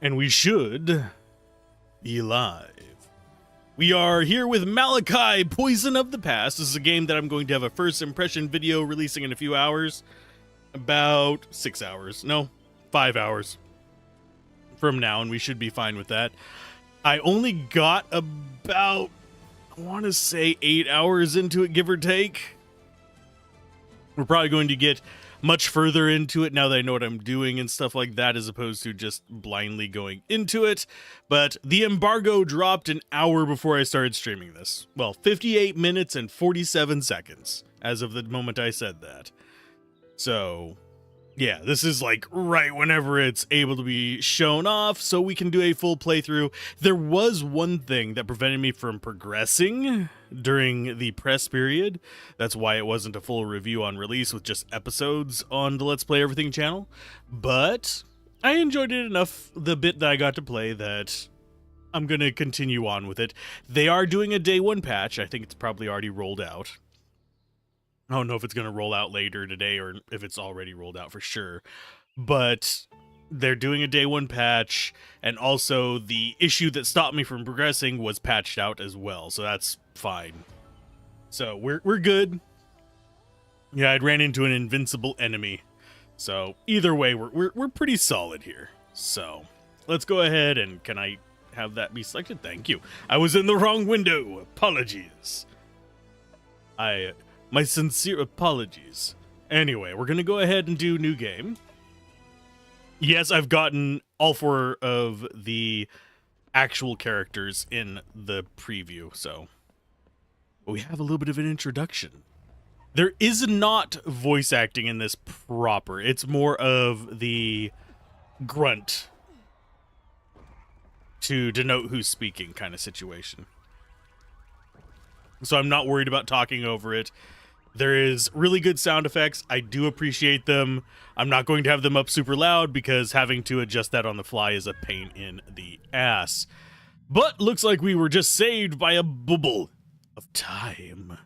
And we should be live. We are here with Maliki, Poison of the Past. This is a game that I'm going to have a first impression video releasing in a few hours. About 6 hours. No, 5 hours from now, and we should be fine with that. I only got about, I want to say 8 hours into it, give or take. We're probably going to get much further into it now that I know what I'm doing and stuff like that, as opposed to just blindly going into it. But the embargo dropped an hour before I started streaming this. Well, 58 minutes and 47 seconds as of the moment I said that. So yeah, this is like right whenever it's able to be shown off, so we can do a full playthrough. There was one thing that prevented me from progressing during the press period. That's why it wasn't a full review on release with just episodes on the Let's Play Everything channel. But I enjoyed it enough, the bit that I got to play, that I'm going to continue on with it. They are doing a day one patch. I think it's probably already rolled out. I don't know if it's going to roll out later today or if it's already rolled out for sure. But they're doing a day one patch, and also the issue that stopped me from progressing was patched out as well, so that's fine. So we're good. Yeah, I'd ran into an invincible enemy. So either way, we're pretty solid here. So let's go ahead, and can I have that be selected? Thank you. I was in the wrong window. Apologies. My sincere apologies. Anyway, we're going to go ahead and do new game. Yes, I've gotten all 4 of the actual characters in the preview, so we have a little bit of an introduction. There is not voice acting in this proper. It's more of the grunt to denote who's speaking kind of situation. So I'm not worried about talking over it. There is really good sound effects. I do appreciate them. I'm not going to have them up super loud because having to adjust that on the fly is a pain in the ass. But looks like we were just saved by a bubble of time.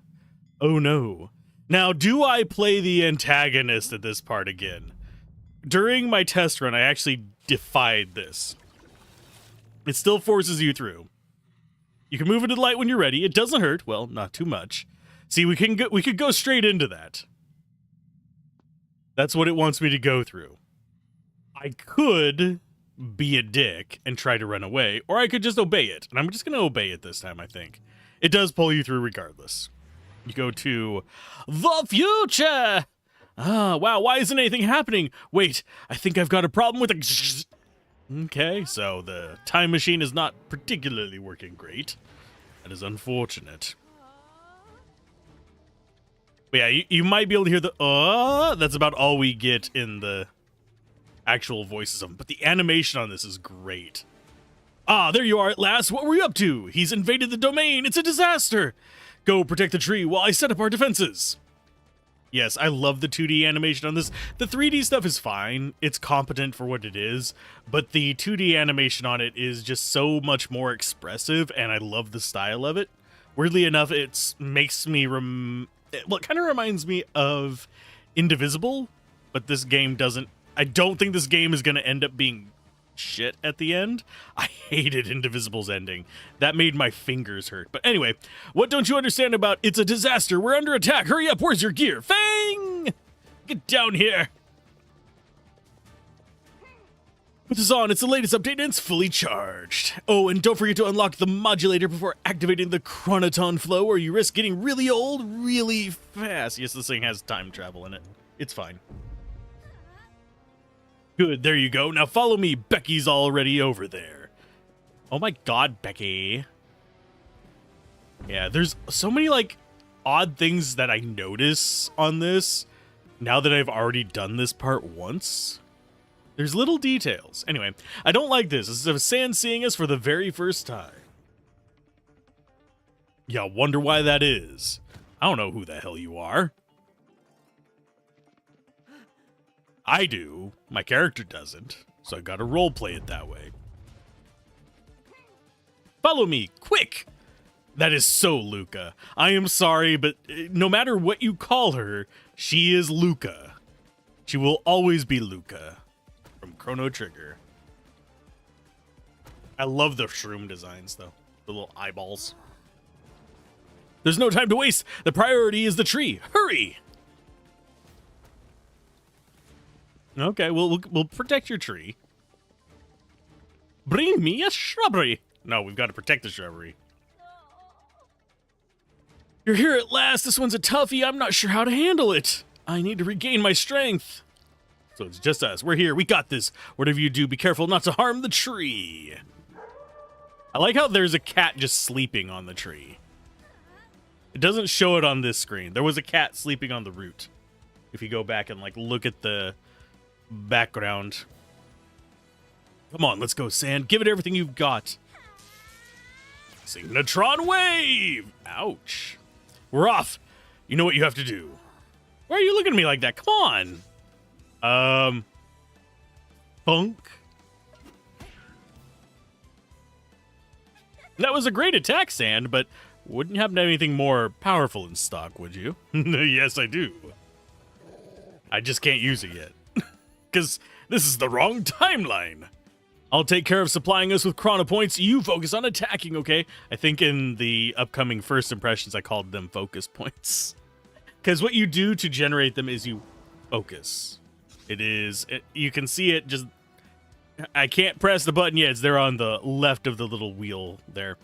Oh no. Now, do I play the antagonist at this part again? During my test run, I actually defied this. It still forces you through. You can move into the light when you're ready. It doesn't hurt. Well, not too much. See, we could go straight into that. That's what it wants me to go through. I could be a dick and try to run away, or I could just obey it. And I'm just going to obey it this time, I think. It does pull you through regardless. You go to the future. Ah, wow, why isn't anything happening? Wait, I think I've got a problem with the... Okay, so the time machine is not particularly working great. That is unfortunate. But yeah, you might be able to hear the that's about all we get in the actual voices of them. But the animation on this is great. Ah, there you are at last. What were you up to? He's invaded the domain. It's a disaster. Go protect the tree while I set up our defenses. Yes, I love the 2D animation on this. The 3D stuff is fine. It's competent for what it is. But the 2D animation on it is just so much more expressive, and I love the style of it. Weirdly enough, it makes me well, it kind of reminds me of Indivisible, but this game doesn't. I don't think this game is going to end up being shit at the end. I hated Indivisible's ending. That made my fingers hurt. But anyway, what don't you understand about it's a disaster? We're under attack. Hurry up. Where's your gear? Fang! Get down here. Put this on. It's the latest update and it's fully charged. Oh, and don't forget to unlock the modulator before activating the chronoton flow, or you risk getting really old really fast. Yes, this thing has time travel in it. It's fine. Good, there you go. Now follow me. Becky's already over there. Oh my god, Becky. Yeah, there's so many, like, odd things that I notice on this now that I've already done this part once. There's little details. Anyway, I don't like this. This is a Sand seeing us for the very first time. Yeah, wonder why that is. I don't know who the hell you are. I do. My character doesn't, so I gotta roleplay it that way. Follow me, quick! That is so Luca. I am sorry, but no matter what you call her, she is Luca. She will always be Luca from Chrono Trigger. I love the shroom designs, though. The little eyeballs. There's no time to waste. The priority is the tree. Hurry! Okay, we'll protect your tree. Bring me a shrubbery. No, we've got to protect the shrubbery. You're here at last. This one's a toughie. I'm not sure how to handle it. I need to regain my strength. So it's just us. We're here. We got this. Whatever you do, be careful not to harm the tree. I like how there's a cat just sleeping on the tree. It doesn't show it on this screen. There was a cat sleeping on the root. If you go back and like look at the background. Come on, let's go, Sand. Give it everything you've got. Signatron wave! Ouch. We're off. You know what you have to do. Why are you looking at me like that? Come on. Funk. That was a great attack, Sand, but wouldn't you happen to have anything more powerful in stock, would you? Yes, I do. I just can't use it yet. Because this is the wrong timeline. I'll take care of supplying us with chrono points. You focus on attacking, okay? I think in the upcoming first impressions, I called them focus points. Because what you do to generate them is you focus. You can see it just... I can't press the button yet. It's there on the left of the little wheel there.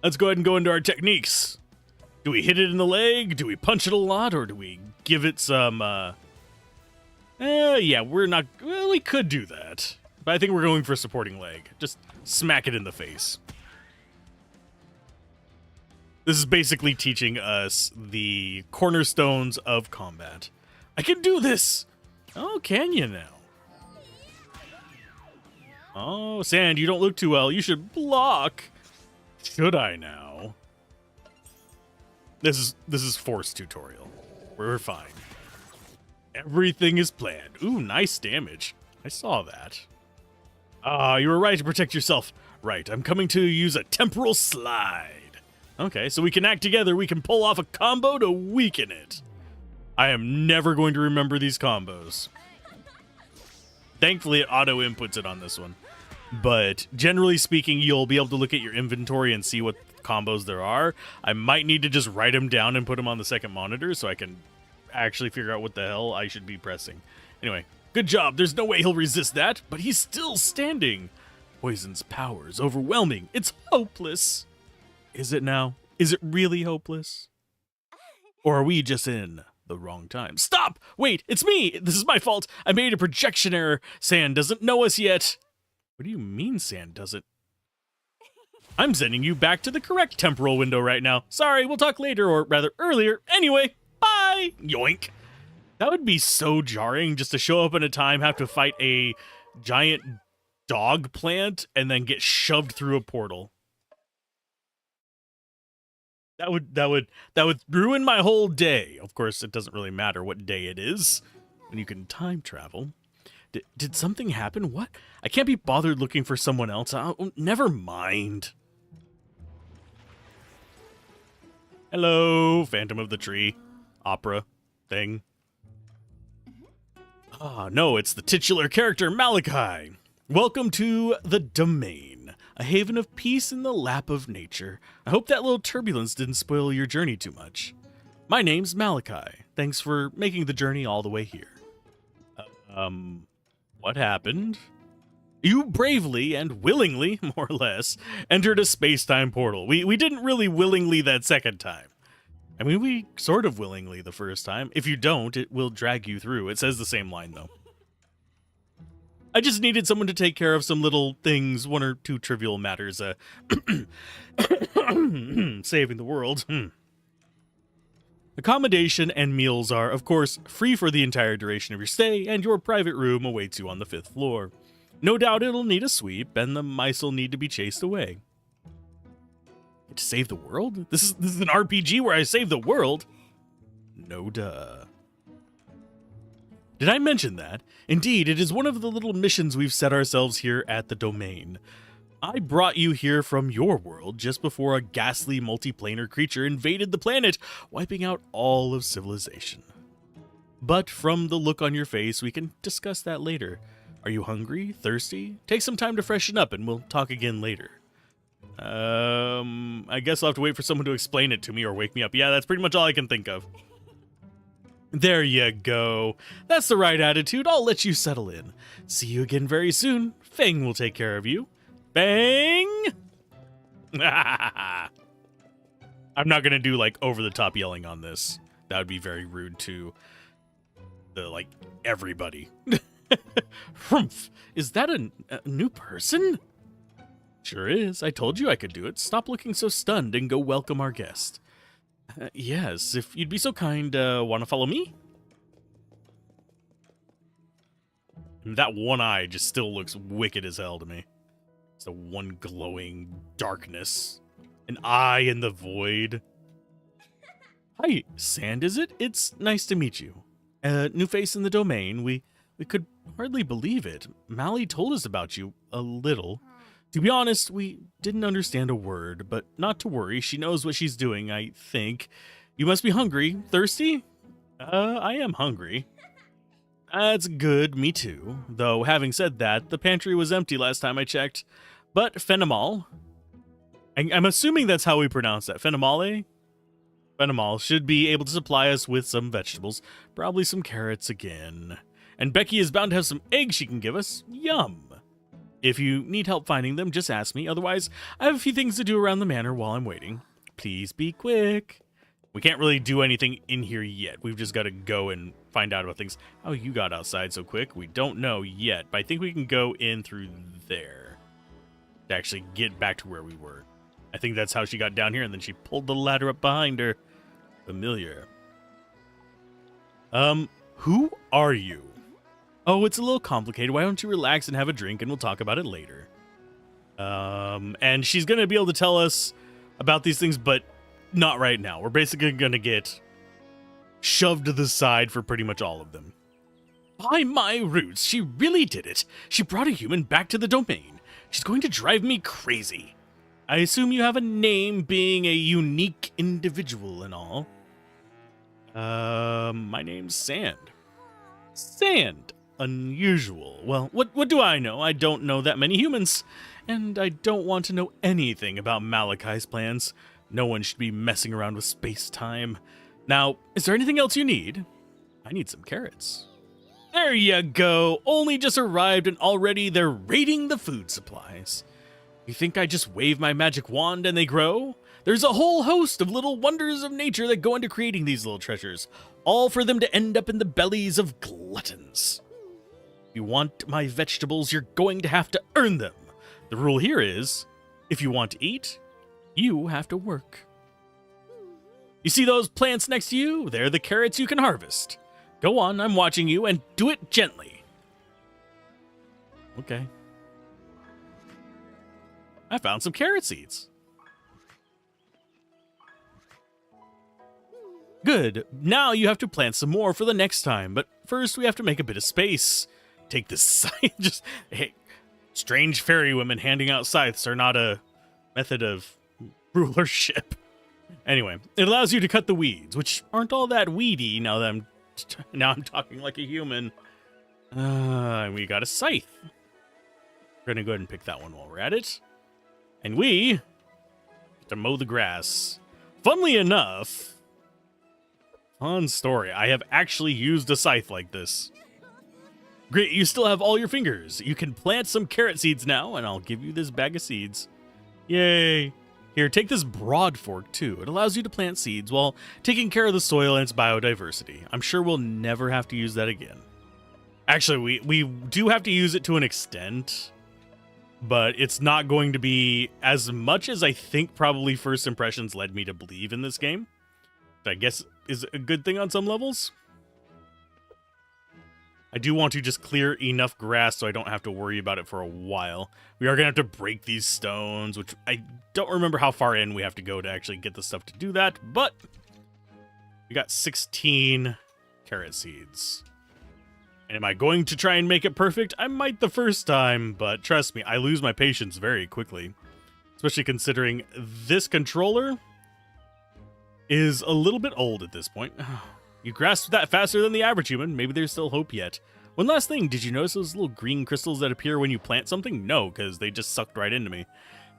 Let's go ahead and go into our techniques. Do we hit it in the leg? Do we punch it a lot? Or do we give it some... yeah, we're not... Well, we could do that. But I think we're going for supporting leg. Just smack it in the face. This is basically teaching us the cornerstones of combat. I can do this! Oh, can you now? Oh, Sand, you don't look too well. You should block. Should I now? This is Force tutorial. We're fine. Everything is planned. Ooh, nice damage. I saw that. Ah, you were right to protect yourself. Right, I'm coming to use a temporal slide. Okay, so we can act together. We can pull off a combo to weaken it. I am never going to remember these combos. Thankfully, it auto-inputs it on this one. But generally speaking, you'll be able to look at your inventory and see what combos there are. I might need to just write them down and put them on the second monitor so I can actually figure out what the hell I should be pressing. Anyway. Good job. There's no way he'll resist that, but he's still standing. Poison's power is overwhelming. It's hopeless. Is it now? Is it really hopeless? Or are we just in the wrong time? Stop! Wait, it's me! This is my fault. I made a projection error. Sand doesn't know us yet. What do you mean Sand doesn't? I'm sending you back to the correct temporal window right now. Sorry, we'll talk later, or rather earlier. Anyway, bye! Yoink. That would be so jarring just to show up in a time, have to fight a giant dog plant, and then get shoved through a portal. That would ruin my whole day. Of course, it doesn't really matter what day it is when you can time travel. Did something happen? What? I can't be bothered looking for someone else. Never mind. Hello, Phantom of the Tree. Opera thing. Ah, no, it's the titular character, Maliki. Welcome to the Domain, a haven of peace in the lap of nature. I hope that little turbulence didn't spoil your journey too much. My name's Maliki. Thanks for making the journey all the way here. What happened? You bravely and willingly, more or less, entered a space-time portal. We didn't really willingly that second time. I mean, we sort of willingly the first time. If you don't, it will drag you through. It says the same line, though. I just needed someone to take care of some little things, one or two trivial matters. Saving the world. Accommodation and meals are, of course, free for the entire duration of your stay, and your private room awaits you on the 5th floor. No doubt it'll need a sweep, and the mice will need to be chased away. To save the world? This is an RPG where I save the world? No duh. Did I mention that? Indeed, it is one of the little missions we've set ourselves here at the Domain. I brought you here from your world just before a ghastly multiplanar creature invaded the planet, wiping out all of civilization. But from the look on your face, we can discuss that later. Are you hungry? Thirsty? Take some time to freshen up and we'll talk again later. I guess I'll have to wait for someone to explain it to me or wake me up. Yeah, that's pretty much all I can think of. There you go. That's the right attitude. I'll let you settle in. See you again very soon. Fang will take care of you. Fang! I'm not gonna do, like, over-the-top yelling on this. That would be very rude to the, like, everybody. Humph! Is that a new person? Sure is. I told you I could do it. Stop looking so stunned and go welcome our guest. Yes, if you'd be so kind, want to follow me? That one eye just still looks wicked as hell to me. It's the one glowing darkness. An eye in the void. Hi, Sand, is it? It's nice to meet you. New face in the domain. We could hardly believe it. Mally told us about you a little. To be honest, we didn't understand a word, but not to worry. She knows what she's doing, I think. You must be hungry. Thirsty? I am hungry. That's good, me too. Though, having said that, the pantry was empty last time I checked. But Fenimol, I'm assuming that's how we pronounce that. Fenimale? Fenimol should be able to supply us with some vegetables. Probably some carrots again. And Becky is bound to have some eggs she can give us. Yum. If you need help finding them, just ask me. Otherwise, I have a few things to do around the manor while I'm waiting. Please be quick. We can't really do anything in here yet. We've just got to go and find out about things. How you got outside so quick, we don't know yet. But I think we can go in through there to actually get back to where we were. I think that's how she got down here, and then she pulled the ladder up behind her. Familiar. Who are you? Oh, it's a little complicated. Why don't you relax and have a drink, and we'll talk about it later. And she's going to be able to tell us about these things, but not right now. We're basically going to get shoved to the side for pretty much all of them. By my roots, she really did it. She brought a human back to the domain. She's going to drive me crazy. I assume you have a name, being a unique individual and all. My name's Sand. Sand. Unusual. Well, what do I know? I don't know that many humans, and I don't want to know anything about Maliki's plans. No one should be messing around with space-time. Now, is there anything else you need? I need some carrots. There you go. Only just arrived, and already they're raiding the food supplies. You think I just wave my magic wand and they grow? There's a whole host of little wonders of nature that go into creating these little treasures, all for them to end up in the bellies of gluttons. If you want my vegetables, you're going to have to earn them. The rule here is, if you want to eat, you have to work. You see those plants next to you? They're the carrots you can harvest. Go on, I'm watching you, and do it gently. Okay. I found some carrot seeds. Good. Now you have to plant some more for the next time, but first we have to make a bit of space. Take this scythe. Hey, strange fairy women handing out scythes are not a method of rulership. Anyway, it allows you to cut the weeds, which aren't all that weedy now that I'm talking like a human. We got a scythe. We're gonna go ahead and pick that one while we're at it. And we get to mow the grass. Funnily enough, fun story, I have actually used a scythe like this. Great, you still have all your fingers. You can plant some carrot seeds now, and I'll give you this bag of seeds. Yay. Here, take this broad fork, too. It allows you to plant seeds while taking care of the soil and its biodiversity. I'm sure we'll never have to use that again. Actually, we do have to use it to an extent, but it's not going to be as much as I think probably first impressions led me to believe in this game. Which I guess is a good thing on some levels. I do want to just clear enough grass so I don't have to worry about it for a while. We are going to have to break these stones, which I don't remember how far in we have to go to actually get the stuff to do that, but we got 16 carrot seeds. And am I going to try and make it perfect? I might the first time, but trust me, I lose my patience very quickly. Especially considering this controller is a little bit old at this point. You grasped that faster than the average human. Maybe there's still hope yet. One last thing, did you notice those little green crystals that appear when you plant something? No, because they just sucked right into me.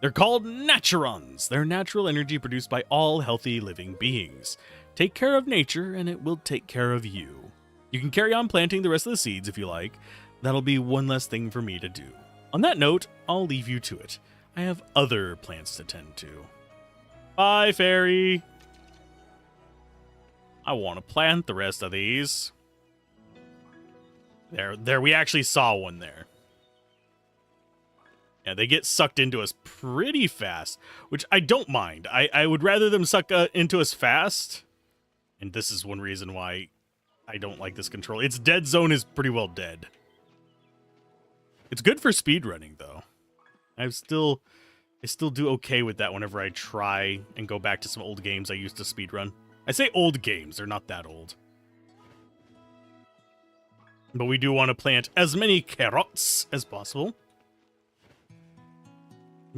They're called naturons. They're natural energy produced by all healthy living beings. Take care of nature and it will take care of you. You can carry on planting the rest of the seeds if you like. That'll be one less thing for me to do. On that note, I'll leave you to it. I have other plants to tend to. Bye, fairy. I want to plant the rest of these. There, we actually saw one there. Yeah, they get sucked into us pretty fast, which I don't mind. I would rather them suck into us fast. And this is one reason why I don't like this control. Its dead zone is pretty well dead. It's good for speedrunning, though. I still do okay with that whenever I try and go back to some old games I used to speedrun. I say old games, they're not that old. But we do want to plant as many carrots as possible.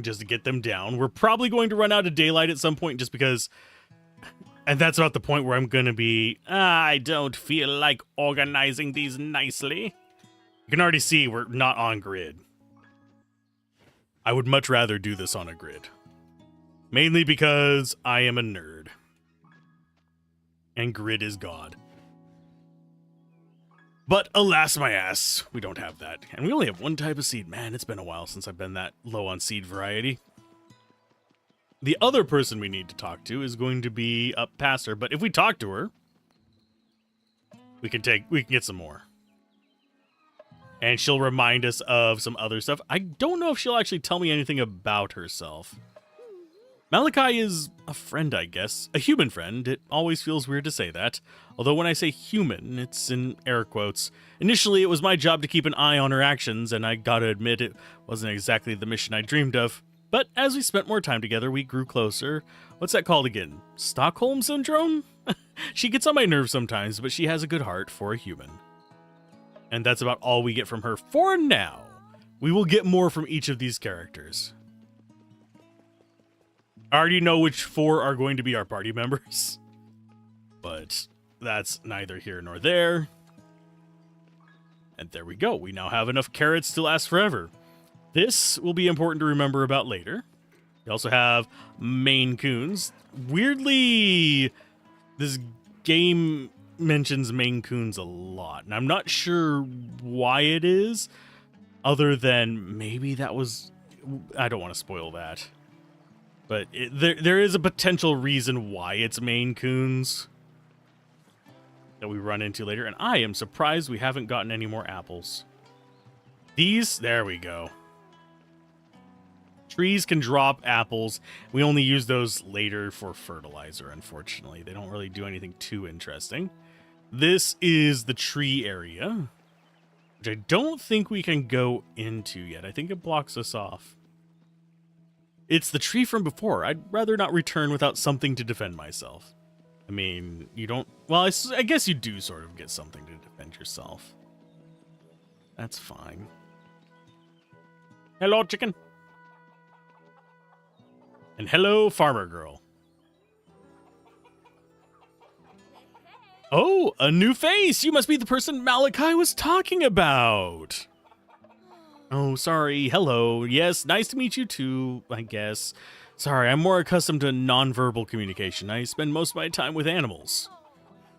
Just to get them down. We're probably going to run out of daylight at some point just because... And that's about the point where I'm going to be... I don't feel like organizing these nicely. You can already see we're not on grid. I would much rather do this on a grid. Mainly because I am a nerd. And grid is God. But alas my ass, we don't have that. And we only have one type of seed. Man, it's been a while since I've been that low on seed variety. The other person we need to talk to is going to be up past her. But if we talk to her, we can get some more. And she'll remind us of some other stuff. I don't know if she'll actually tell me anything about herself. Maliki is a friend, I guess. A human friend. It always feels weird to say that. Although when I say human, it's in air quotes. Initially, it was my job to keep an eye on her actions, and I gotta admit it wasn't exactly the mission I dreamed of. But as we spent more time together, we grew closer. What's that called again? Stockholm Syndrome? She gets on my nerves sometimes, but she has a good heart for a human. And that's about all we get from her for now. We will get more from each of these characters. I already know which 4 are going to be our party members. But that's neither here nor there. And there we go. We now have enough carrots to last forever. This will be important to remember about later. We also have Maine Coons. Weirdly, this game mentions Maine Coons a lot. And I'm not sure why it is. Other than maybe that was... I don't want to spoil that. But there is a potential reason why it's Maine Coons that we run into later. And I am surprised we haven't gotten any more apples. There we go. Trees can drop apples. We only use those later for fertilizer, unfortunately. They don't really do anything too interesting. This is the tree area, which I don't think we can go into yet. I think it blocks us off. It's the tree from before. I'd rather not return without something to defend myself. I mean, you don't... Well, I guess you do sort of get something to defend yourself. That's fine. Hello, chicken. And hello, farmer girl. Oh, a new face! You must be the person Maliki was talking about! Oh, sorry. Hello. Yes, nice to meet you too, I guess. Sorry, I'm more accustomed to nonverbal communication. I spend most of my time with animals.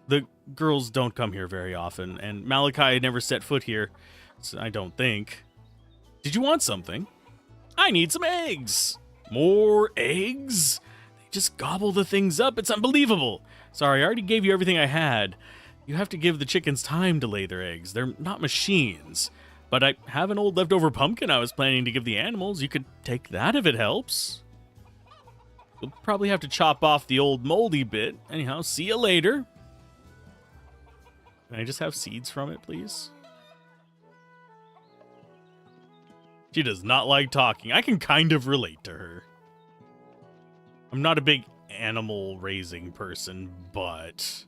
The girls don't come here very often, and Maliki never set foot here, so I don't think. Did you want something? I need some eggs! More eggs? They just gobble the things up. It's unbelievable. Sorry, I already gave you everything I had. You have to give the chickens time to lay their eggs. They're not machines. But I have an old leftover pumpkin I was planning to give the animals. You could take that if it helps. You'll probably have to chop off the old moldy bit. Anyhow, see you later. Can I just have seeds from it, please? She does not like talking. I can kind of relate to her. I'm not a big animal raising person, but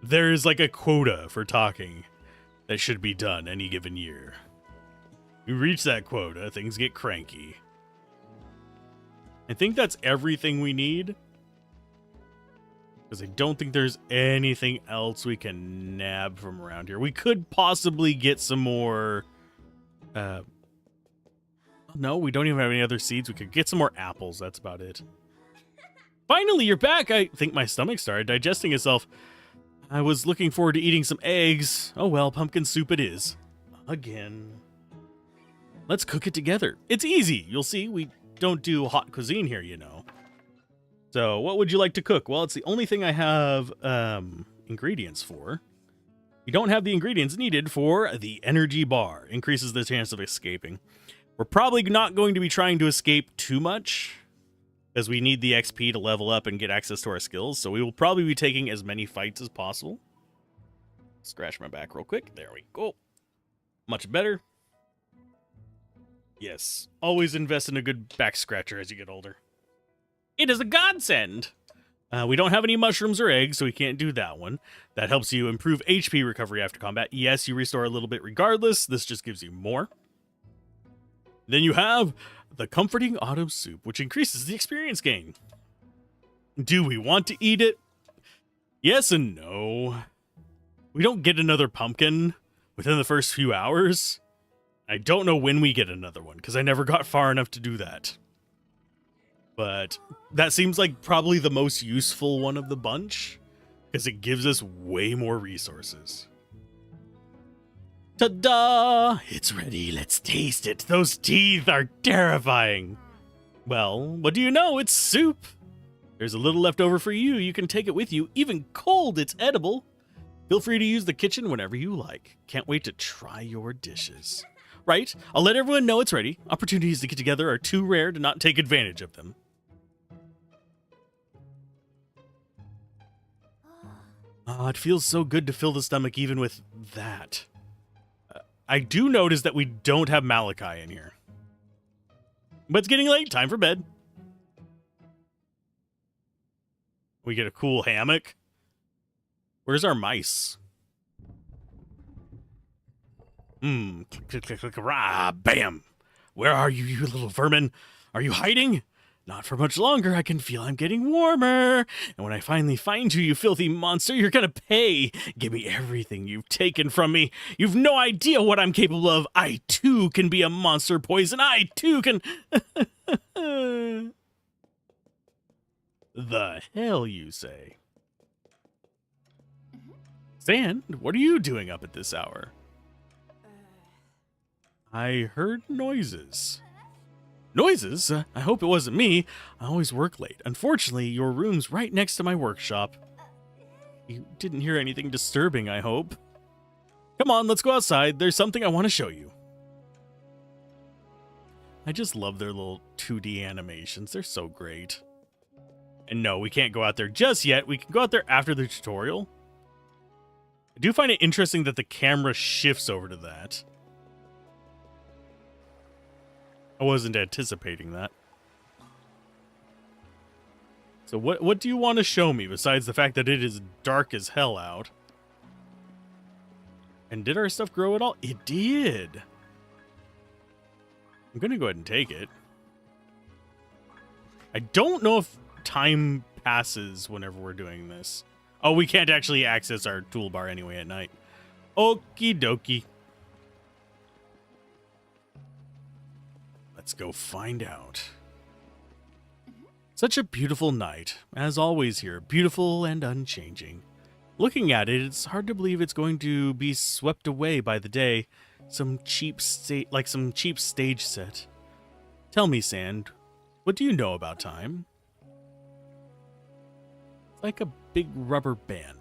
there's like a quota for talking that should be done any given year. You reach that quota, things get cranky. I think that's everything we need. Because I don't think there's anything else we can nab from around here. We could possibly get some more... No, we don't even have any other seeds. We could get some more apples. That's about it. Finally, you're back. I think my stomach started digesting itself. I was looking forward to eating some eggs. Oh well, pumpkin soup it is. Again. Let's cook it together. It's easy. You'll see, we don't do hot cuisine here, you know. So, what would you like to cook? Well, it's the only thing I have ingredients for. You don't have the ingredients needed for the energy bar. Increases the chance of escaping. We're probably not going to be trying to escape too much, as we need the XP to level up and get access to our skills, so we will probably be taking as many fights as possible. Scratch my back real quick. There we go. Much better. Yes, always invest in a good back scratcher as you get older. It is a godsend! We don't have any mushrooms or eggs, so we can't do that one. That helps you improve HP recovery after combat. Yes, you restore a little bit regardless. This just gives you more. Then you have the comforting autumn soup, which increases the experience gain. Do we want to eat it? Yes and no. We don't get another pumpkin within the first few hours. I don't know when we get another one, because I never got far enough to do that. But that seems like probably the most useful one of the bunch, because it gives us way more resources. Ta-da! It's ready. Let's taste it. Those teeth are terrifying. Well, what do you know? It's soup. There's a little left over for you. You can take it with you. Even cold, it's edible. Feel free to use the kitchen whenever you like. Can't wait to try your dishes. Right, I'll let everyone know it's ready. Opportunities to get together are too rare to not take advantage of them. It feels so good to fill the stomach even with that. I do notice that we don't have Maliki in here. But it's getting late. Time for bed. We get a cool hammock. Where's our mice? Click, click, click, click, rah, bam. Where are you, you little vermin? Are you hiding? Not for much longer. I can feel I'm getting warmer. And when I finally find you, you filthy monster, you're gonna pay. Give me everything you've taken from me. You've no idea what I'm capable of. I, too, can be a monster poison. I, too, can... The hell, you say? Sand, what are you doing up at this hour? I heard noises. Noises? I hope it wasn't me. I always work late. Unfortunately, your room's right next to my workshop. You didn't hear anything disturbing, I hope. Come on, let's go outside. There's something I want to show you. I just love their little 2D animations. They're so great. And no, we can't go out there just yet. We can go out there after the tutorial. I do find it interesting that the camera shifts over to that. I wasn't anticipating that. So what do you want to show me besides the fact that it is dark as hell out? And did our stuff grow at all? It did. I'm going to go ahead and take it. I don't know if time passes whenever we're doing this. Oh, we can't actually access our toolbar anyway at night. Okie dokie. Let's go find out. Such a beautiful night, as always here, beautiful and unchanging. Looking at it, it's hard to believe it's going to be swept away by the day. Some cheap stage set. Tell me, Sand, what do you know about time? It's like a big rubber band.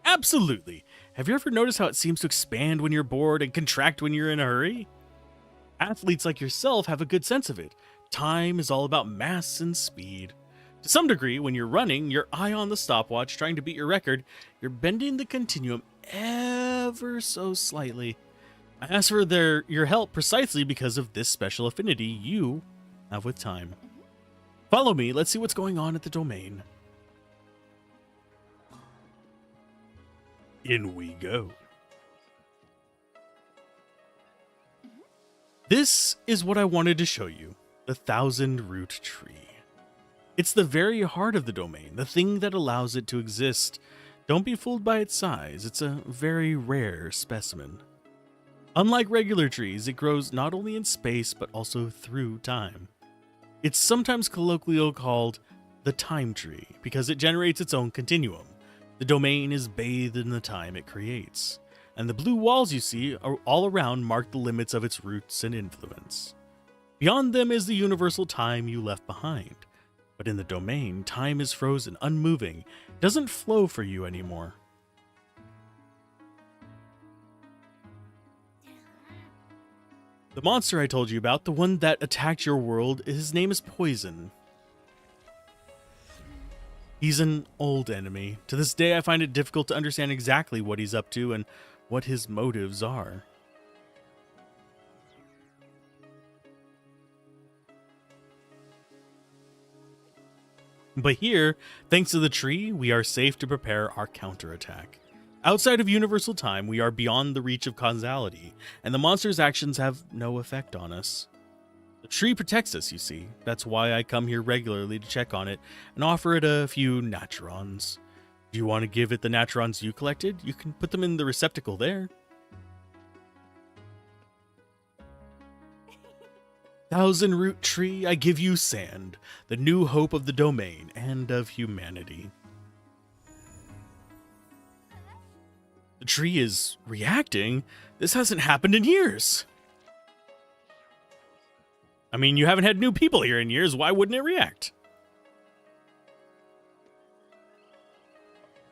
Absolutely. Have you ever noticed how it seems to expand when you're bored and contract when you're in a hurry? Athletes like yourself have a good sense of it. Time is all about mass and speed. To some degree, when you're running, your eye on the stopwatch trying to beat your record, you're bending the continuum ever so slightly. I ask for your help precisely because of this special affinity you have with time. Follow me, let's see what's going on at the domain. In we go. This is what I wanted to show you, the 1,000-root tree. It's the very heart of the domain, the thing that allows it to exist. Don't be fooled by its size, it's a very rare specimen. Unlike regular trees, it grows not only in space but also through time. It's sometimes colloquially called the time tree because it generates its own continuum. The domain is bathed in the time it creates, and the blue walls you see all around mark the limits of its roots and influence. Beyond them is the universal time you left behind. But in the domain, time is frozen, unmoving, doesn't flow for you anymore. The monster I told you about, the one that attacked your world, his name is Poison. He's an old enemy. To this day, I find it difficult to understand exactly what he's up to and what his motives are. But here, thanks to the tree, we are safe to prepare our counterattack. Outside of universal time, we are beyond the reach of causality, and the monster's actions have no effect on us. The tree protects us, you see. That's why I come here regularly to check on it and offer it a few natrons. Do you want to give it the natrons you collected? You can put them in the receptacle there. Thousand root tree, I give you sand, the new hope of the domain and of humanity. The tree is reacting? This hasn't happened in years. I mean, you haven't had new people here in years. Why wouldn't it react?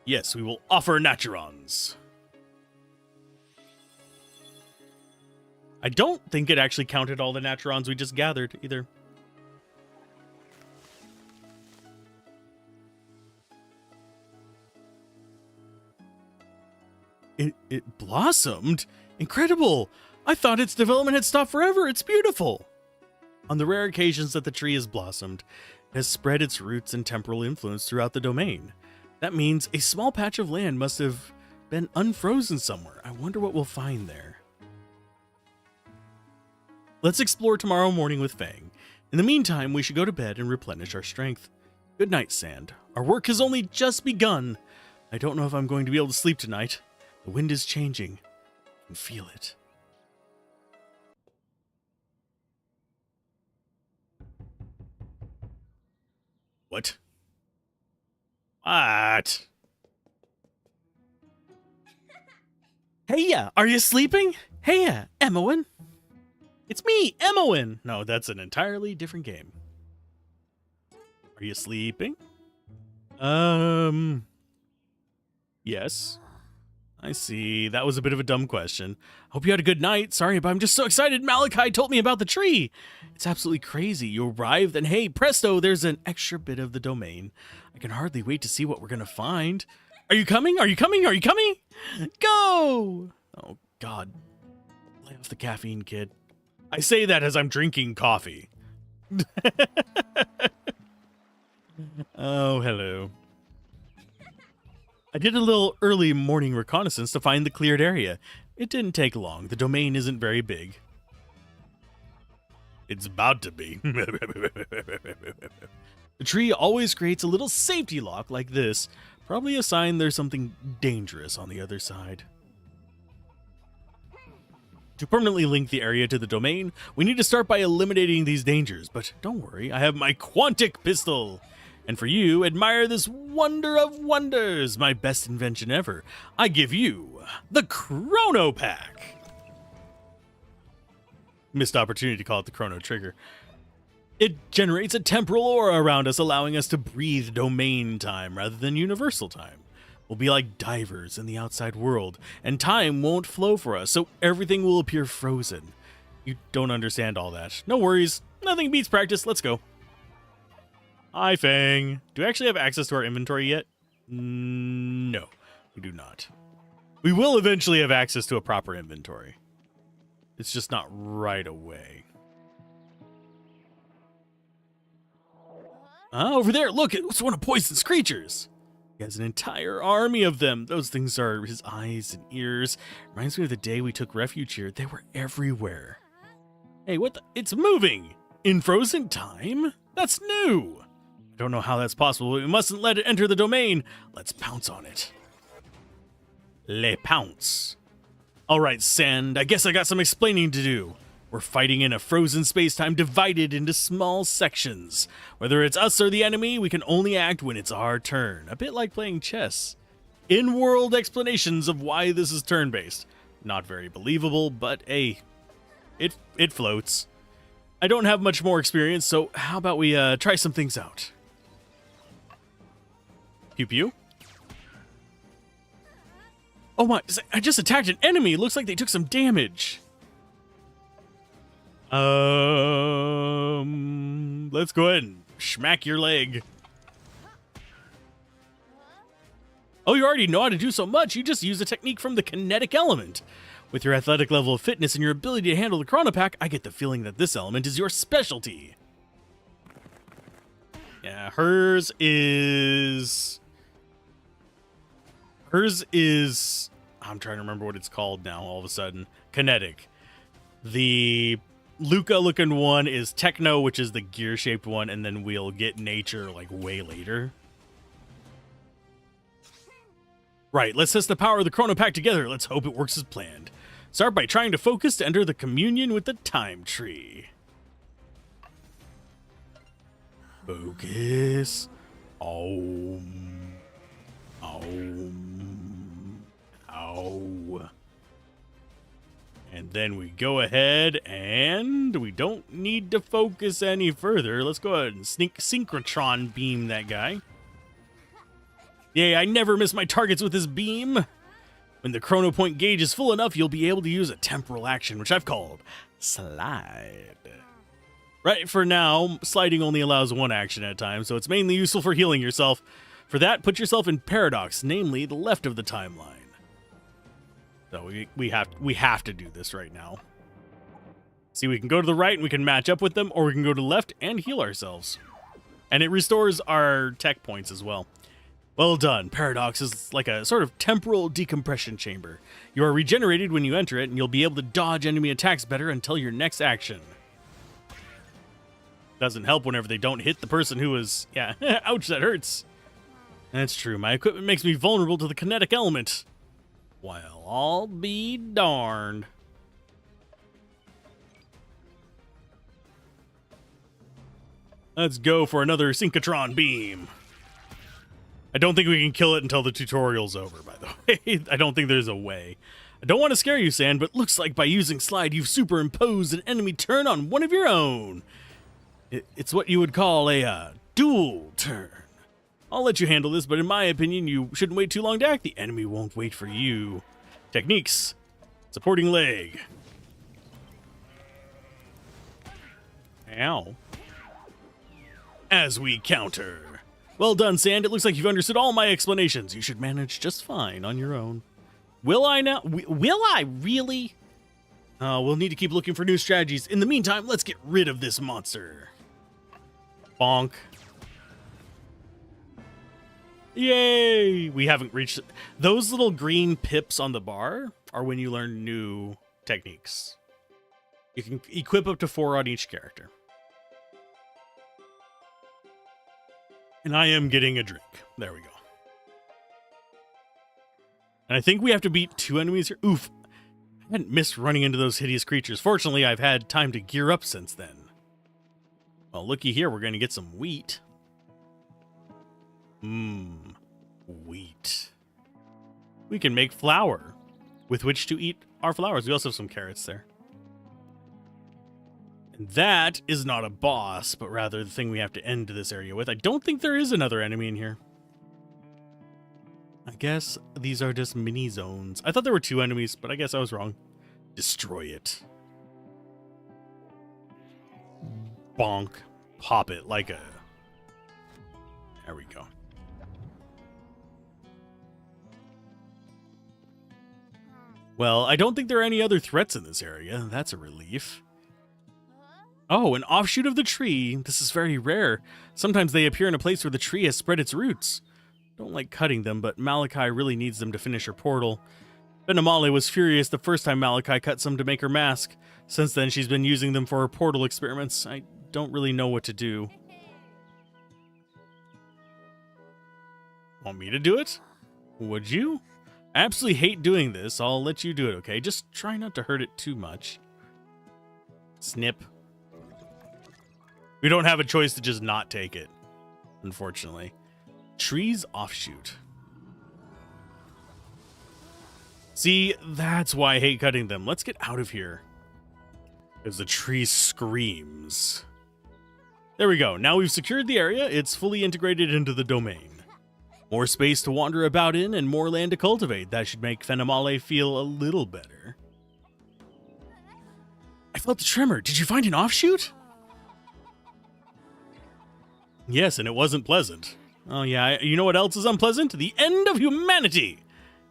Yes, we will offer naturons. I don't think it actually counted all the naturons we just gathered either. It blossomed? Incredible! I thought its development had stopped forever. It's beautiful. On the rare occasions that the tree has blossomed, it has spread its roots and temporal influence throughout the domain. That means a small patch of land must have been unfrozen somewhere. I wonder what we'll find there. Let's explore tomorrow morning with Fang. In the meantime, we should go to bed and replenish our strength. Good night, Sand. Our work has only just begun. I don't know if I'm going to be able to sleep tonight. The wind is changing. I can feel it. What? What? Heya, are you sleeping? Heya, Emmowen. It's me, Emmowen. No, that's an entirely different game. Are you sleeping? Yes. I see. That was a bit of a dumb question. Hope you had a good night. Sorry, but I'm just so excited. Maliki told me about the tree. It's absolutely crazy. You arrived, and hey, presto, there's an extra bit of the domain. I can hardly wait to see what we're going to find. Are you coming? Are you coming? Are you coming? Go! Oh, God. Lay off the caffeine, kid. I say that as I'm drinking coffee. Oh, hello. I did a little early morning reconnaissance to find the cleared area. It didn't take long. The domain isn't very big. It's about to be. The tree always creates a little safety lock like this. Probably a sign there's something dangerous on the other side. To permanently link the area to the domain, we need to start by eliminating these dangers. But don't worry, I have my Quantic Pistol. And for you, admire this wonder of wonders, my best invention ever. I give you the Chrono Pack. Missed opportunity to call it the Chrono Trigger. It generates a temporal aura around us, allowing us to breathe domain time rather than universal time. We'll be like divers in the outside world, and time won't flow for us, so everything will appear frozen. You don't understand all that. No worries. Nothing beats practice. Let's go. Hi, Fang. Do we actually have access to our inventory yet? No, we do not. We will eventually have access to a proper inventory. It's just not right away. Ah, over there, look, it's one of Poison's creatures. He has an entire army of them. Those things are his eyes and ears. Reminds me of the day we took refuge here. They were everywhere. Hey, what the? It's moving! In frozen time? That's new! I don't know how that's possible, but we mustn't let it enter the domain. Let's pounce on it. Le pounce. Alright, Sand, I guess I got some explaining to do. We're fighting in a frozen space-time divided into small sections. Whether it's us or the enemy, we can only act when it's our turn. A bit like playing chess. In-world explanations of why this is turn-based. Not very believable, but hey, it floats. I don't have much more experience, so how about we try some things out? Pew pew. Oh my, I just attacked an enemy. Looks like they took some damage. Let's go ahead and smack your leg. Oh, you already know how to do so much. You just use a technique from the kinetic element. With your athletic level of fitness and your ability to handle the chronopack, I get the feeling that this element is your specialty. Yeah, hers is... I'm trying to remember what it's called now all of a sudden. Kinetic. The Luca-looking one is Techno, which is the gear-shaped one, and then we'll get Nature, like, way later. Right, let's test the power of the chronopack together. Let's hope it works as planned. Start by trying to focus to enter the communion with the time tree. Focus. Om. Om. Ow. And then we go ahead and we don't need to focus any further. Let's go ahead and synchrotron beam that guy. Yay, I never miss my targets with this beam. When the chrono point gauge is full enough, you'll be able to use a temporal action, which I've called slide. Right, for now, sliding only allows one action at a time, so it's mainly useful for healing yourself. For that, put yourself in paradox, namely the left of the timeline. So we have to do this right now. See, we can go to the right and we can match up with them, or we can go to the left and heal ourselves. And it restores our tech points as well. Well done. Paradox is like a sort of temporal decompression chamber. You are regenerated when you enter it, and you'll be able to dodge enemy attacks better until your next action. Doesn't help whenever they don't hit the person who is... Yeah, ouch, that hurts. That's true. My equipment makes me vulnerable to the kinetic element. Well, I'll be darned. Let's go for another synchrotron beam. I don't think we can kill it until the tutorial's over, by the way. I don't think there's a way. I don't want to scare you, Sand, but looks like by using slide, you've superimposed an enemy turn on one of your own. It's what you would call a dual turn. I'll let you handle this, but in my opinion, you shouldn't wait too long to act. The enemy won't wait for you. Techniques. Supporting leg. Ow. As we counter. Well done, Sand. It looks like you've understood all my explanations. You should manage just fine on your own. Will I now? Will I really? We'll need to keep looking for new strategies. In the meantime, let's get rid of this monster. Bonk. Yay! We haven't reached... Those little green pips on the bar are when you learn new techniques. You can equip up to 4 on each character. And I am getting a drink. There we go. And I think we have to beat 2 enemies here. Oof. I hadn't missed running into those hideous creatures. Fortunately, I've had time to gear up since then. Well, looky here. We're going to get some wheat. Wheat. We can make flour with which to eat our flowers. We also have some carrots there. That is not a boss, but rather the thing we have to end this area with. I don't think there is another enemy in here. I guess these are just mini zones. I thought there were 2 enemies, but I guess I was wrong. Destroy it. Bonk. Pop it like a... There we go. Well, I don't think there are any other threats in this area. That's a relief. Oh, an offshoot of the tree. This is very rare. Sometimes they appear in a place where the tree has spread its roots. Don't like cutting them, but Maliki really needs them to finish her portal. Benamale was furious the first time Maliki cut some to make her mask. Since then, she's been using them for her portal experiments. I don't really know what to do. Want me to do it? Would you? I absolutely hate doing this. I'll let you do it, okay? Just try not to hurt it too much. Snip. We don't have a choice to just not take it, unfortunately. Trees offshoot. See, that's why I hate cutting them. Let's get out of here. Because the tree screams. There we go. Now we've secured the area. It's fully integrated into the domain. More space to wander about in and more land to cultivate. That should make Fenimale feel a little better. I felt the tremor. Did you find an offshoot? Yes, and it wasn't pleasant. Oh yeah, you know what else is unpleasant? The end of humanity!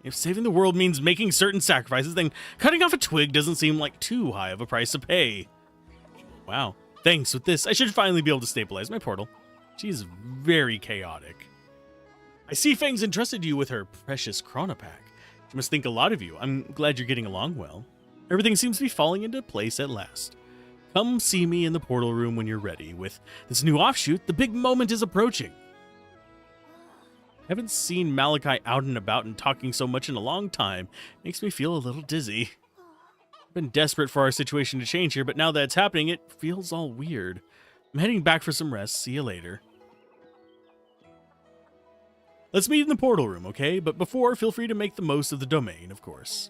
If saving the world means making certain sacrifices, then cutting off a twig doesn't seem like too high of a price to pay. Wow. Thanks, with this, I should finally be able to stabilize my portal. She's very chaotic. I see Fang's entrusted you with her precious chronopack. She must think a lot of you. I'm glad you're getting along well. Everything seems to be falling into place at last. Come see me in the portal room when you're ready. With this new offshoot, the big moment is approaching. I haven't seen Maliki out and about and talking so much in a long time. Makes me feel a little dizzy. I've been desperate for our situation to change here, but now that it's happening, it feels all weird. I'm heading back for some rest. See you later. Let's meet in the portal room, okay? But before, feel free to make the most of the domain, of course.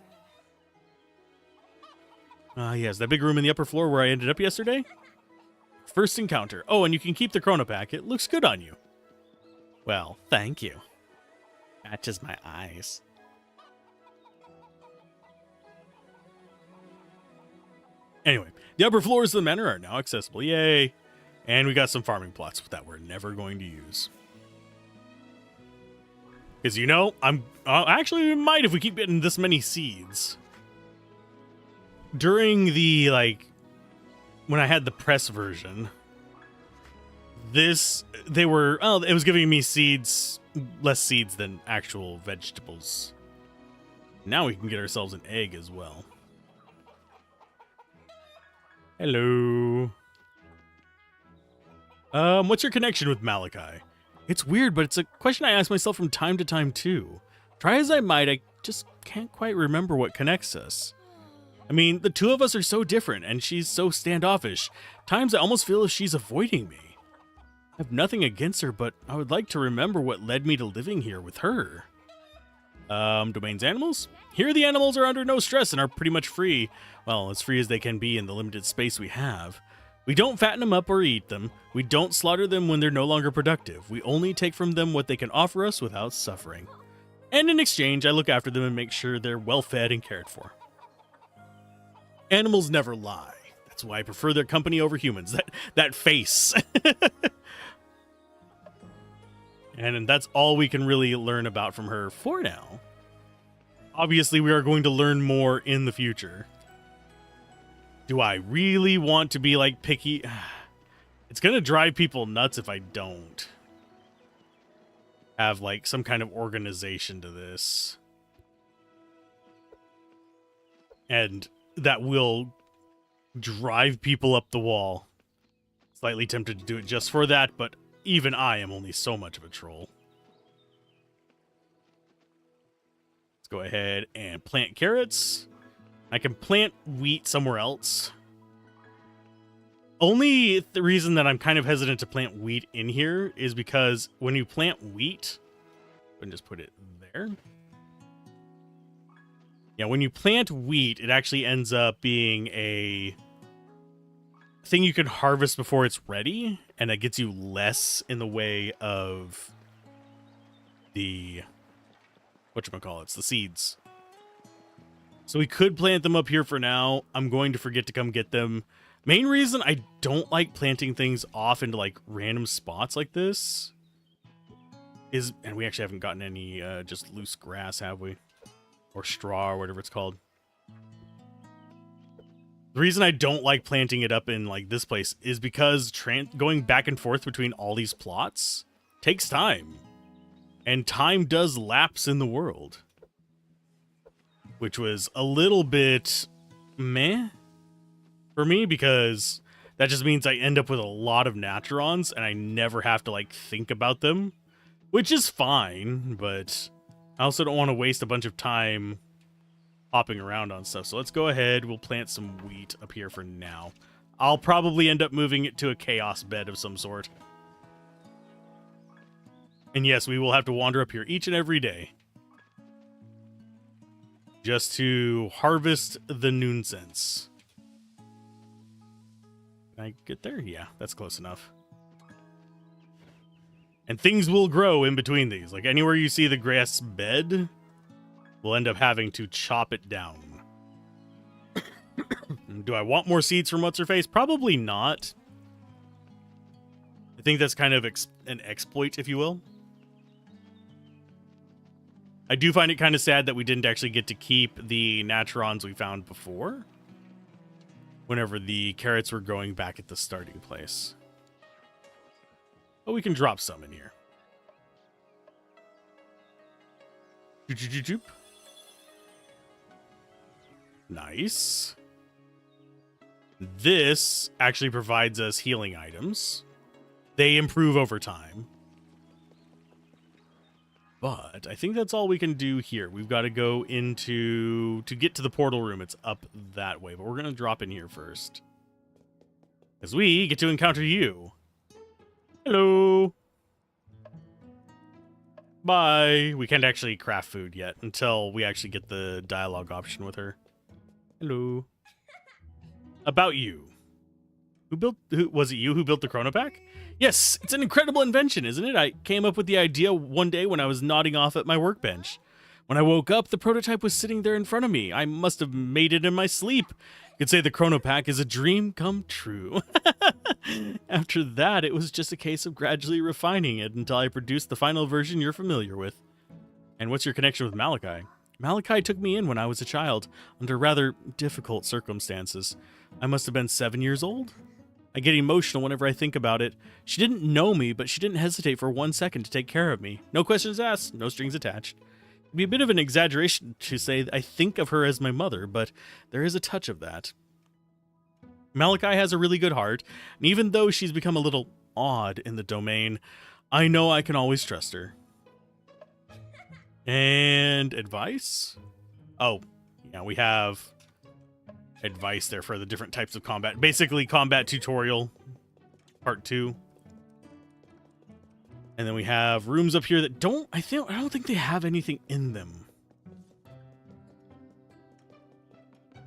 Yes, that big room in the upper floor where I ended up yesterday? First encounter. Oh, and you can keep the chronopack. It looks good on you. Well, thank you. Matches my eyes. Anyway, the upper floors of the manor are now accessible. Yay! And we got some farming plots that we're never going to use. Because, you know, actually, we might if we keep getting this many seeds. During the, when I had the press version, it was giving me seeds, less seeds than actual vegetables. Now we can get ourselves an egg as well. Hello. What's your connection with Maliki? It's weird, but it's a question I ask myself from time to time, too. Try as I might, I just can't quite remember what connects us. I mean, the two of us are so different, and she's so standoffish. Times I almost feel as she's avoiding me. I have nothing against her, but I would like to remember what led me to living here with her. Domain's animals? Here the animals are under no stress and are pretty much free. Well, as free as they can be in the limited space we have. We don't fatten them up or eat them. We don't slaughter them when they're no longer productive. We only take from them what they can offer us without suffering. And in exchange, I look after them and make sure they're well fed and cared for. Animals never lie. That's why I prefer their company over humans. That face. And that's all we can really learn about from her for now. Obviously, we are going to learn more in the future. Do I really want to be, picky? It's going to drive people nuts if I don't have, some kind of organization to this. And that will drive people up the wall. Slightly tempted to do it just for that, but even I am only so much of a troll. Let's go ahead and plant carrots. I can plant wheat somewhere else. Only the reason that I'm kind of hesitant to plant wheat in here is because when you plant wheat, I can just put it there. Yeah, when you plant wheat, it actually ends up being a thing you can harvest before it's ready, and that gets you less in the way of the whatchamacallits, the seeds. So we could plant them up here for now. I'm going to forget to come get them. Main reason I don't like planting things off into random spots like this is, and we actually haven't gotten any just loose grass, have we? Or straw, or whatever it's called. The reason I don't like planting it up in this place is because going back and forth between all these plots takes time. And time does lapse in the world. Which was a little bit meh for me, because that just means I end up with a lot of Naturons and I never have to think about them, which is fine, but I also don't want to waste a bunch of time hopping around on stuff. So let's go ahead. We'll plant some wheat up here for now. I'll probably end up moving it to a chaos bed of some sort. And yes, we will have to wander up here each and every day. Just to harvest the nonsense. Can I get there? Yeah, that's close enough. And things will grow in between these. Like anywhere you see the grass bed, we'll end up having to chop it down. Do I want more seeds from What's-Her-Face? Probably not. I think that's kind of an exploit, if you will. I do find it kind of sad that we didn't actually get to keep the Naturons we found before, whenever the carrots were growing back at the starting place. But we can drop some in here. Nice. This actually provides us healing items. They improve over time. But I think that's all we can do here. We've got to go into... To get to the portal room, it's up that way. But we're going to drop in here first. As we get to encounter you. Hello. Bye. We can't actually craft food yet until we actually get the dialogue option with her. Hello. About you. Who was it you who built the Chronopack? Yes, it's an incredible invention, isn't it? I came up with the idea one day when I was nodding off at my workbench. When I woke up, the prototype was sitting there in front of me. I must have made it in my sleep. You could say the Chronopack is a dream come true. After that, it was just a case of gradually refining it until I produced the final version you're familiar with. And what's your connection with Maliki? Maliki took me in when I was a child, under rather difficult circumstances. I must have been 7 years old. I get emotional whenever I think about it. She didn't know me, but she didn't hesitate for 1 second to take care of me. No questions asked, no strings attached. It'd be a bit of an exaggeration to say I think of her as my mother, but there is a touch of that. Maliki has a really good heart, and even though she's become a little odd in the domain, I know I can always trust her. And advice? Oh, yeah, we have advice there for the different types of combat. Basically, combat tutorial, part 2. And then we have rooms up here that I don't think they have anything in them.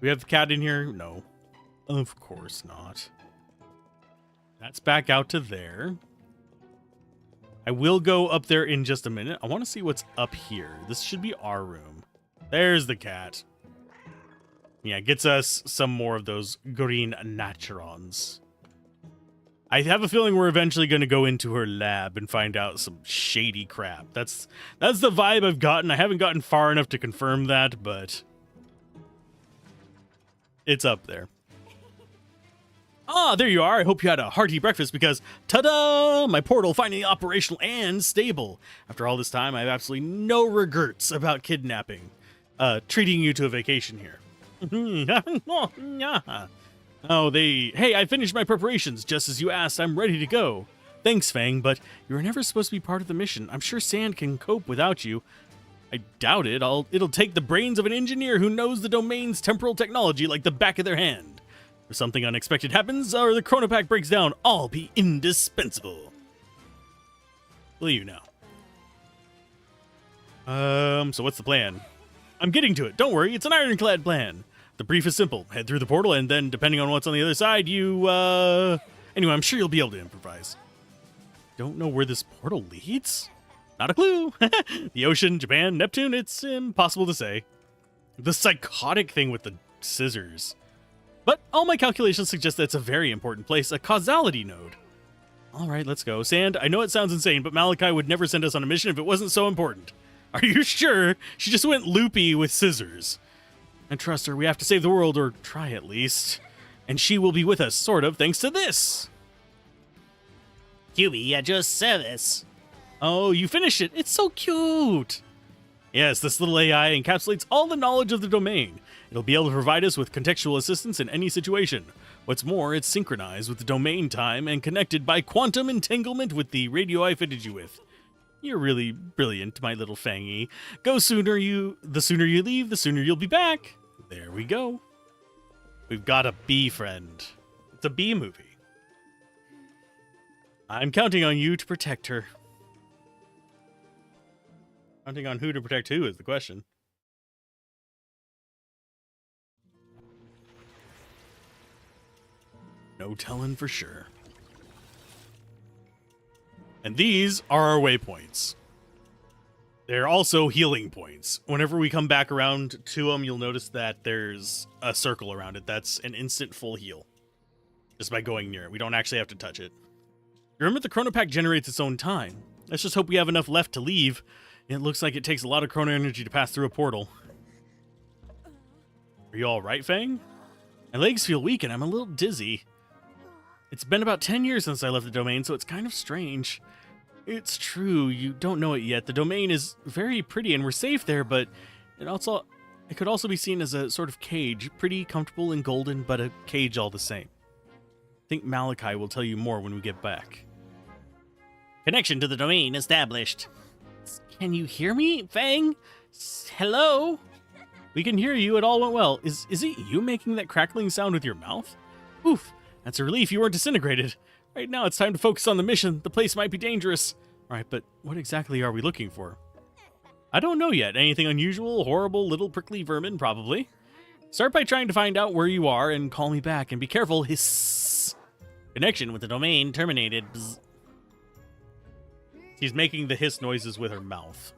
We have the cat in here? No. Of course not. That's back out to there. I will go up there in just a minute. I want to see what's up here. This should be our room. There's the cat. Yeah, it gets us some more of those green naturons. I have a feeling we're eventually going to go into her lab and find out some shady crap. That's the vibe I've gotten. I haven't gotten far enough to confirm that, but it's up there. Ah, there you are. I hope you had a hearty breakfast because, ta-da! My portal finally operational and stable. After all this time, I have absolutely no regrets about kidnapping. Treating you to a vacation here. Oh, hey, I finished my preparations. Just as you asked, I'm ready to go. Thanks, Fang, but you were never supposed to be part of the mission. I'm sure Sand can cope without you. I doubt it. It'll take the brains of an engineer who knows the domain's temporal technology like the back of their hand. If something unexpected happens, or the Chronopack breaks down, I'll be indispensable. Will you now? So what's the plan? I'm getting to it. Don't worry, it's an ironclad plan. The brief is simple. Head through the portal, and then, depending on what's on the other side, anyway, I'm sure you'll be able to improvise. Don't know where this portal leads? Not a clue. The ocean, Japan, Neptune, it's impossible to say. The psychotic thing with the scissors. But all my calculations suggest that it's a very important place, a causality node. All right, let's go. Sand, I know it sounds insane, but Maliki would never send us on a mission if it wasn't so important. Are you sure? She just went loopy with scissors. And trust her, we have to save the world, or try at least. And she will be with us, sort of, thanks to this. QB, I just said this. Oh, you finished it. It's so cute. Yes, this little AI encapsulates all the knowledge of the domain. It'll be able to provide us with contextual assistance in any situation. What's more, it's synchronized with the domain time and connected by quantum entanglement with the radio I fitted you with. You're really brilliant, my little Fangy. The sooner you leave, the sooner you'll be back. There we go. We've got a bee friend. It's a bee movie. I'm counting on you to protect her. Counting on who to protect who is the question. No telling for sure. And these are our waypoints. They're also healing points. Whenever we come back around to them, you'll notice that there's a circle around it. That's an instant full heal. Just by going near it. We don't actually have to touch it. Remember, the chrono pack generates its own time. Let's just hope we have enough left to leave. It looks like it takes a lot of chrono energy to pass through a portal. Are you alright, Fang? My legs feel weak and I'm a little dizzy. It's been about 10 years since I left the domain, so it's kind of strange. It's true, you don't know it yet. The domain is very pretty and we're safe there, but it could also be seen as a sort of cage. Pretty, comfortable, and golden, but a cage all the same. I think Maliki will tell you more when we get back. Connection to the domain established. Can you hear me, Fang? Hello? We can hear you. It all went well. Is it you making that crackling sound with your mouth? Oof. That's a relief you weren't disintegrated. Right now it's time to focus on the mission. The place might be dangerous. Alright, but what exactly are we looking for? I don't know yet. Anything unusual, horrible, little prickly vermin, probably. Start by trying to find out where you are and call me back. And be careful, hiss. Connection with the domain terminated. Bzz. She's making the hiss noises with her mouth.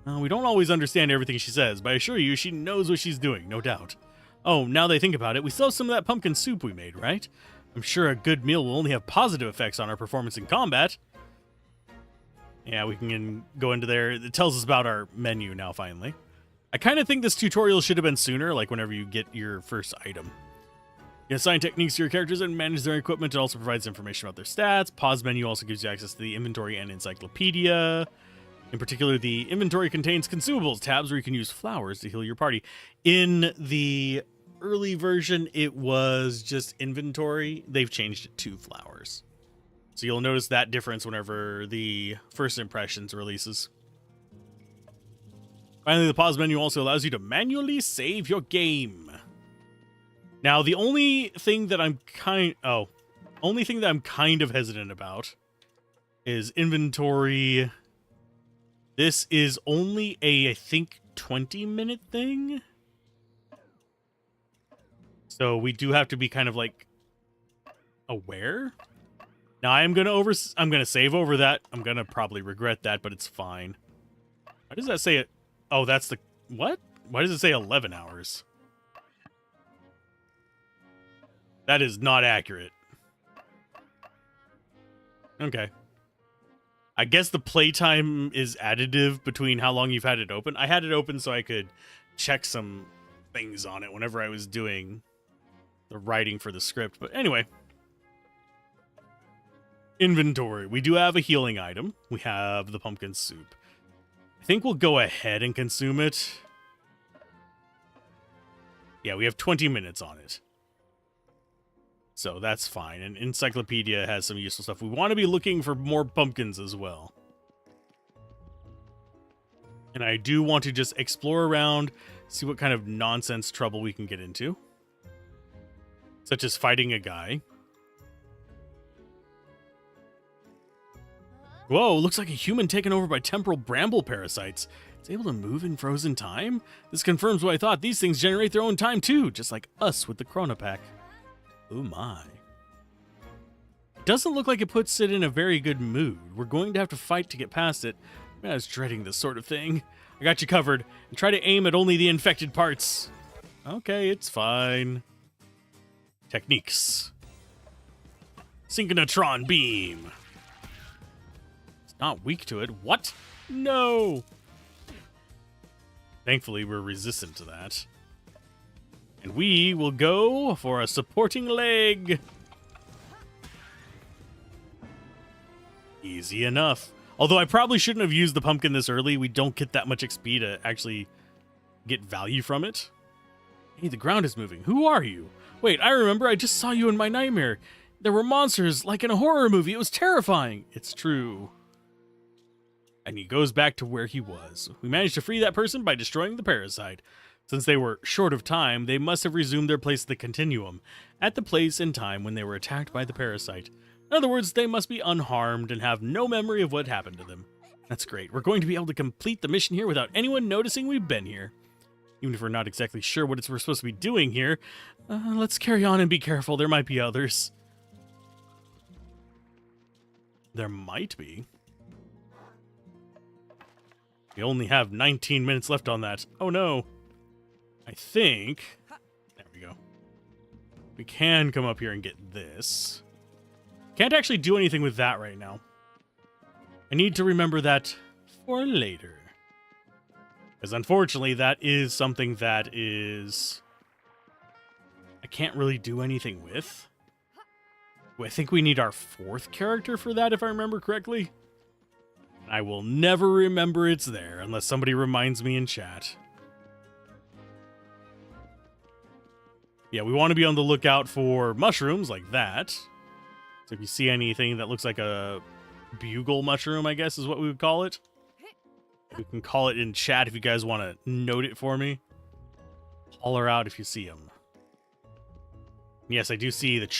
We don't always understand everything she says, but I assure you she knows what she's doing, no doubt. Oh, now that I think about it, we still have some of that pumpkin soup we made, right? I'm sure a good meal will only have positive effects on our performance in combat. Yeah, we can go into there. It tells us about our menu now, finally. I kind of think this tutorial should have been sooner, like whenever you get your first item. You can assign techniques to your characters and manage their equipment. It also provides information about their stats. Pause menu also gives you access to the inventory and encyclopedia. In particular, the inventory contains consumables tabs where you can use flowers to heal your party. In the early version, it was just inventory. They've changed it to flowers. So you'll notice that difference whenever the first impressions releases. Finally, the pause menu also allows you to manually save your game. Now, the only thing that I'm kind of hesitant about is inventory. This is only a, I think, 20-minute thing. So we do have to be kind of like aware. Now I'm gonna save over that. I'm gonna probably regret that, but it's fine. Why does that say it? Oh, that's the what? Why does it say 11 hours? That is not accurate. Okay. I guess the playtime is additive between how long you've had it open. I had it open so I could check some things on it whenever I was doing the writing for the script. But anyway. Inventory. We do have a healing item. We have the pumpkin soup. I think we'll go ahead and consume it. Yeah, we have 20 minutes on it. So that's fine. And encyclopedia has some useful stuff. We want to be looking for more pumpkins as well. And I do want to just explore around, see what kind of nonsense trouble we can get into. Such as fighting a guy. Whoa, looks like a human taken over by temporal bramble parasites. It's able to move in frozen time? This confirms what I thought. These things generate their own time too, just like us with the Chrono Pack. Oh my. Doesn't look like it puts it in a very good mood. We're going to have to fight to get past it. I was dreading this sort of thing. I got you covered. And try to aim at only the infected parts. Okay, it's fine. Techniques. Synchrotron beam. It's not weak to it. What? No! Thankfully, we're resistant to that. And we will go for a supporting leg. Easy enough. Although I probably shouldn't have used the pumpkin this early. We don't get that much XP to actually get value from it. Hey, the ground is moving. Who are you? Wait, I remember. I just saw you in my nightmare. There were monsters like in a horror movie. It was terrifying. It's true. And he goes back to where he was. We managed to free that person by destroying the parasite. Since they were short of time, they must have resumed their place in the continuum, at the place and time when they were attacked by the parasite. In other words, they must be unharmed and have no memory of what happened to them. That's great. We're going to be able to complete the mission here without anyone noticing we've been here. Even if we're not exactly sure what we're supposed to be doing here, let's carry on and be careful. There might be others. There might be. We only have 19 minutes left on that. Oh no. I think... There we go. We can come up here and get this. Can't actually do anything with that right now. I need to remember that for later. Because unfortunately, that is something that is... I can't really do anything with. I think we need our 4th character for that, if I remember correctly. I will never remember it's there unless somebody reminds me in chat. Yeah, we want to be on the lookout for mushrooms like that. So if you see anything that looks like a bugle mushroom, I guess is what we would call it. We can call it in chat if you guys want to note it for me. Holler out if you see them. Yes, I do see the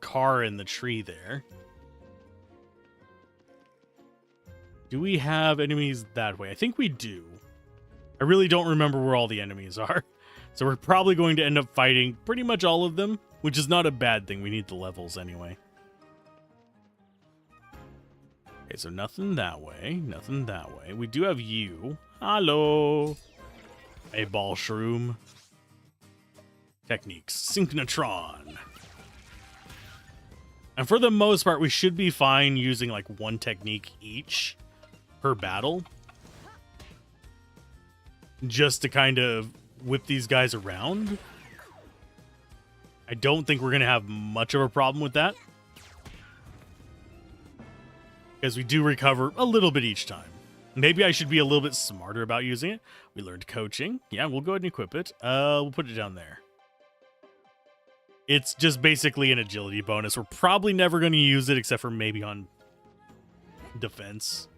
car in the tree there. Do we have enemies that way? I think we do. I really don't remember where all the enemies are. So we're probably going to end up fighting pretty much all of them, which is not a bad thing. We need the levels anyway. Okay, so nothing that way. Nothing that way. We do have you. Hello. A ball shroom. Techniques. Synchnotron. And for the most part, we should be fine using like 1 technique each per battle. Just to kind of whip these guys around. I don't think we're going to have much of a problem with that. Because we do recover a little bit each time. Maybe I should be a little bit smarter about using it. We learned coaching. Yeah, we'll go ahead and equip it. We'll put it down there. It's just basically an agility bonus. We're probably never going to use it except for maybe on defense.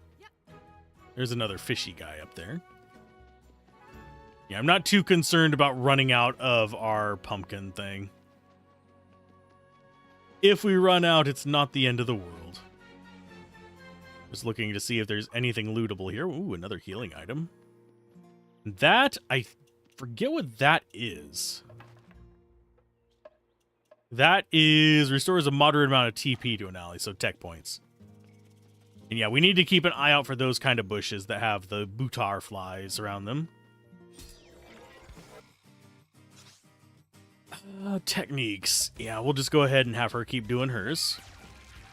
There's another fishy guy up there. Yeah, I'm not too concerned about running out of our pumpkin thing. If we run out, it's not the end of the world. Just looking to see if there's anything lootable here. Ooh, another healing item. That, I forget what that is. That is, restores a moderate amount of TP to an ally, so tech points. And yeah, we need to keep an eye out for those kind of bushes that have the butar flies around them. Techniques. Yeah, we'll just go ahead and have her keep doing hers.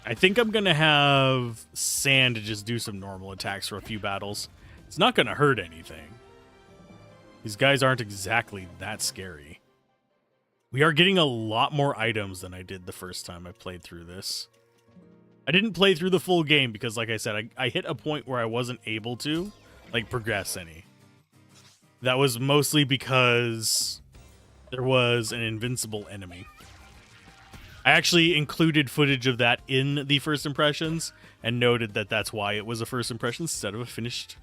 I think I'm going to have Sand to just do some normal attacks for a few battles. It's not going to hurt anything. These guys aren't exactly that scary. We are getting a lot more items than I did the first time I played through this. I didn't play through the full game because, like I said, I hit a point where I wasn't able to, like, progress any. That was mostly because there was an invincible enemy. I actually included footage of that in the first impressions and noted that that's why it was a first impression instead of a finished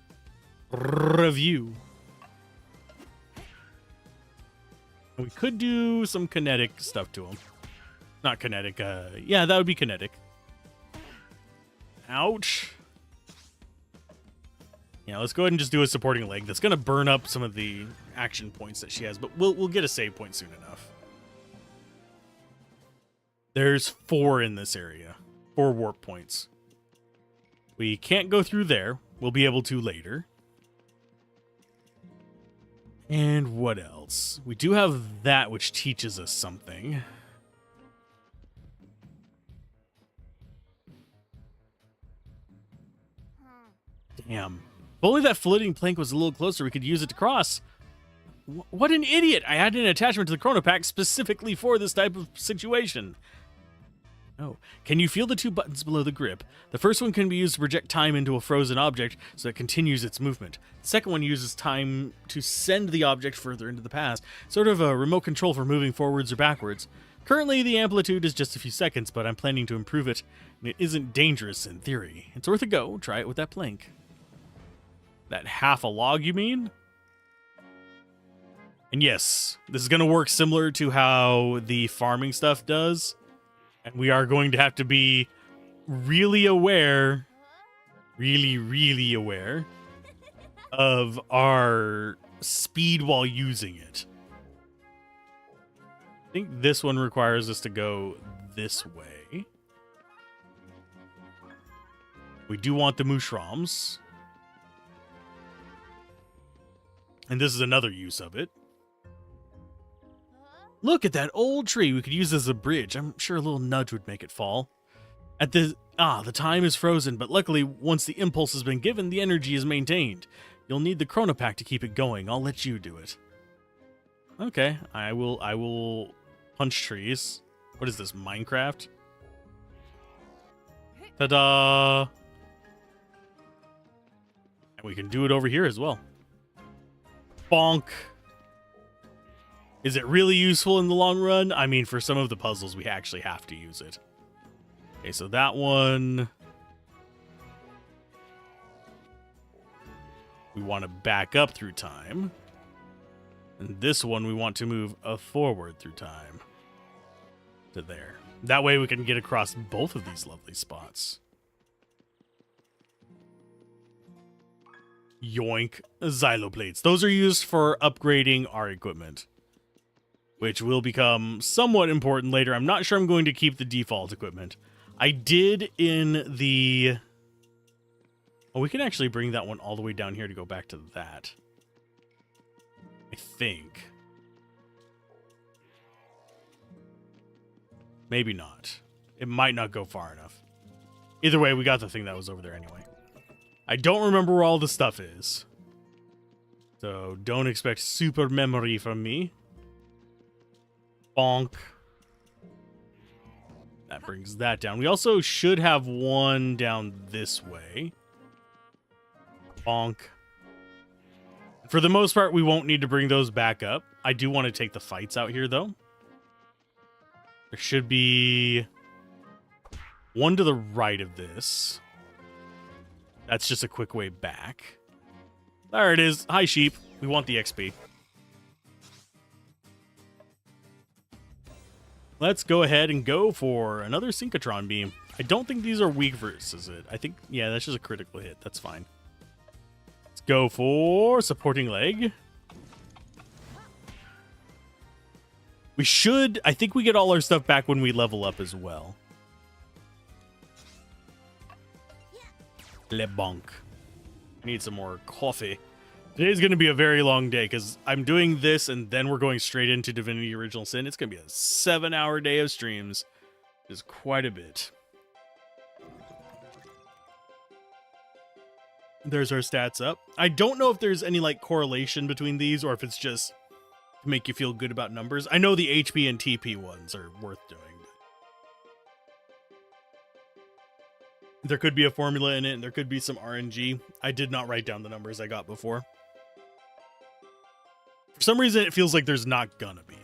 review. We could do some kinetic stuff to him. Not kinetic, yeah, that would be kinetic. Ouch. Yeah, let's go ahead and just do a supporting leg. That's going to burn up some of the action points that she has, but we'll get a save point soon enough. There's 4 in this area. 4 warp points. We can't go through there. We'll be able to later. And what else? We do have that which teaches us something. Damn. If only that floating plank was a little closer, we could use it to cross. What an idiot! I added an attachment to the chrono pack specifically for this type of situation. Oh, can you feel the 2 buttons below the grip? The first one can be used to project time into a frozen object so it continues its movement. The second one uses time to send the object further into the past, sort of a remote control for moving forwards or backwards. Currently, the amplitude is just a few seconds, but I'm planning to improve it, and it isn't dangerous in theory. It's worth a go. Try it with that plank. That half a log, you mean? And yes, this is going to work similar to how the farming stuff does. And we are going to have to be really aware, really aware of our speed while using it. I think this one requires us to go this way. We do want the mushrooms. And this is another use of it. Look at that old tree. We could use as a bridge. I'm sure a little nudge would make it fall. The time is frozen, but luckily, once the impulse has been given, the energy is maintained. You'll need the chronopack to keep it going. I'll let you do it. Okay, I will punch trees. What is this, Minecraft? Ta-da! And we can do it over here as well. Bonk. Is it really useful in the long run? I mean, for some of the puzzles, we actually have to use it. Okay, so that one... we want to back up through time. And this one, we want to move forward through time. To there. That way we can get across both of these lovely spots. Yoink. Xyloplates. Those are used for upgrading our equipment, which will become somewhat important later. I'm not sure I'm going to keep the default equipment. I did in the... oh, we can actually bring that one all the way down here to go back to that. I think. Maybe not. It might not go far enough. Either way, we got the thing that was over there anyway. I don't remember where all the stuff is. So don't expect super memory from me. Bonk. That brings that down. We also should have one down this way. Bonk. For the most part, we won't need to bring those back up. I do want to take the fights out here, though. There should be one to the right of this. That's just a quick way back. There it is. Hi, sheep. We want the XP. Let's go ahead and go for another Synchrotron beam. I don't think these are weak versus it. I think, yeah, that's just a critical hit. That's fine. Let's go for supporting leg. We should, I think we get all our stuff back when we level up as well. Le bonk. I need some more coffee. Today's going to be a very long day because I'm doing this and then we're going straight into Divinity Original Sin. It's going to be a 7-hour day of streams. It's quite a bit. There's our stats up. I don't know if there's any like correlation between these or if it's just to make you feel good about numbers. I know the HP and TP ones are worth doing. There could be a formula in it and there could be some RNG. I did not write down the numbers I got before. For some reason, it feels like there's not gonna be.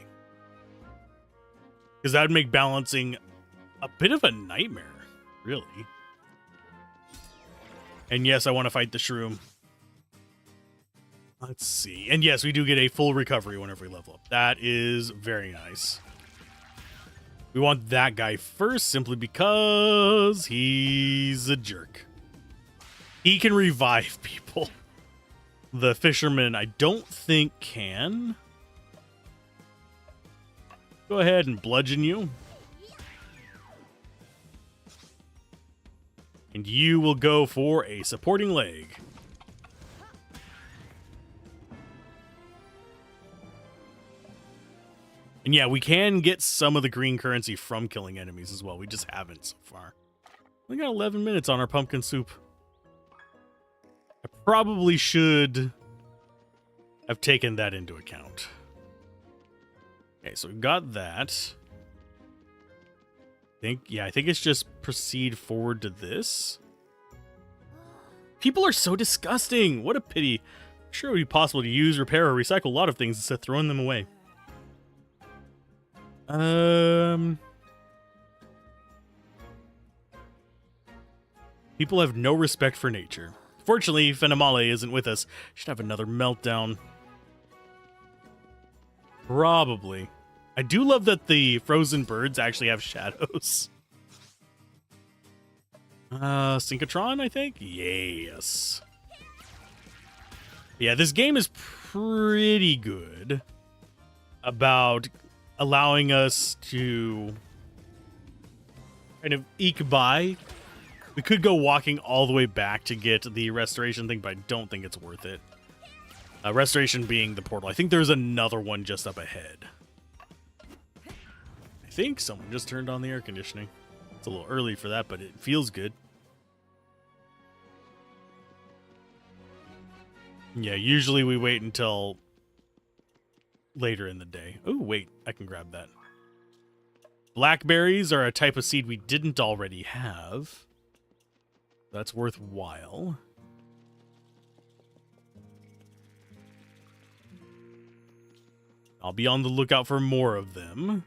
Because that would make balancing a bit of a nightmare, really. And yes, I want to fight the shroom. Let's see. And yes, we do get a full recovery whenever we level up. That is very nice. We want that guy first simply because he's a jerk. He can revive people. The fisherman, I don't think can. Go ahead and bludgeon you. And you will go for a supporting leg. And yeah, we can get some of the green currency from killing enemies as well. We just haven't so far. We got 11 minutes on our pumpkin soup. I probably should have taken that into account. Okay, so we've got that. I think it's just proceed forward to this. People are so disgusting. What a pity. I'm sure it would be possible to use, repair, or recycle a lot of things instead of throwing them away. People have no respect for nature. Unfortunately, Phenomale isn't with us. Should have another meltdown. Probably. I do love that the frozen birds actually have shadows. Synchrotron, I think? Yes. Yeah, this game is pretty good about allowing us to kind of eke by. We could go walking all the way back to get the restoration thing, but I don't think it's worth it. Restoration being the portal. I think there's another one just up ahead. I think someone just turned on the air conditioning. It's a little early for that, but it feels good. Yeah, usually we wait until later in the day. Oh, wait, I can grab that. Blackberries are a type of seed we didn't already have. That's worthwhile. I'll be on the lookout for more of them.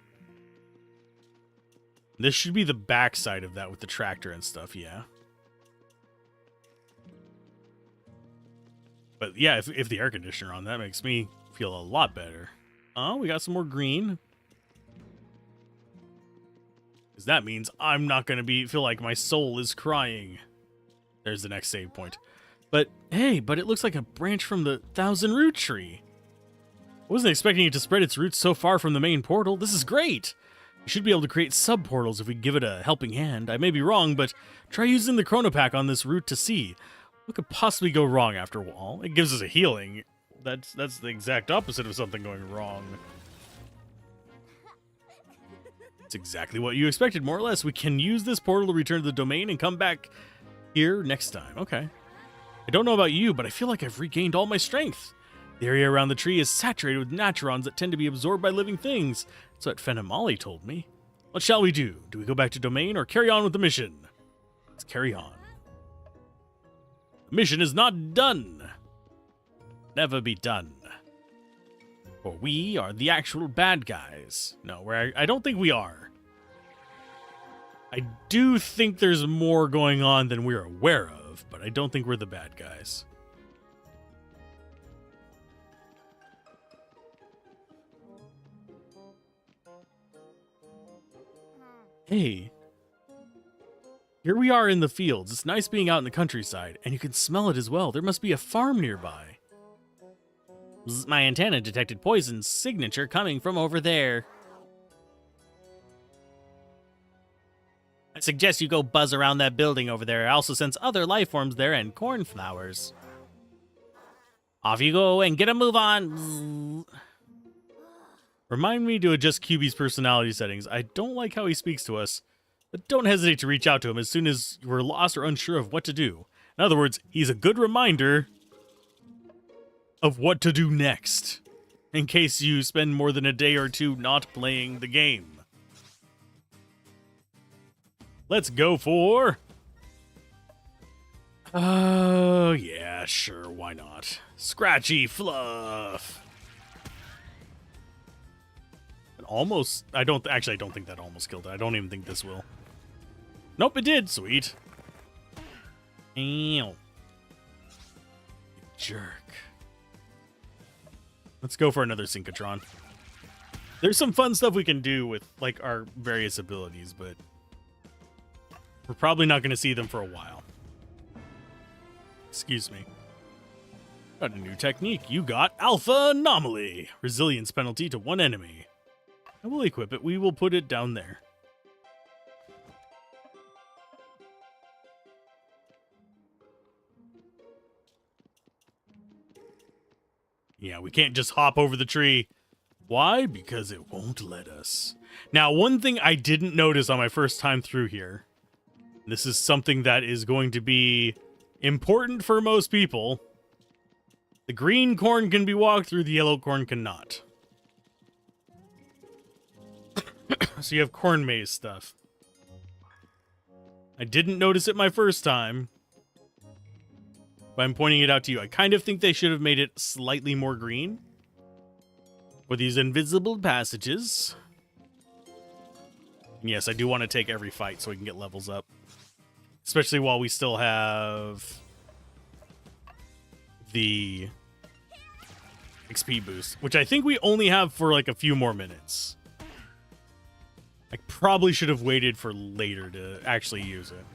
This should be the backside of that with the tractor and stuff, yeah. But yeah, if the air conditioner on, that makes me feel a lot better. Oh, we got some more green. Because that means I'm not going to feel like my soul is crying. There's the next save point. But hey, it looks like a branch from the 1,000-root tree. I wasn't expecting it to spread its roots so far from the main portal. This is great. We should be able to create sub-portals if we give it a helping hand. I may be wrong, but try using the chronopack on this route to see. What could possibly go wrong after all? It gives us a healing. That's the exact opposite of something going wrong. It's exactly what you expected, more or less. We can use this portal to return to the domain and come back here next time. Okay. I don't know about you, but I feel like I've regained all my strength. The area around the tree is saturated with naturons that tend to be absorbed by living things. That's what Phenomale told me. What shall we do? Do we go back to domain or carry on with the mission? Let's carry on. The mission is not done. Never be done. For we are the actual bad guys. No, I don't think we are. I do think there's more going on than we're aware of, but I don't think we're the bad guys. Hey. Here we are in the fields. It's nice being out in the countryside, and you can smell it as well. There must be a farm nearby. My antenna detected poison's signature coming from over there. I suggest you go buzz around that building over there. I also sense other life forms there and cornflowers. Off you go and get a move on. Remind me to adjust QB's personality settings. I don't like how he speaks to us, but don't hesitate to reach out to him as soon as you're lost or unsure of what to do. In other words, he's a good reminder of what to do next, in case you spend more than a day or two not playing the game. Let's go for... Oh, yeah, sure, why not? Scratchy Fluff. Almost, I don't think that almost killed it. I don't even think this will. Nope, it did. Sweet. Ew. Jerk. Let's go for another synchrotron. There's some fun stuff we can do with, like, our various abilities, but we're probably not going to see them for a while. Excuse me. Got a new technique. You got Alpha Anomaly. Resilience penalty to one enemy. I will equip it. We will put it down there. Yeah, we can't just hop over the tree. Why? Because it won't let us. Now, one thing I didn't notice on my first time through here, this is something that is going to be important for most people. The green corn can be walked through, the yellow corn cannot. So you have corn maze stuff. I didn't notice it my first time, but I'm pointing it out to you. I kind of think they should have made it slightly more green for these invisible passages. And yes, I do want to take every fight so we can get levels up, especially while we still have the XP boost, which I think we only have for like a few more minutes. I probably should have waited for later to actually use it.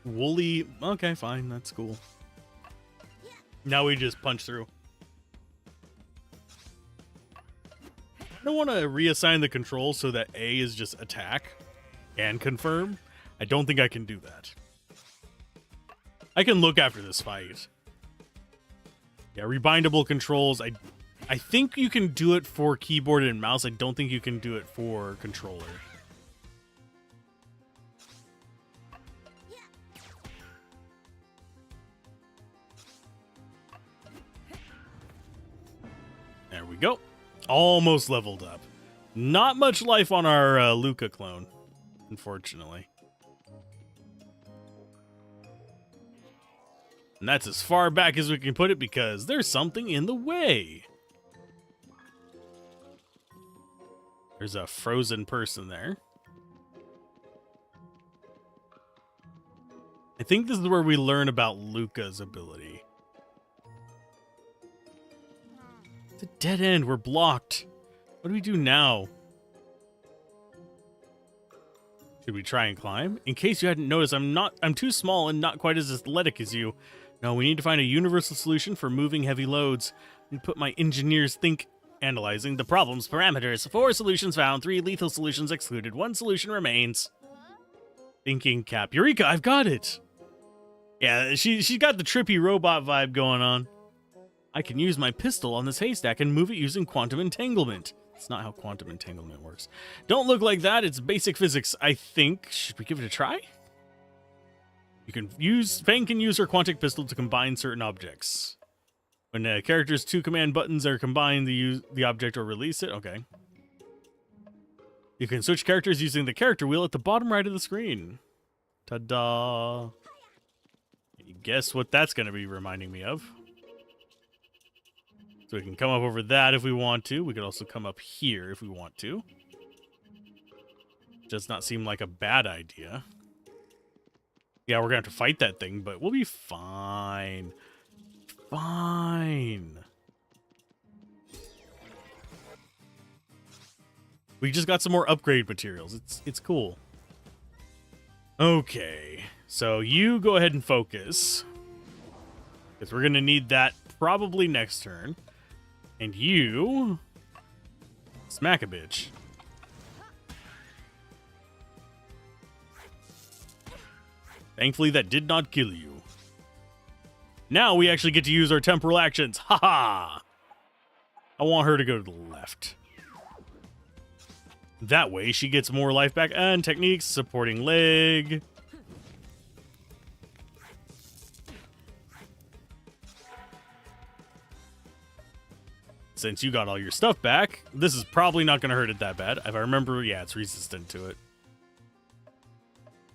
Woolly, okay, fine, that's cool. Now we just punch through. I don't want to reassign the controls so that A is just attack and confirm. I don't think I can do that. I can look after this fight. Yeah, rebindable controls. I think you can do it for keyboard and mouse. I don't think you can do it for controller. There we go. Almost leveled up. Not much life on our Luca clone, unfortunately. And that's as far back as we can put it because there's something in the way. There's a frozen person there. I think this is where we learn about Luca's ability. It's a dead end. We're blocked. What do we do now? Should we try and climb? In case you hadn't noticed, I'm too small and not quite as athletic as you. No, we need to find a universal solution for moving heavy loads. And put my engineers think. Analyzing the problem's parameters. 4 solutions found, 3 lethal solutions excluded. 1 solution remains. Thinking cap. Eureka, I've got it. Yeah, she's got the trippy robot vibe going on. I can use my pistol on this haystack and move it using quantum entanglement. That's not how quantum entanglement works. Don't look like that. It's basic physics, I think. Should we give it a try? Fang can use her quantic pistol to combine certain objects. When a character's 2 command buttons are combined, the object or release it. Okay. You can switch characters using the character wheel at the bottom right of the screen. Ta-da! Guess what that's going to be reminding me of. So we can come up over that if we want to. We could also come up here if we want to. Does not seem like a bad idea. Yeah, we're going to have to fight that thing, but we'll be fine. Fine. We just got some more upgrade materials. It's cool. Okay. So you go ahead and focus. Because we're going to need that probably next turn. And you smack a bitch. Thankfully that did not kill you. Now we actually get to use our temporal actions. Haha! I want her to go to the left. That way she gets more life back. And techniques, supporting leg. Since you got all your stuff back, this is probably not going to hurt it that bad. If I remember, yeah, it's resistant to it.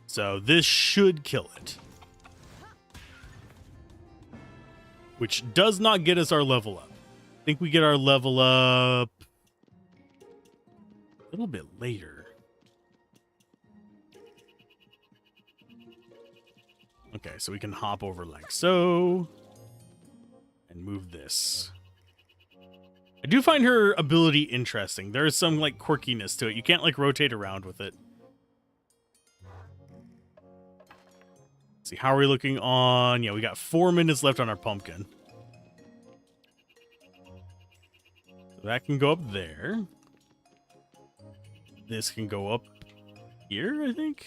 So this should kill it. Which does not get us our level up. I think we get our level up a little bit later. Okay, so we can hop over like so. And move this. I do find her ability interesting. There is some like quirkiness to it. You can't like rotate around with it. Let's see, how are we looking on? Yeah, we got 4 minutes left on our pumpkin. So that can go up there. This can go up here, I think.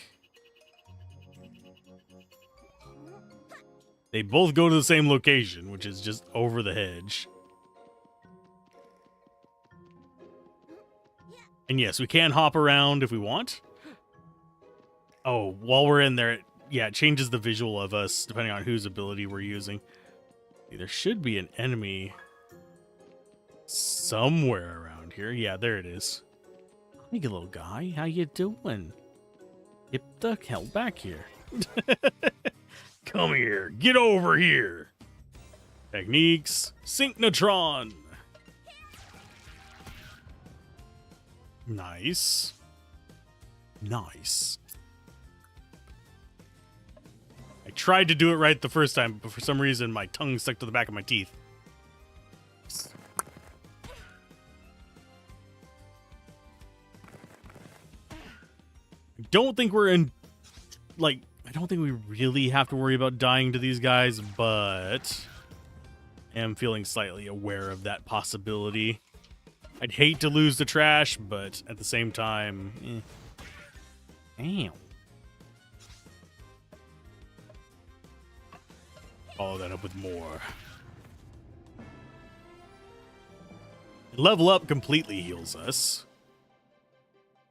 They both go to the same location, which is just over the hedge. And yes, we can hop around if we want. Oh, while we're in there, yeah, it changes the visual of us depending on whose ability we're using. There should be an enemy somewhere around here. Yeah, there it is. Hey, little guy, how you doing? Get the hell back here. Come here. Get over here. Techniques. Synchnotron. Nice. Nice. tried to do it right the first time, but for some reason my tongue stuck to the back of my teeth. I don't think we're in, like, I don't think we really have to worry about dying to these guys, but I am feeling slightly aware of that possibility. I'd hate to lose the trash, but at the same time, Damn. Follow that up with more. Level up completely heals us.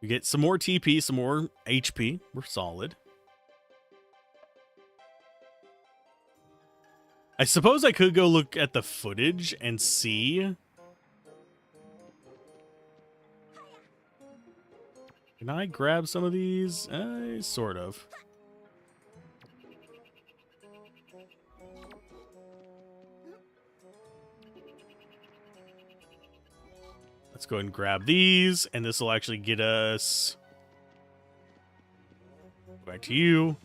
We get some more TP, some more HP. We're solid. I suppose I could go look at the footage and see. Can I grab some of these? Sort of. Let's go ahead and grab these, and this will actually get us back to you.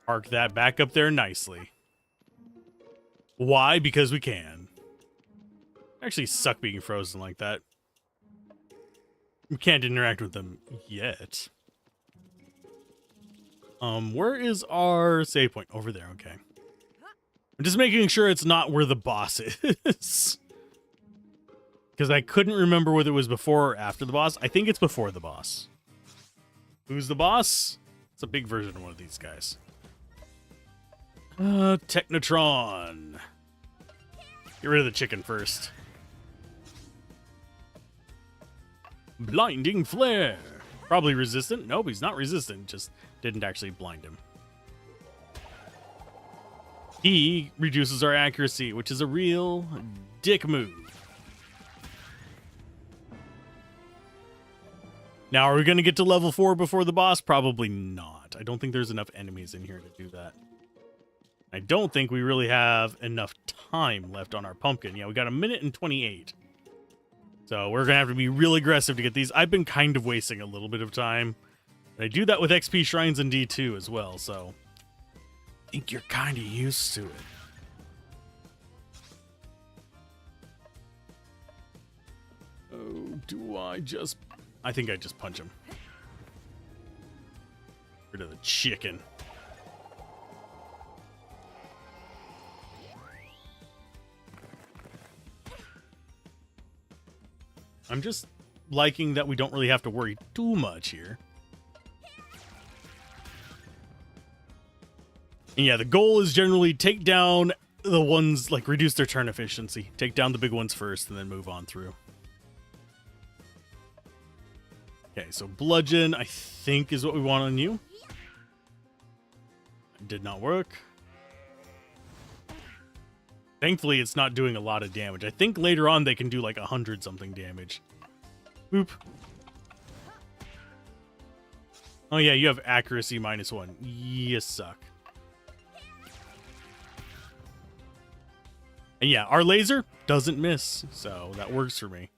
Park that back up there nicely. Why? Because we can. Actually suck being frozen like that. We can't interact with them yet. Where is our save point? Over there, okay. I'm just making sure it's not where the boss is. Because I couldn't remember whether it was before or after the boss. I think it's before the boss. Who's the boss? It's a big version of one of these guys. Technotron. Get rid of the chicken first. Blinding flare. Probably resistant. Nope, he's not resistant. Just didn't actually blind him. He reduces our accuracy, which is a real dick move. Now, are we going to get to level 4 before the boss? Probably not. I don't think there's enough enemies in here to do that. I don't think we really have enough time left on our pumpkin. Yeah, we got 1:28 minutes. So we're going to have to be real aggressive to get these. I've been kind of wasting a little bit of time. And I do that with XP shrines in D2 as well, so I think you're kind of used to it. Oh, do I just... I think I just punch him. Rid of the chicken. I'm just liking that we don't really have to worry too much here. And yeah, the goal is generally take down the ones, like, reduce their turn efficiency. Take down the big ones first and then move on through. Okay, so bludgeon, I think, is what we want on you. Did not work. Thankfully, it's not doing a lot of damage. I think later on they can do like 100-something damage. Boop. Oh yeah, you have accuracy -1. You suck. And yeah, our laser doesn't miss, so that works for me.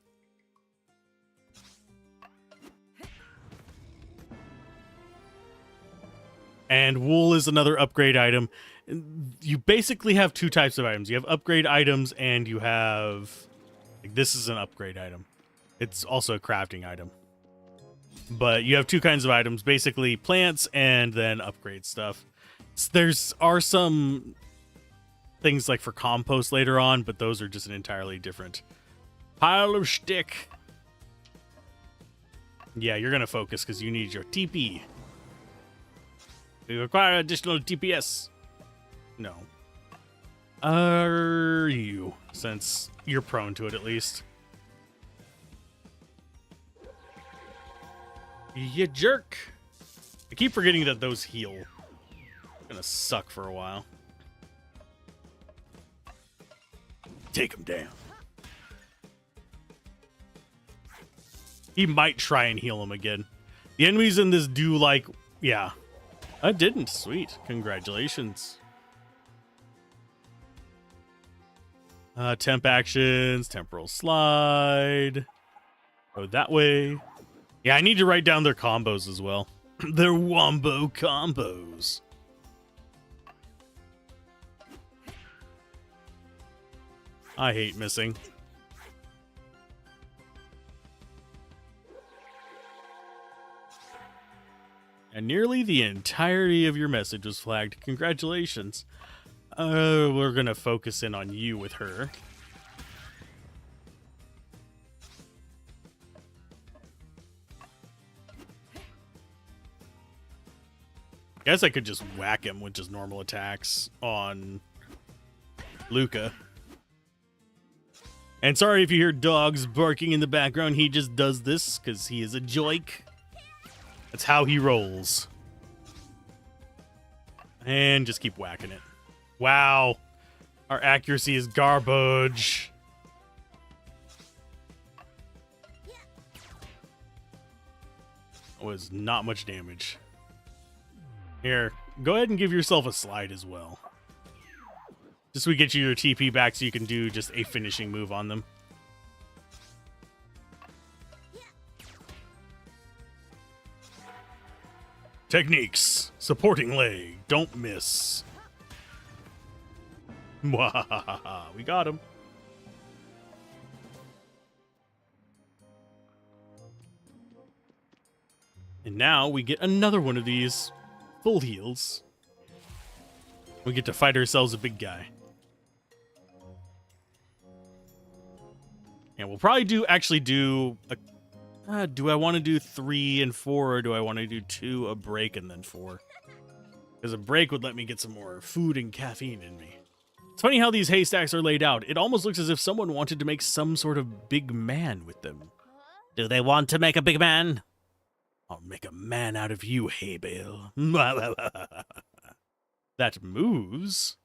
And wool is another upgrade item. You basically have two types of items. You have upgrade items and you have... Like, this is an upgrade item. It's also a crafting item. But you have two kinds of items. Basically plants and then upgrade stuff. Are some things like for compost later on, but those are just an entirely different pile of shtick. Yeah, you're going to focus because you need your TP. We require additional DPS. No. Are you? Since you're prone to it, at least. You jerk. I keep forgetting that those heal. It's gonna suck for a while. Take him down. He might try and heal him again. The enemies in this do like... Yeah. I didn't. Sweet. Congratulations. Temp actions, temporal slide. Go that way. Yeah, I need to write down their combos as well. They're wombo combos. I hate missing. And nearly the entirety of your message was flagged. Congratulations. We're gonna focus in on you with her. Guess I could just whack him with just normal attacks on Luca. And sorry if you hear dogs barking in the background. He just does this because he is a joik. That's how he rolls. And just keep whacking it. Wow. Our accuracy is garbage. That was not much damage. Here, go ahead and give yourself a slide as well. Just so we get you your TP back so you can do just a finishing move on them. Techniques. Supporting leg. Don't miss. Mwahaha. We got him. And now we get another one of these full heals. We get to fight ourselves a big guy. And we'll probably do a... do I want to do 3 and 4, or do I want to do 2, a break, and then 4? Because a break would let me get some more food and caffeine in me. It's funny how these haystacks are laid out. It almost looks as if someone wanted to make some sort of big man with them. Do they want to make a big man? I'll make a man out of you, hay bale. That moves.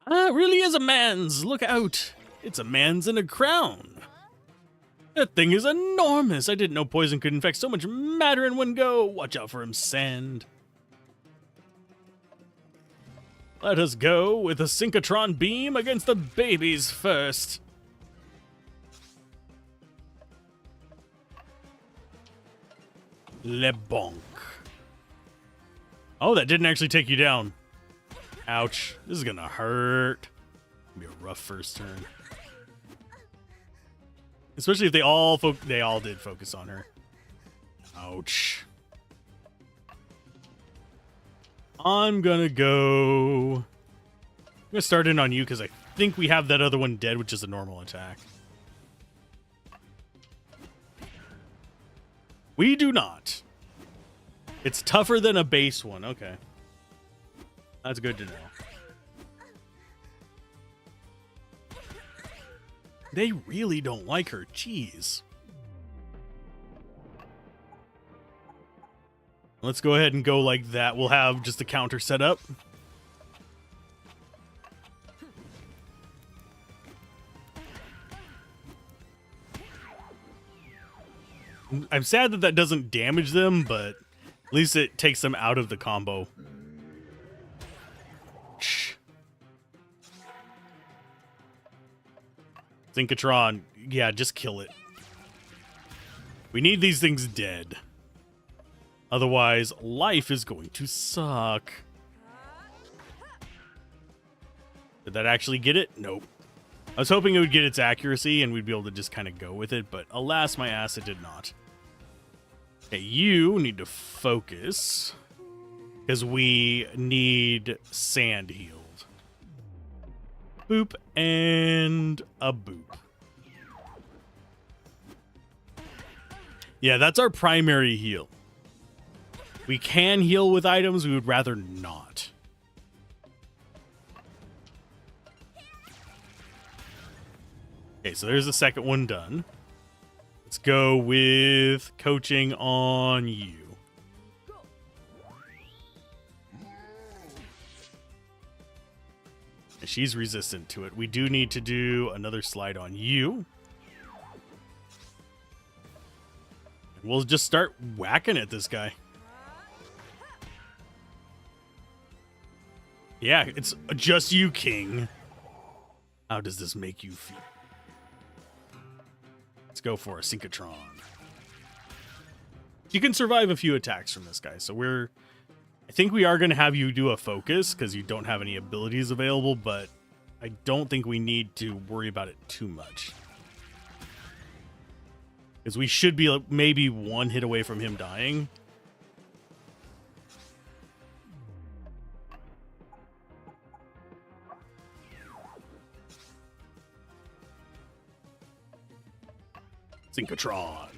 It really is a man's. Look out. It's a man's in a crown. That thing is enormous. I didn't know poison could infect so much matter in one go. Watch out for him, sand. Let us go with a synchrotron beam against the babies first. Le bonk. Oh, that didn't actually take you down. Ouch. This is gonna hurt. Be a rough first turn. Especially if they all did focus on her. Ouch. I'm gonna start in on you because I think we have that other one dead, which is a normal attack. We do not. It's tougher than a base one. Okay. That's good to know. They really don't like her. Jeez. Let's go ahead and go like that. We'll have just a counter set up. I'm sad that that doesn't damage them, but at least it takes them out of the combo. Synchrotron, yeah, just kill it. We need these things dead. Otherwise, life is going to suck. Did that actually get it? Nope. I was hoping it would get its accuracy and we'd be able to just kind of go with it, but alas, my ass, it did not. Okay, you need to focus because we need sand healed. Boop and a boop. Yeah, that's our primary heal. We can heal with items, we would rather not. Okay, so there's the second one done. Let's go with coaching on you. She's resistant to it. We do need to do another slide on you. We'll just start whacking at this guy. Yeah, it's just you, King. How does this make you feel? Let's go for a synchrotron. You can survive a few attacks from this guy, so I think we are going to have you do a focus because you don't have any abilities available, but I don't think we need to worry about it too much. Because we should be maybe one hit away from him dying. Synchrotron.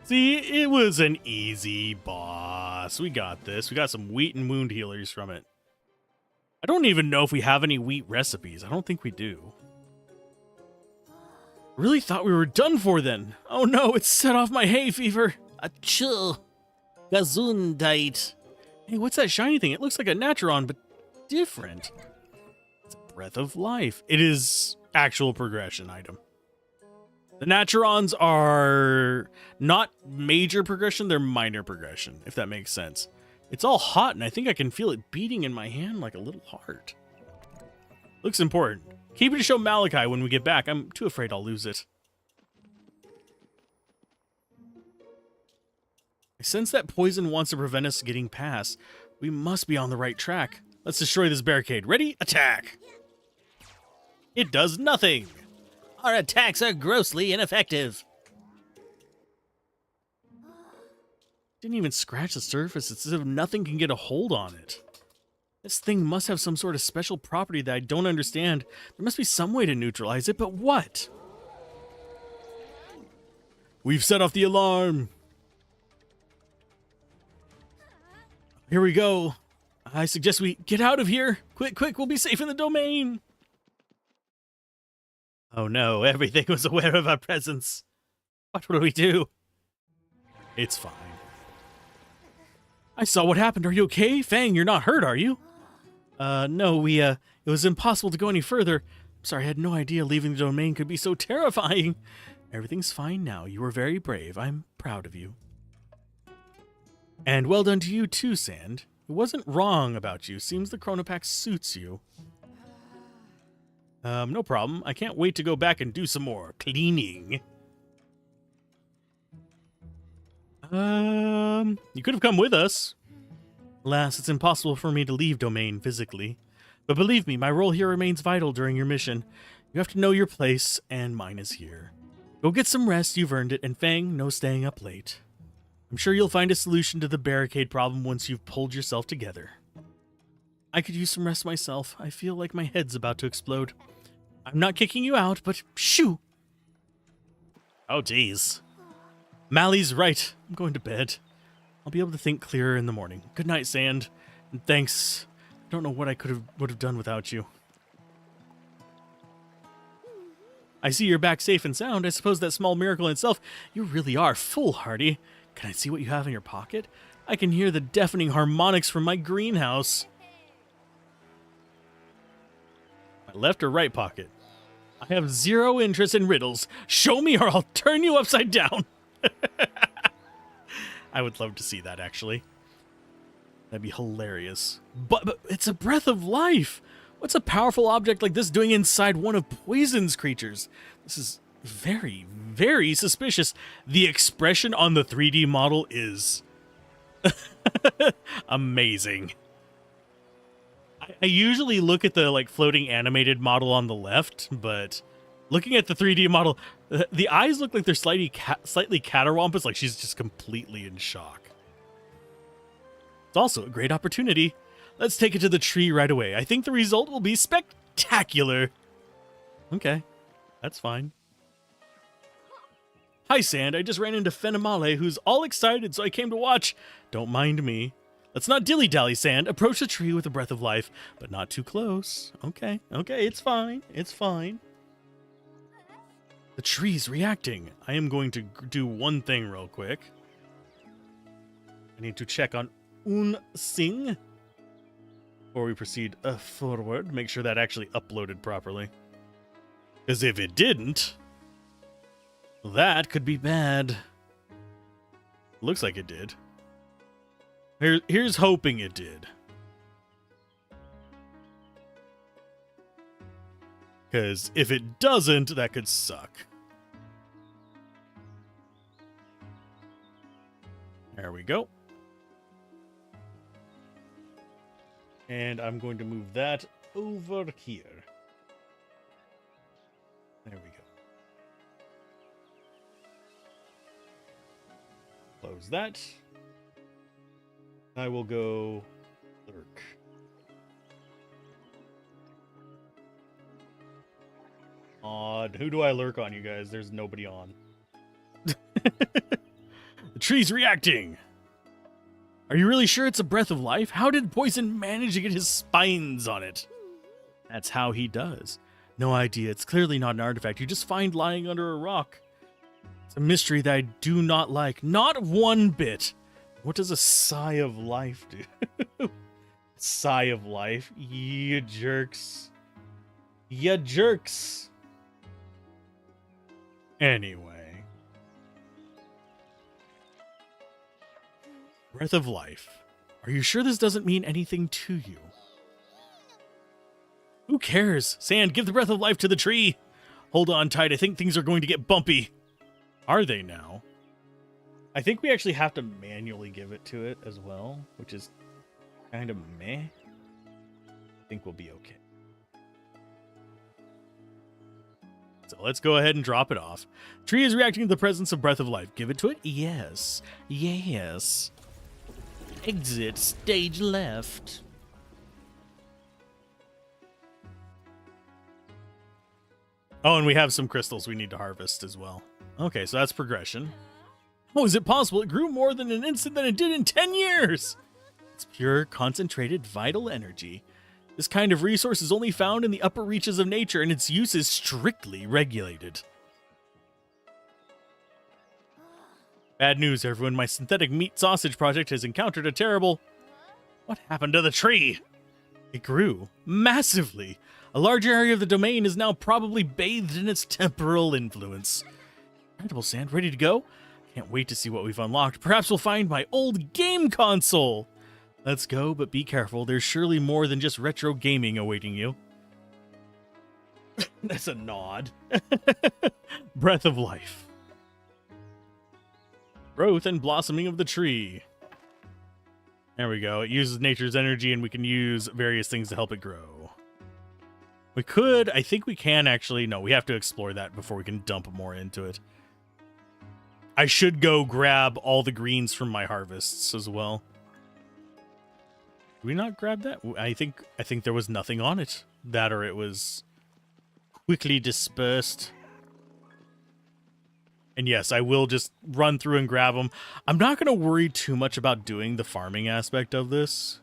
See, it was an easy boss. We got this. We got some wheat and wound healers from it. I don't even know if we have any wheat recipes. I don't think we do. Really thought we were done for then. Oh no, it set off my hay fever. Achoo. Gesundheit. Hey, what's that shiny thing? It looks like a Natron, but different. It's a breath of life. It is actual progression item. The Natrons are not major progression, they're minor progression, if that makes sense. It's all hot, and I think I can feel it beating in my hand like a little heart. Looks important. Keep it to show Maliki when we get back. I'm too afraid I'll lose it. I sense that poison wants to prevent us getting past. We must be on the right track. Let's destroy this barricade. Ready? Attack! It does nothing! Our attacks are grossly ineffective. Didn't even scratch the surface. It's as if nothing can get a hold on it. This thing must have some sort of special property that I don't understand. There must be some way to neutralize it, but what? We've set off the alarm. Here we go. I suggest we get out of here. Quick, quick, we'll be safe in the domain. Oh no, everything was aware of our presence. What will we do? It's fine. I saw what happened. Are you okay? Fang, you're not hurt, are you? No, it was impossible to go any further. I'm sorry, I had no idea leaving the domain could be so terrifying. Everything's fine now. You were very brave. I'm proud of you. And well done to you too, Sand. It wasn't wrong about you. Seems the Chronopack suits you. No problem. I can't wait to go back and do some more cleaning. You could have come with us. Alas, it's impossible for me to leave domain physically. But believe me, my role here remains vital during your mission. You have to know your place, and mine is here. Go get some rest, you've earned it, and Fang, no staying up late. I'm sure you'll find a solution to the barricade problem once you've pulled yourself together. I could use some rest myself. I feel like my head's about to explode. I'm not kicking you out, but shoo! Oh, geez. Mally's right. I'm going to bed. I'll be able to think clearer in the morning. Good night, Sand. And thanks. I don't know what I would have done without you. I see you're back safe and sound. I suppose that small miracle in itself, you really are foolhardy. Can I see what you have in your pocket? I can hear the deafening harmonics from my greenhouse. My left or right pocket? I have zero interest in riddles. Show me or I'll turn you upside down. I would love to see that, actually. That'd be hilarious. But it's a breath of life. What's a powerful object like this doing inside one of Poison's creatures? This is very, very suspicious. The expression on the 3D model is amazing. I usually look at the floating animated model on the left, but looking at the 3D model, the eyes look like they're slightly cattywampus, like she's just completely in shock. It's also a great opportunity. Let's take it to the tree right away. I think the result will be spectacular. Okay, that's fine. Hi, Sand. I just ran into Fenimale, who's all excited, so I came to watch. Don't mind me. Let's not dilly-dally, Sand. Approach the tree with a breath of life, but not too close. Okay, it's fine. It's fine. The tree's reacting. I am going to do one thing real quick. I need to check on Un Sing before we proceed forward. Make sure that actually uploaded properly. Because if it didn't, that could be bad. Looks like it did. Here's hoping it did. Because if it doesn't, that could suck. There we go. And I'm going to move that over here. There we go. Close that. I will go lurk. Odd. Who do I lurk on, you guys? There's nobody on. The tree's reacting. Are you really sure it's a breath of life? How did Poison manage to get his spines on it? That's how he does. No idea. It's clearly not an artifact you just find lying under a rock. It's a mystery that I do not like. Not one bit. What does a sigh of life do? Sigh of life? You jerks. You jerks. Anyway. Breath of life. Are you sure this doesn't mean anything to you? Who cares? Sand, give the breath of life to the tree. Hold on tight. I think things are going to get bumpy. Are they now? I think we actually have to manually give it to it as well, which is kind of meh. I think we'll be okay. So let's go ahead and drop it off. Tree is reacting to the presence of breath of life. Give it to it? Yes. Yes. Exit stage left. Oh, and we have some crystals we need to harvest as well. Okay, so that's progression. Oh, is it possible? It grew more than an instant than it did in 10 years! It's pure, concentrated, vital energy. This kind of resource is only found in the upper reaches of nature, and its use is strictly regulated. Bad news, everyone. My synthetic meat sausage project has encountered a terrible... What happened to the tree? It grew massively. A large area of the domain is now probably bathed in its temporal influence. Incredible, Sand. Ready to go? Can't wait to see what we've unlocked. Perhaps we'll find my old game console. Let's go, but be careful. There's surely more than just retro gaming awaiting you. That's a nod. Breath of life. Growth and blossoming of the tree. There we go. It uses nature's energy, and we can use various things to help it grow. We could, I think we can actually, no, we have to explore that before we can dump more into it. I should go grab all the greens from my harvests as well. Did we not grab that? I think there was nothing on it. That or it was quickly dispersed. And yes, I will just run through and grab them. I'm not going to worry too much about doing the farming aspect of this.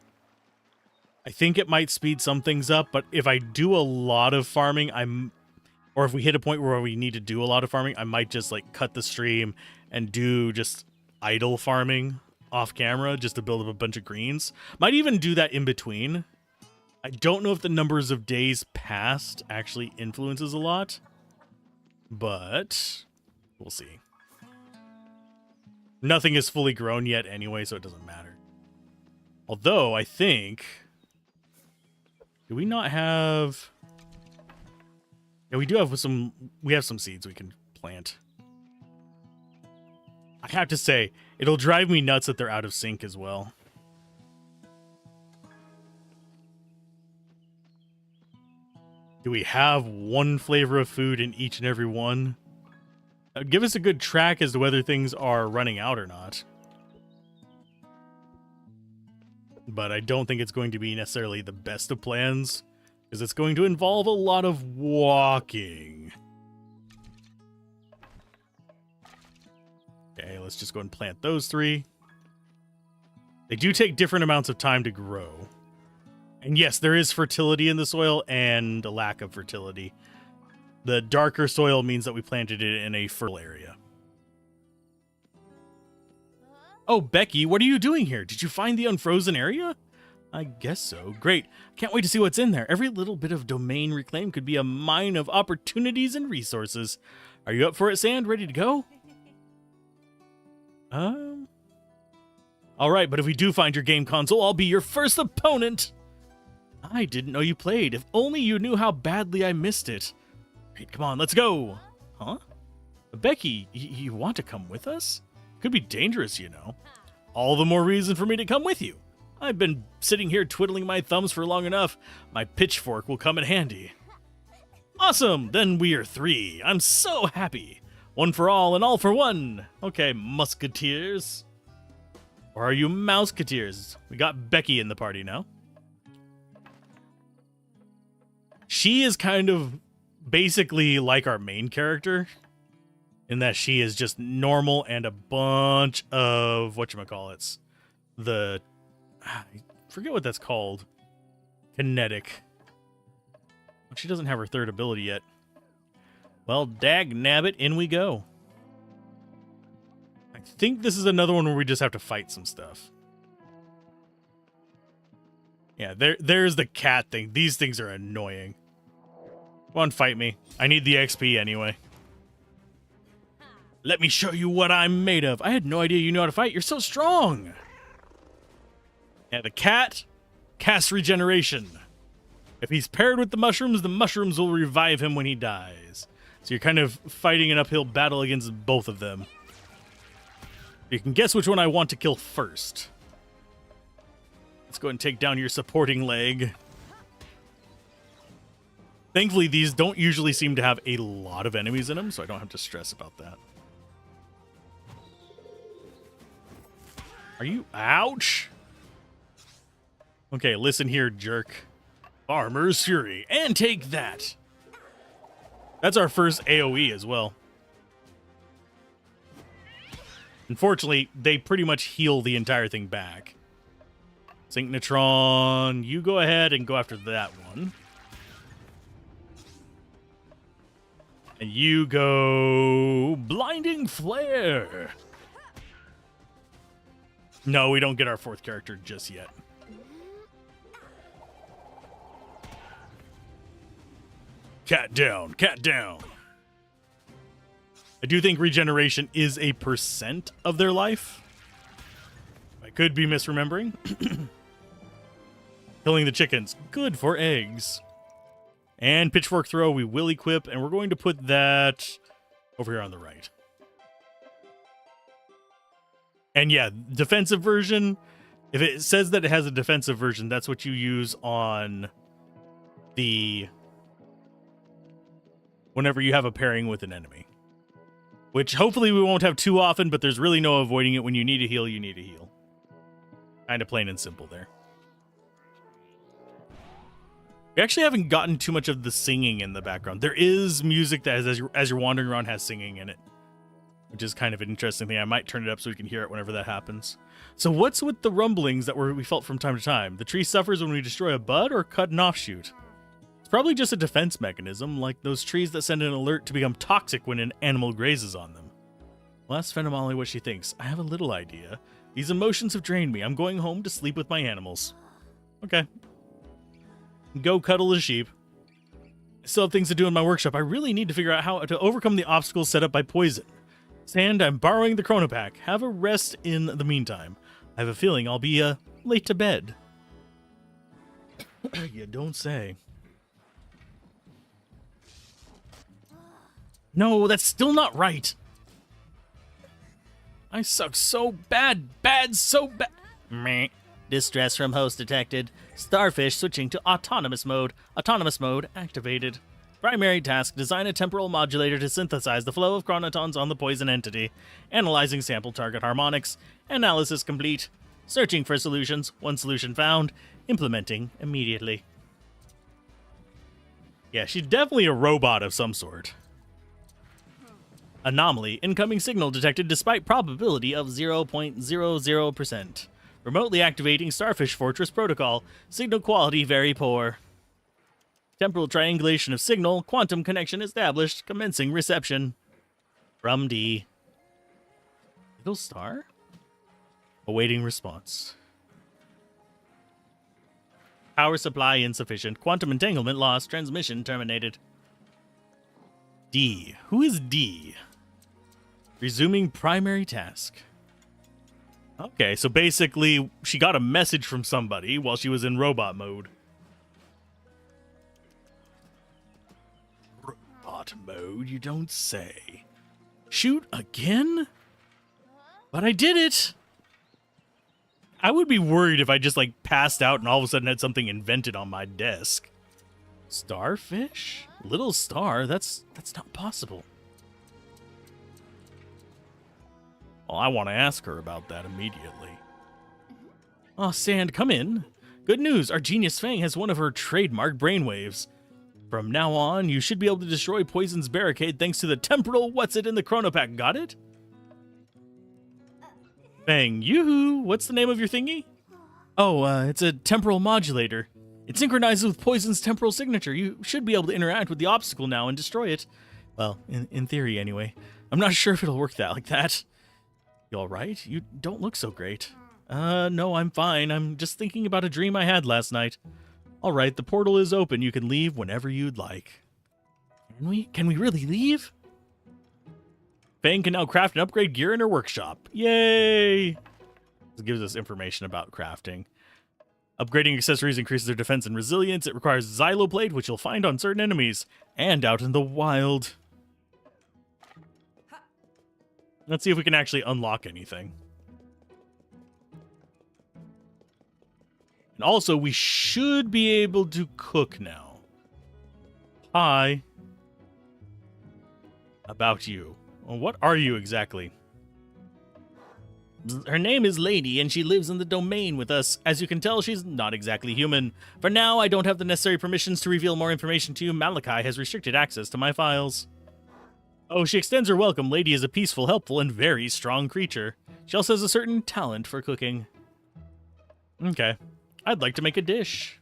I think it might speed some things up, but if I do a lot of farming, or if we hit a point where we need to do a lot of farming, I might just like cut the stream and do just idle farming off camera just to build up a bunch of greens. Might even do that in between. I don't know if the numbers of days past actually influences a lot, but we'll see. Nothing is fully grown yet anyway, so it doesn't matter. Although, I think... Do we not have... Yeah, we do have some... We have some seeds we can plant. I have to say, it'll drive me nuts that they're out of sync as well. Do we have one flavor of food in each and every one? That would give us a good track as to whether things are running out or not. But I don't think it's going to be necessarily the best of plans, because it's going to involve a lot of walking. Okay, let's just go and plant those three. They do take different amounts of time to grow. And yes, there is fertility in the soil and a lack of fertility. The darker soil means that we planted it in a fertile area. Oh, Becky, what are you doing here? Did you find the unfrozen area? I guess so. Great. Can't wait to see what's in there. Every little bit of domain reclaim could be a mine of opportunities and resources. Are you up for it, Sand? Ready to go? All right, but if we do find your game console, I'll be your first opponent. I didn't know you played. If only you knew how badly I missed it. Great, come on, let's go. Huh? Becky, you want to come with us? Could be dangerous, you know. All the more reason for me to come with you. I've been sitting here twiddling my thumbs for long enough. My pitchfork will come in handy. Awesome! Then we are 3. I'm so happy. One for all and all for one. Okay, musketeers. Or are you mouseketeers? We got Becky in the party now. She is kind of basically like our main character, in that she is just normal and a bunch of whatchamacallits. I forget what that's called. Kinetic. She doesn't have her third ability yet. Well, dag nabbit, in we go. I think this is another one where we just have to fight some stuff. Yeah, there's the cat thing. These things are annoying. Come on, fight me. I need the XP anyway. Let me show you what I'm made of. I had no idea you knew how to fight. You're so strong. Yeah, the cat casts regeneration. If he's paired with the mushrooms will revive him when he dies. So you're kind of fighting an uphill battle against both of them. You can guess which one I want to kill first. Let's go ahead and take down your supporting leg. Thankfully, these don't usually seem to have a lot of enemies in them, so I don't have to stress about that. Are you... Ouch! Okay, listen here, jerk. Farmer's Fury. And take that! That's our first AoE as well. Unfortunately, they pretty much heal the entire thing back. Synchnotron, you go ahead and go after that one. And you go... Blinding Flare! No, we don't get our 4th character just yet. Cat down, cat down. I do think regeneration is a % of their life. I could be misremembering. Killing the chickens, good for eggs. And pitchfork throw we will equip, and we're going to put that over here on the right. And yeah, defensive version, if it says that it has a defensive version, that's what you use on the... whenever you have a pairing with an enemy. Which hopefully we won't have too often, but there's really no avoiding it. When you need to heal, you need to heal. Kind of plain and simple there. We actually haven't gotten too much of the singing in the background. There is music that, as you're wandering around, has singing in it. Which is kind of an interesting thing. I might turn it up so we can hear it whenever that happens. So what's with the rumblings that we felt from time to time? The tree suffers when we destroy a bud or cut an offshoot? Probably just a defense mechanism, like those trees that send an alert to become toxic when an animal grazes on them. Well, ask Phenomali what she thinks. I have a little idea. These emotions have drained me. I'm going home to sleep with my animals. Okay. Go cuddle a sheep. I still have things to do in my workshop. I really need to figure out how to overcome the obstacles set up by poison. Sand, I'm borrowing the Chronopack. Have a rest in the meantime. I have a feeling I'll be late to bed. You don't say. No, that's still not right. I suck so bad. So bad. Meh. Distress from host detected. Starfish switching to autonomous mode. Autonomous mode activated. Primary task, design a temporal modulator to synthesize the flow of chronotons on the poison entity. Analyzing sample target harmonics. Analysis complete. Searching for solutions. One solution found. Implementing immediately. Yeah, she's definitely a robot of some sort. Anomaly. Incoming signal detected despite probability of 0.00%. Remotely activating Starfish Fortress protocol. Signal quality very poor. Temporal triangulation of signal. Quantum connection established. Commencing reception. From D. Little star? Awaiting response. Power supply insufficient. Quantum entanglement lost. Transmission terminated. D. Who is D? Resuming primary task. Okay, so basically she got a message from somebody while she was in robot mode. Robot mode, you don't say. Shoot again? But I did it! I would be worried if I just, like, passed out and all of a sudden had something invented on my desk. Starfish? Little star? That's not possible. Well, I want to ask her about that immediately. Oh, Sand, come in. Good news, our genius Fang has one of her trademark brainwaves. From now on, you should be able to destroy Poison's barricade thanks to the temporal what's-it in the chronopack. Got it? Fang, yoo-hoo! What's the name of your thingy? Oh, it's a temporal modulator. It synchronizes with Poison's temporal signature. You should be able to interact with the obstacle now and destroy it. Well, in theory, anyway. I'm not sure if it'll work like that. You alright? You don't look so great. No, I'm fine. I'm just thinking about a dream I had last night. Alright, the portal is open. You can leave whenever you'd like. Can we? Can we really leave? Fang can now craft and upgrade gear in her workshop. Yay! This gives us information about crafting. Upgrading accessories increases their defense and resilience. It requires Xyloplate, which you'll find on certain enemies, and out in the wild. Let's see if we can actually unlock anything. And also, we should be able to cook now. Hi. About you. Well, what are you exactly? Her name is Lady, and she lives in the domain with us. As you can tell, she's not exactly human. For now, I don't have the necessary permissions to reveal more information to you. Maliki has restricted access to my files. Oh, she extends her welcome. Lady is a peaceful, helpful, and very strong creature. She also has a certain talent for cooking. Okay. I'd like to make a dish.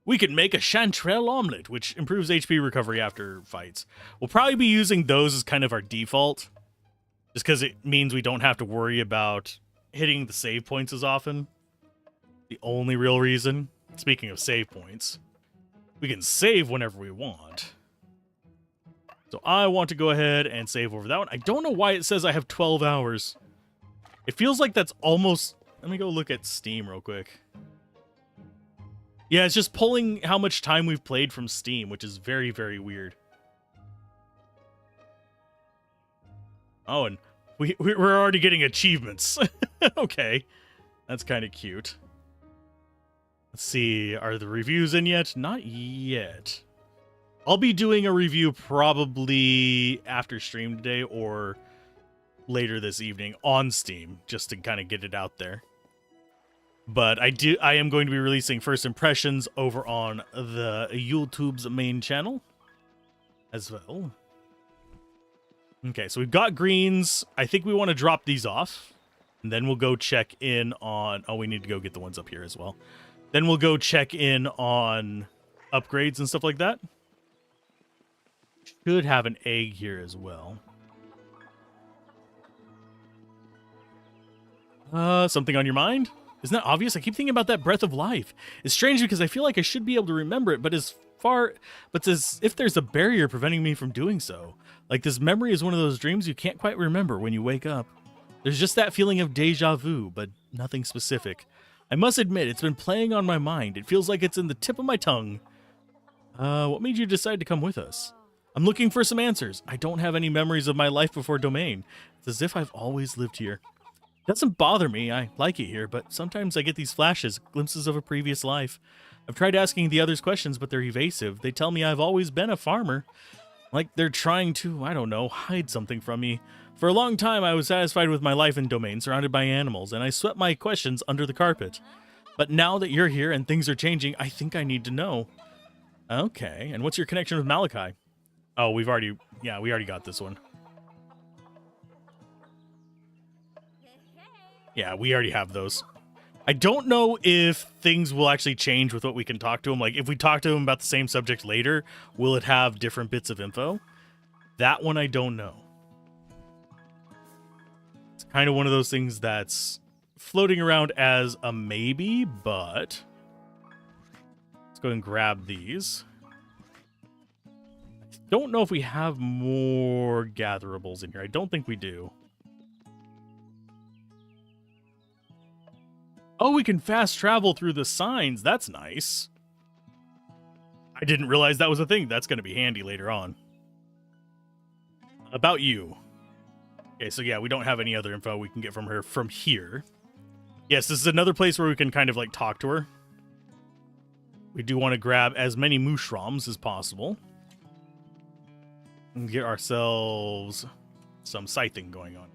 We could make a chanterelle omelet, which improves HP recovery after fights. We'll probably be using those as kind of our default. Just because it means we don't have to worry about hitting the save points as often. The only real reason. Speaking of save points, we can save whenever we want. So I want to go ahead and save over that one. I don't know why it says I have 12 hours. It feels like that's almost... Let me go look at Steam real quick. Yeah, it's just pulling how much time we've played from Steam, which is very, very weird. Oh, and we're already getting achievements. Okay. That's kind of cute. Let's see. Are the reviews in yet? Not yet. I'll be doing a review probably after stream today or later this evening on Steam, just to kind of get it out there. But I am going to be releasing first impressions over on the YouTube's main channel as well. Okay, so we've got greens. I think we want to drop these off. And then we'll go check in on... Oh, we need to go get the ones up here as well. Then we'll go check in on upgrades and stuff like that. Should have an egg here as well. Something on your mind? Isn't that obvious? I keep thinking about that breath of life. It's strange because I feel like I should be able to remember it, but as if there's a barrier preventing me from doing so. Like this memory is one of those dreams you can't quite remember when you wake up. There's just that feeling of deja vu, but nothing specific. I must admit, it's been playing on my mind. It feels like it's in the tip of my tongue. What made you decide to come with us? I'm looking for some answers. I don't have any memories of my life before Domain. It's as if I've always lived here. It doesn't bother me. I like it here, but sometimes I get these flashes, glimpses of a previous life. I've tried asking the others questions, but they're evasive. They tell me I've always been a farmer. Like they're trying to, I don't know, hide something from me. For a long time, I was satisfied with my life in Domain, surrounded by animals, and I swept my questions under the carpet. But now that you're here and things are changing, I think I need to know. Okay, and what's your connection with Maliki? Oh, we already got this one. Yeah, we already have those. I don't know if things will actually change with what we can talk to him. Like, if we talk to him about the same subject later, will it have different bits of info? That one I don't know. It's kind of one of those things that's floating around as a maybe, but... Let's go and grab these. I don't know if we have more gatherables in here. I don't think we do. Oh, we can fast travel through the signs. That's nice. I didn't realize that was a thing. That's going to be handy later on. About you. Okay, so yeah, we don't have any other info we can get from her from here. Yes, this is another place where we can kind of like talk to her. We do want to grab as many mushrooms as possible. And get ourselves some scything going on.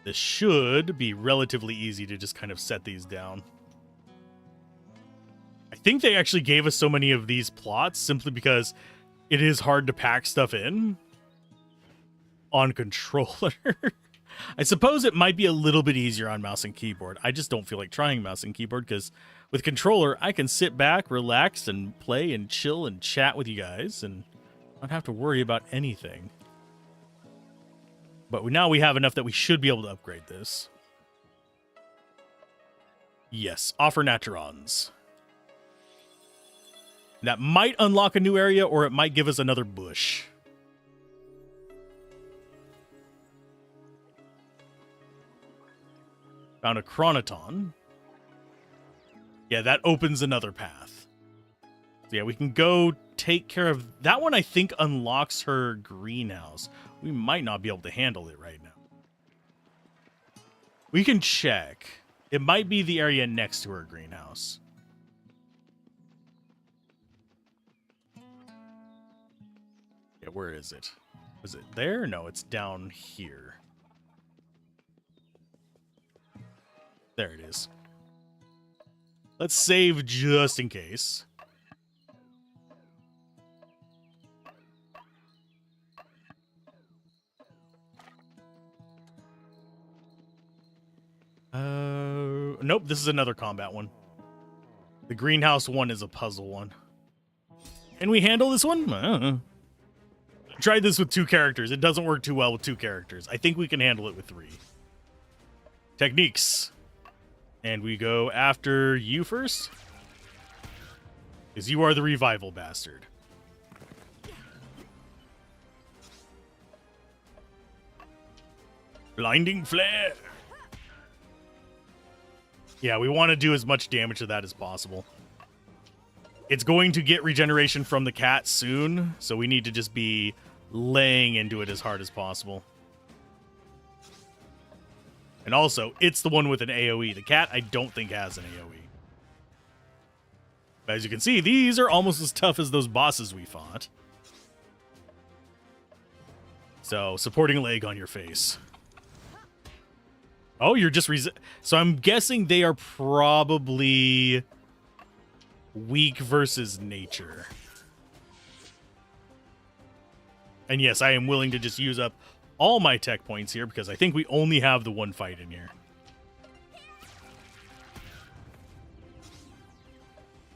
This should be relatively easy to just kind of set these down. I think they actually gave us so many of these plots simply because it is hard to pack stuff in on controller. I suppose it might be a little bit easier on mouse and keyboard. I just don't feel like trying mouse and keyboard because with controller, I can sit back, relax, and play and chill and chat with you guys and not have to worry about anything. But now we have enough that we should be able to upgrade this. Yes, offer naturons. That might unlock a new area, or it might give us another bush. Found a chronoton. Yeah, that opens another path. So yeah, we can go take care of... That one, I think, unlocks her greenhouse. We might not be able to handle it right now. We can check. It might be the area next to her greenhouse. Yeah, where is it? Was it there? No, it's down here. There it is. Let's save just in case. Nope, this is another combat one. The greenhouse one is a puzzle one. Can we handle this one? I don't know. I tried this with 2 characters. It doesn't work too well with 2 characters. I think we can handle it with 3. Techniques. And we go after you first. Because you are the revival bastard. Blinding flare. Yeah, we want to do as much damage to that as possible. It's going to get regeneration from the cat soon, so we need to just be laying into it as hard as possible. And also, it's the one with an AoE. The cat, I don't think, has an AoE. But as you can see, these are almost as tough as those bosses we fought. So, supporting leg on your face. Oh, you're just... So I'm guessing they are probably weak versus nature. And yes, I am willing to just use up all my tech points here because I think we only have the one fight in here.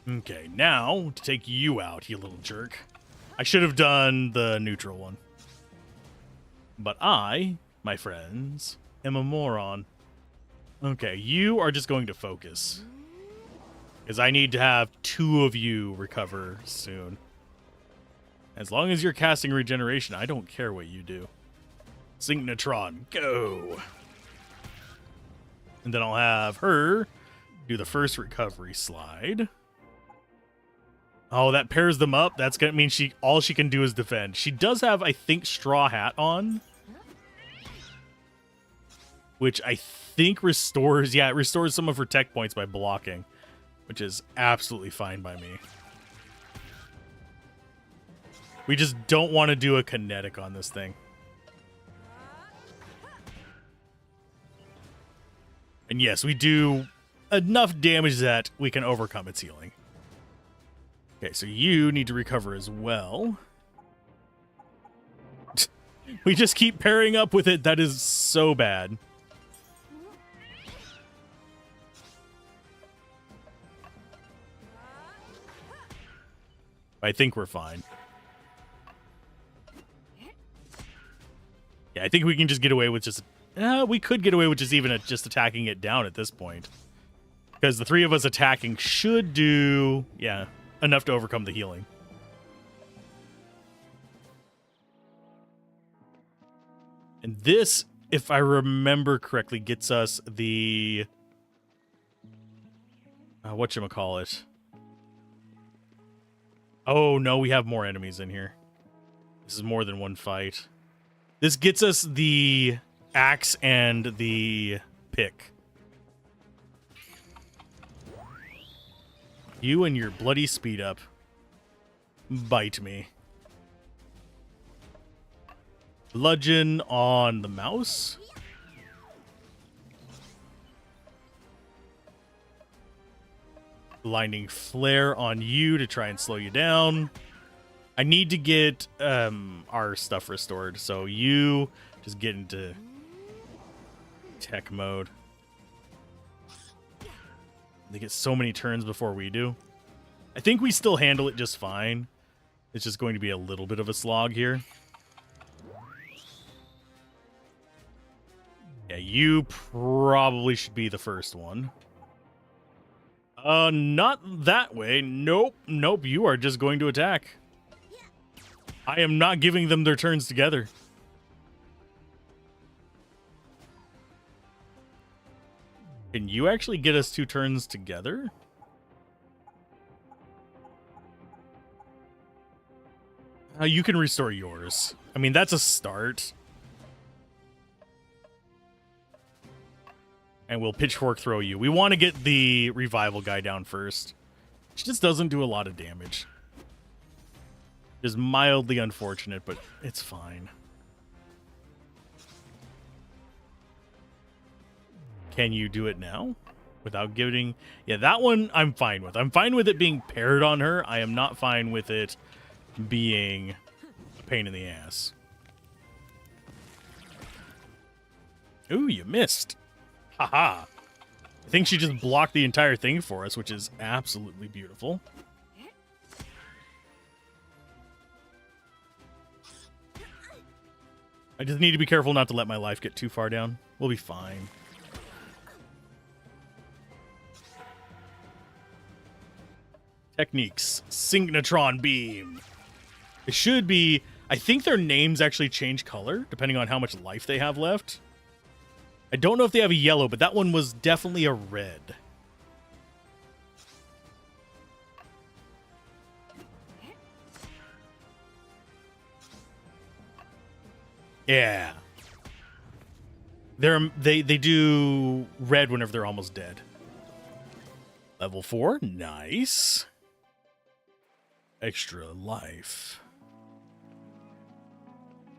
Okay, now to take you out, you little jerk. I should have done the neutral one. But I, my friends, am a moron. Okay, you are just going to focus. Because I need to have 2 of you recover soon. As long as you're casting regeneration, I don't care what you do. Synchnotron, go! And then I'll have her do the first recovery slide. Oh, that pairs them up. That's gonna mean all she can do is defend. She does have, I think, Straw Hat on. Which I think restores... Yeah, it restores some of her tech points by blocking. Which is absolutely fine by me. We just don't want to do a kinetic on this thing. And yes, we do enough damage that we can overcome its healing. Okay, so you need to recover as well. We just keep pairing up with it. That is so bad. I think we're fine. Yeah, I think we can just get away with just... we could get away with just even just attacking it down at this point. Because the 3 of us attacking should do... Yeah, enough to overcome the healing. And this, if I remember correctly, gets us the... whatchamacallit? Oh, no, we have more enemies in here. This is more than one fight. This gets us the axe and the pick. You and your bloody speed up. Bite me. Bludgeon on the mouse. Blinding flare on you to try and slow you down. I need to get our stuff restored, so you just get into tech mode. They get so many turns before we do. I think we still handle it just fine. It's just going to be a little bit of a slog here. Yeah, you probably should be the first one. Not that way. Nope, nope, you are just going to attack. I am not giving them their turns together. Can you actually get us 2 turns together? You can restore yours. I mean, that's a start. And we'll pitchfork throw you. We want to get the revival guy down first. Which just doesn't do a lot of damage. Is mildly unfortunate, but it's fine. Can you do it now? Without giving... Yeah, that one I'm fine with. I'm fine with it being paired on her. I am not fine with it being a pain in the ass. Ooh, you missed. Haha. I think she just blocked the entire thing for us, which is absolutely beautiful. I just need to be careful not to let my life get too far down. We'll be fine. Techniques. Synchnotron Beam. It should be... I think their names actually change color, depending on how much life they have left. I don't know if they have a yellow, but that one was definitely a red. Yeah. They do red whenever they're almost dead. Level 4. Nice. Extra life.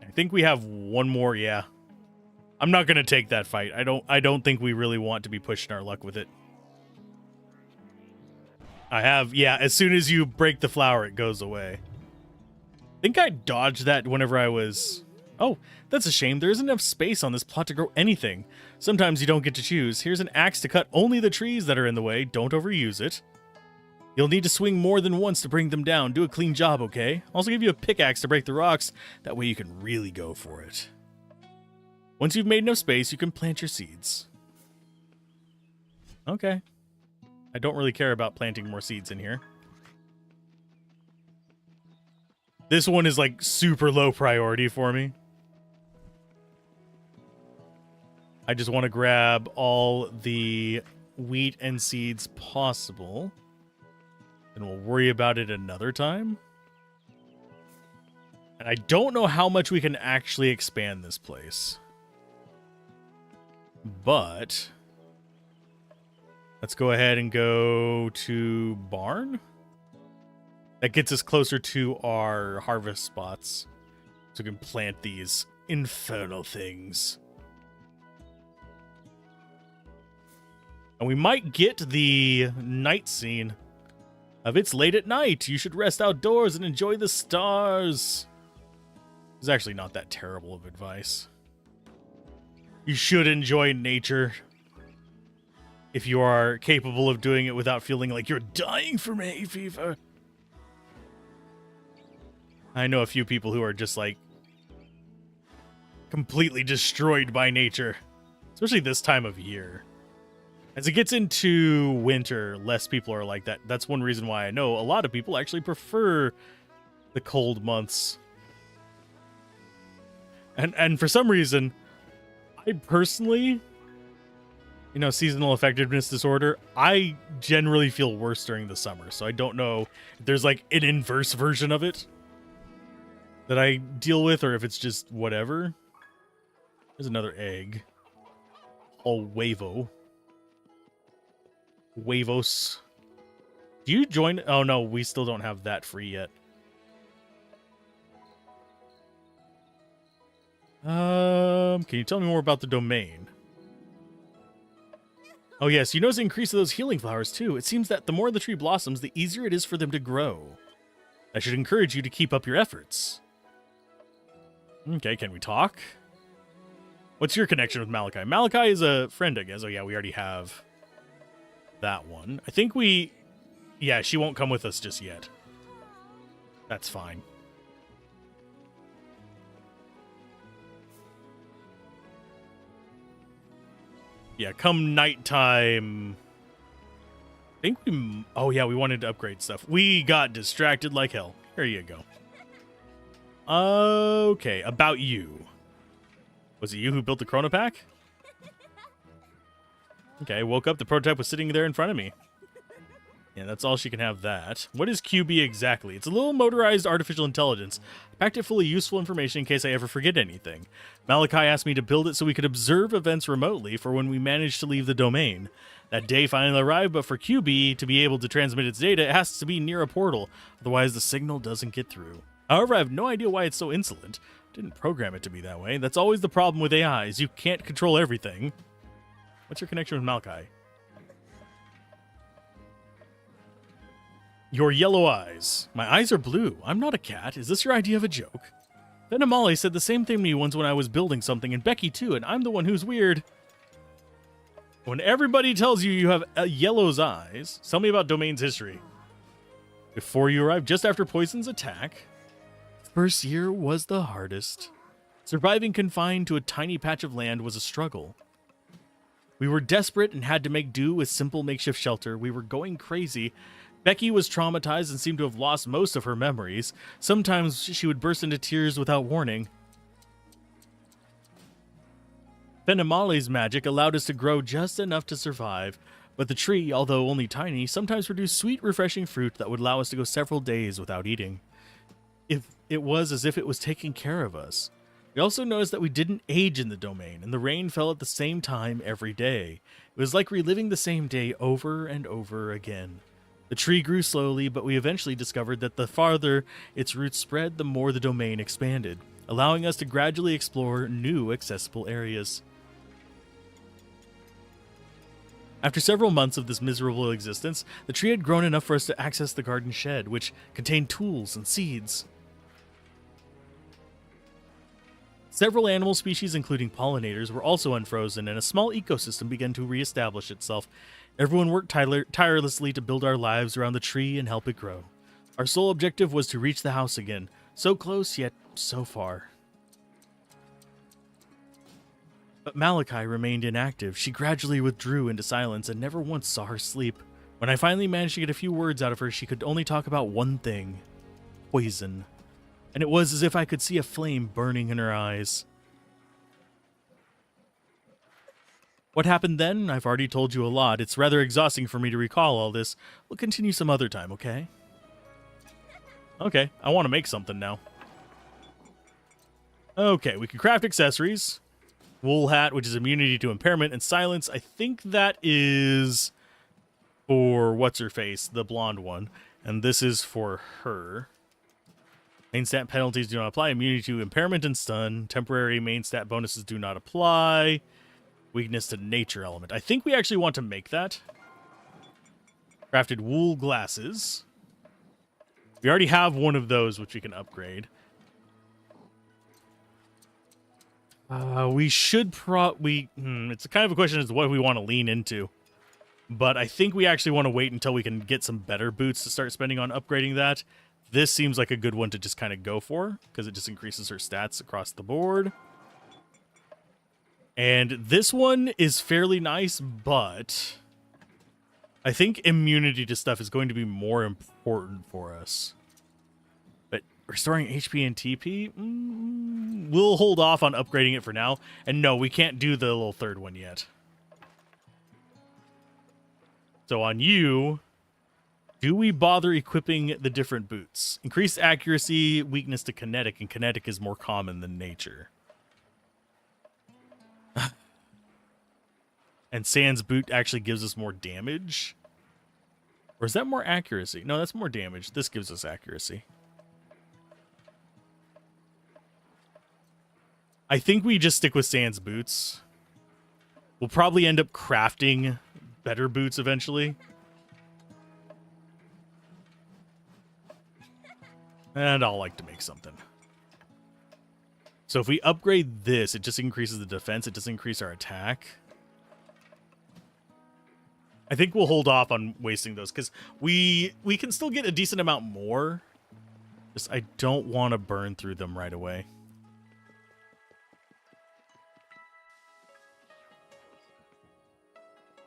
I think we have one more, yeah. I'm not going to take that fight. I don't think we really want to be pushing our luck with it. I have, yeah, as soon as you break the flower, it goes away. I think I dodged that whenever I was... Oh, that's a shame. There isn't enough space on this plot to grow anything. Sometimes you don't get to choose. Here's an axe to cut only the trees that are in the way. Don't overuse it. You'll need to swing more than once to bring them down. Do a clean job, okay? I'll also give you a pickaxe to break the rocks. That way you can really go for it. Once you've made enough space, you can plant your seeds. Okay. I don't really care about planting more seeds in here. This one is like super low priority for me. I just want to grab all the wheat and seeds possible. And we'll worry about it another time. And I don't know how much we can actually expand this place. But let's go ahead and go to barn. That gets us closer to our harvest spots. So we can plant these infernal things. And we might get the night scene of It's Late at Night. You should rest outdoors and enjoy the stars. It's actually not that terrible of advice. You should enjoy nature if you are capable of doing it without feeling like you're dying from hay fever. I know a few people who are just like completely destroyed by nature, especially this time of year. As it gets into winter, less people are like that. That's one reason why I know a lot of people actually prefer the cold months. And for some reason, I personally, you know, seasonal effectiveness disorder, I generally feel worse during the summer. So I don't know if there's like an inverse version of it. that I deal with, or if it's just whatever. There's another egg. Oh, huevo. Huevos. Do you join? Oh, no, we still don't have that free yet. Can you tell me more about the domain? Oh, yes, you notice the increase of those healing flowers, too. It seems that the more the tree blossoms, the easier it is for them to grow. I should encourage you to keep up your efforts. Okay, can we talk? What's your connection with Maliki? Maliki is a friend, I guess. Oh, yeah, we already have that one. I think we... Yeah, she won't come with us just yet. That's fine. Yeah, come nighttime... I think we... Oh, yeah, we wanted to upgrade stuff. We got distracted like hell. Here you go. Okay, about you. Was it you who built the Chrono Pack? Okay, woke up, the prototype was sitting there in front of me. Yeah, that's all she can have that. What is QB exactly? It's a little motorized artificial intelligence. I packed it full of useful information in case I ever forget anything. Maliki asked me to build it so we could observe events remotely for when we managed to leave the domain. That day finally arrived, but for QB to be able to transmit its data, it has to be near a portal. Otherwise, the signal doesn't get through. However, I have no idea why it's so insolent. Didn't program it to be that way. That's always the problem with AIs. You can't control everything. What's your connection with Maliki? Your yellow eyes. My eyes are blue. I'm not a cat. Is this your idea of a joke? Ben and Molly said the same thing to me once when I was building something, and Becky too, and I'm the one who's weird. When everybody tells you you have yellow's eyes, tell me about Domain's history. Before you arrived, just after Poison's attack, first year was the hardest. Surviving confined to a tiny patch of land was a struggle. We were desperate and had to make do with simple makeshift shelter. We were going crazy. Becky was traumatized and seemed to have lost most of her memories. Sometimes she would burst into tears without warning. Fenimale's magic allowed us to grow just enough to survive, but the tree, although only tiny, sometimes produced sweet, refreshing fruit that would allow us to go several days without eating. It was as if it was taking care of us. We also noticed that we didn't age in the domain, and the rain fell at the same time every day. It was like reliving the same day over and over again. The tree grew slowly, but we eventually discovered that the farther its roots spread, the more the domain expanded, allowing us to gradually explore new accessible areas. After several months of this miserable existence, the tree had grown enough for us to access the garden shed, which contained tools and seeds. Several animal species, including pollinators, were also unfrozen, and a small ecosystem began to reestablish itself. Everyone worked tirelessly to build our lives around the tree and help it grow. Our sole objective was to reach the house again, so close yet so far. But Maliki remained inactive. She gradually withdrew into silence and never once saw her sleep. When I finally managed to get a few words out of her, she could only talk about one thing: poison. And it was as if I could see a flame burning in her eyes. What happened then? I've already told you a lot. It's rather exhausting for me to recall all this. We'll continue some other time, okay? Okay, I want to make something now. Okay, we can craft accessories. Wool hat, which is immunity to impairment, and silence. I think that is for what's-her-face, the blonde one. And this is for her. Main stat penalties do not apply. Immunity to impairment and stun. Temporary main stat bonuses do not apply. Weakness to nature element. I think we actually want to make that. Crafted wool glasses. We already have one of those, which we can upgrade. We should it's kind of a question as to what we want to lean into. But I think we actually want to wait until we can get some better boots to start spending on upgrading that. This seems like a good one to just kind of go for, because it just increases her stats across the board. And this one is fairly nice, but I think immunity to stuff is going to be more important for us. But restoring HP and TP, we'll hold off on upgrading it for now. And no, we can't do the little third one yet. So on you, Do we bother equipping the different boots? Increased accuracy, weakness to kinetic, and kinetic is more common than nature. And Sand's boot actually gives us more damage. Or is that more accuracy? No, that's more damage. This gives us accuracy. I think we just stick with Sand's boots. We'll probably end up crafting better boots eventually. And I'll like to make something. So if we upgrade this, it just increases the defense. It doesn't increase our attack. I think we'll hold off on wasting those because we can still get a decent amount more. Just I don't want to burn through them right away.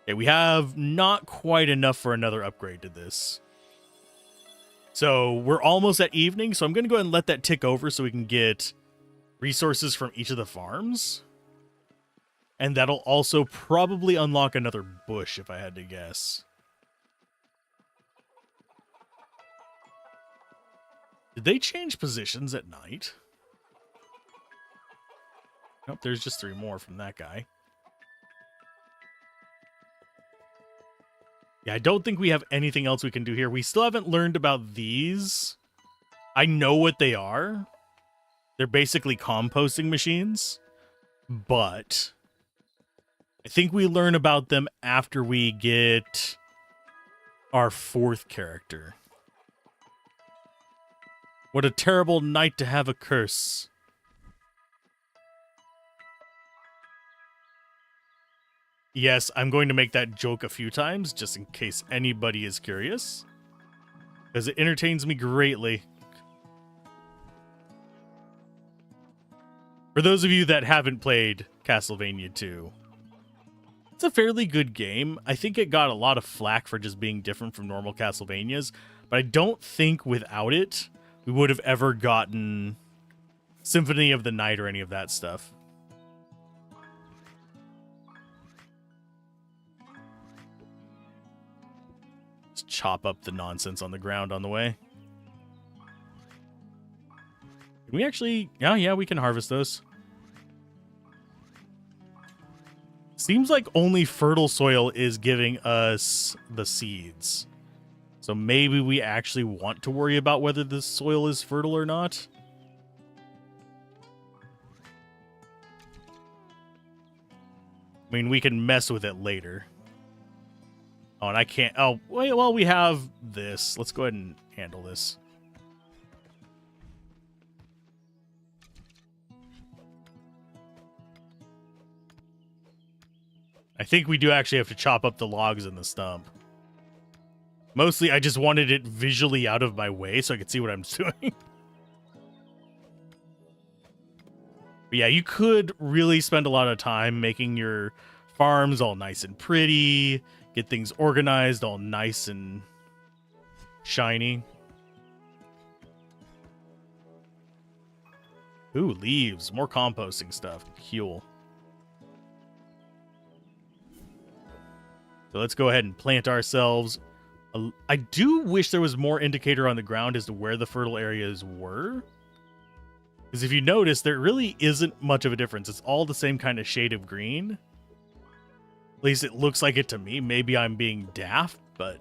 Okay, we have not quite enough for another upgrade to this. So we're almost at evening, so I'm going to go ahead and let that tick over so we can get resources from each of the farms. And that'll also probably unlock another bush, if I had to guess. Did they change positions at night? Nope, there's just 3 more from that guy. Yeah, I don't think we have anything else we can do here. We still haven't learned about these. I know what they are. They're basically composting machines. But I think we learn about them after we get our 4th character. What a terrible night to have a curse. Yes, I'm going to make that joke a few times, just in case anybody is curious. Because it entertains me greatly. For those of you that haven't played Castlevania 2, it's a fairly good game. I think it got a lot of flack for just being different from normal Castlevanias, but I don't think without it, we would have ever gotten Symphony of the Night or any of that stuff. Just chop up the nonsense on the ground on the way. Can we actually... yeah, we can harvest those. Seems like only fertile soil is giving us the seeds. So maybe we actually want to worry about whether the soil is fertile or not. I mean, we can mess with it later. Oh, and I can't... oh, well, we have this. Let's go ahead and handle this. I think we do actually have to chop up the logs in the stump. Mostly, I just wanted it visually out of my way so I could see what I'm doing. But yeah, you could really spend a lot of time making your farms all nice and pretty, get things organized all nice and shiny. Ooh, leaves. More composting stuff. Cool. So let's go ahead and plant ourselves. I do wish there was more indicator on the ground as to where the fertile areas were. Because if you notice, there really isn't much of a difference. It's all the same kind of shade of green. At least it looks like it to me. Maybe I'm being daft, but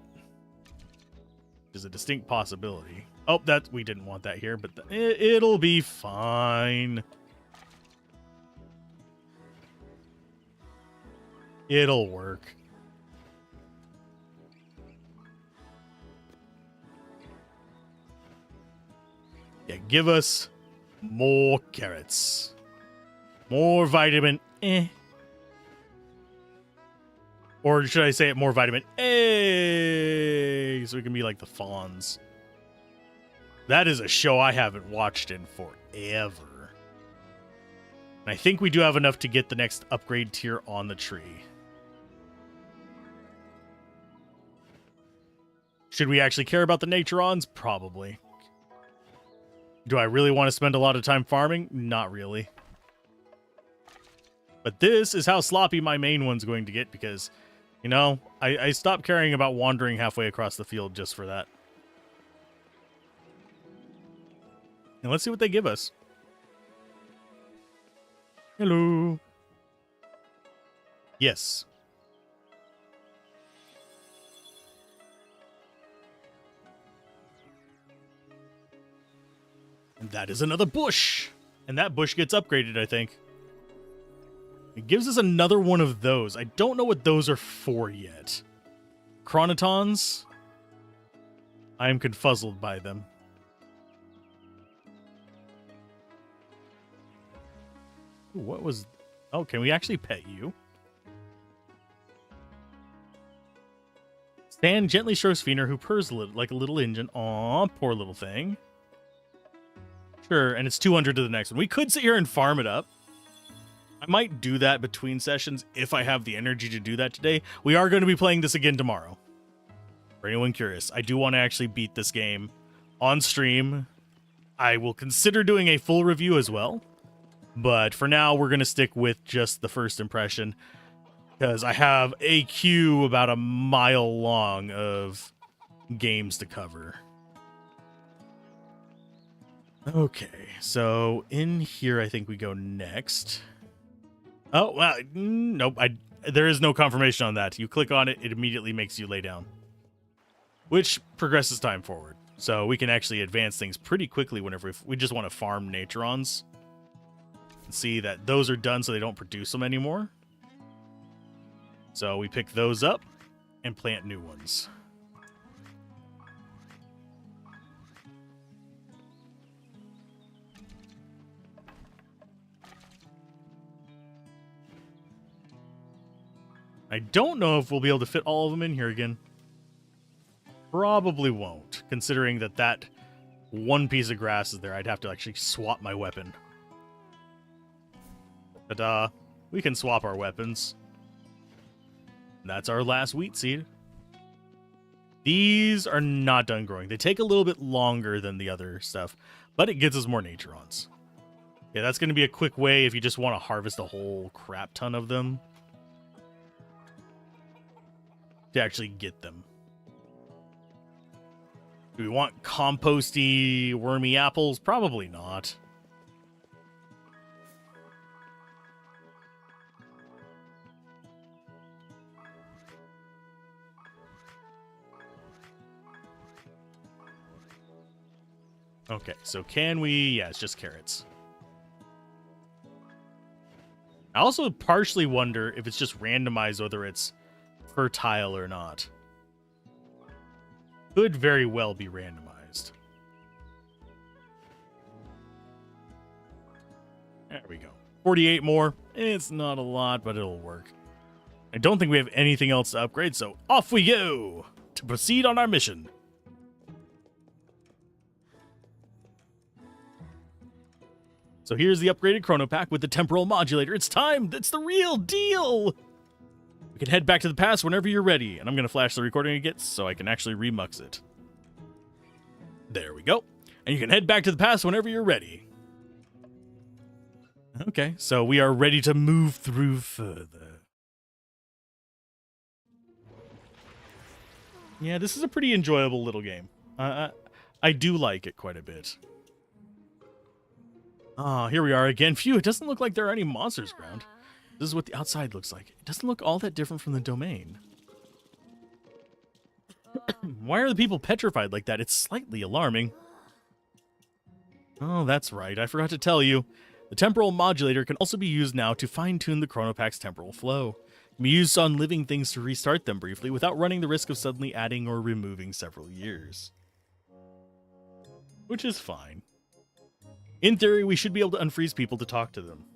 there's a distinct possibility. Oh, that we didn't want that here, but it'll be fine. It'll work. Yeah, give us more carrots. More vitamin eh. Or should I say it more vitamin A? So we can be like the fawns. That is a show I haven't watched in forever. And I think we do have enough to get the next upgrade tier on the tree. Should we actually care about the Naturons? Probably. Do I really want to spend a lot of time farming? Not really. But this is how sloppy my main one's going to get because You know, I stopped caring about wandering halfway across the field just for that. And let's see what they give us. Hello. Yes. And that is another bush. And that bush gets upgraded, I think. It gives us another one of those. I don't know what those are for yet. Chronotons? I am confuzzled by them. Ooh, what was... Oh, can we actually pet you? Stan gently strokes Feener, who purrs like a little engine. Aw, poor little thing. Sure, and it's 200 to the next one. We could sit here and farm it up. I might do that between sessions if I have the energy to do that today. We are going to be playing this again tomorrow. For anyone curious, I do want to actually beat this game on stream. I will consider doing a full review as well. But for now, we're going to stick with just the first impression. Because I have a queue about a mile long of games to cover. Okay, so in here I think we go next. Oh, well, nope, there is no confirmation on that. You click on it, it immediately makes you lay down. Which progresses time forward. So we can actually advance things pretty quickly whenever we just want to farm Naturons. And see that those are done so they don't produce them anymore. So we pick those up and plant new ones. I don't know if we'll be able to fit all of them in here again. Probably won't, considering that one piece of grass is there. I'd have to actually swap my weapon. But, we can swap our weapons. That's our last wheat seed. These are not done growing. They take a little bit longer than the other stuff, but it gives us more Naturons. Yeah, that's going to be a quick way if you just want to harvest a whole crap ton of them. To actually get them. Do we want composty, wormy apples? Probably not. Okay, so can we... Yeah, it's just carrots. I also partially wonder if it's just randomized whether it's fertile or not. Could very well be randomized. There we go. 48 more. It's not a lot, but it'll work. I don't think we have anything else to upgrade, so off we go to proceed on our mission. So here's the upgraded chrono pack with the temporal modulator. It's time! It's the real deal! We can head back to the past whenever you're ready, and I'm going to flash the recording again so I can actually remux it. There we go. And you can head back to the past whenever you're ready. Okay, so we are ready to move through further. Yeah, this is a pretty enjoyable little game. I do like it quite a bit. Ah, here we are again. Phew, it doesn't look like there are any monsters around. This is what the outside looks like. It doesn't look all that different from the domain. Why are the people petrified like that? It's slightly alarming. Oh, that's right. I forgot to tell you. The temporal modulator can also be used now to fine-tune the Chronopack's temporal flow. It can be used on living things to restart them briefly without running the risk of suddenly adding or removing several years. Which is fine. In theory, we should be able to unfreeze people to talk to them.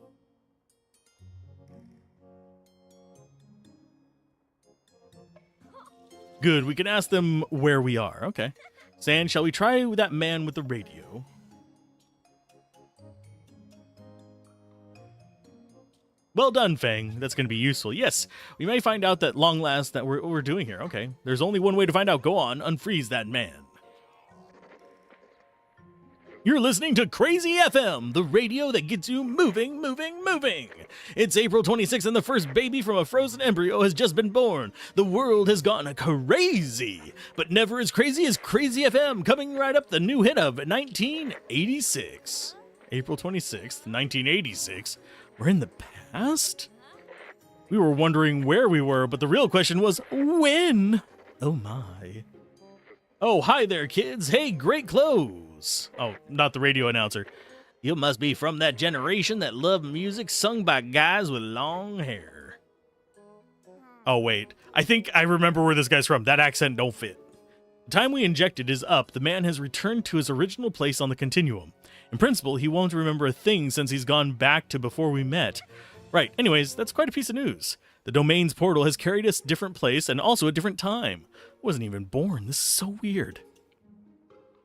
Good, we can ask them where we are. Okay. Sand, shall we try that man with the radio? Well done, Fang. That's going to be useful. Yes, we may find out at long last that what we're doing here. Okay. There's only one way to find out. Go on, unfreeze that man. You're listening to Crazy FM, the radio that gets you moving, moving, moving. It's April 26th and the first baby from a frozen embryo has just been born. The world has gone crazy, but never as crazy as Crazy FM, coming right up the new hit of 1986. April 26th, 1986. We're in the past? We were wondering where we were, but the real question was, when? Oh my. Oh, hi there, kids. Hey, great clothes. Oh, not the radio announcer. You must be from that generation that loved music sung by guys with long hair. Oh, wait. I think I remember where this guy's from. That accent don't fit. The time we injected is up. The man has returned to his original place on the continuum. In principle, he won't remember a thing since he's gone back to before we met. Right. Anyways, that's quite a piece of news. The domain's portal has carried us a different place and also a different time. I wasn't even born. This is so weird.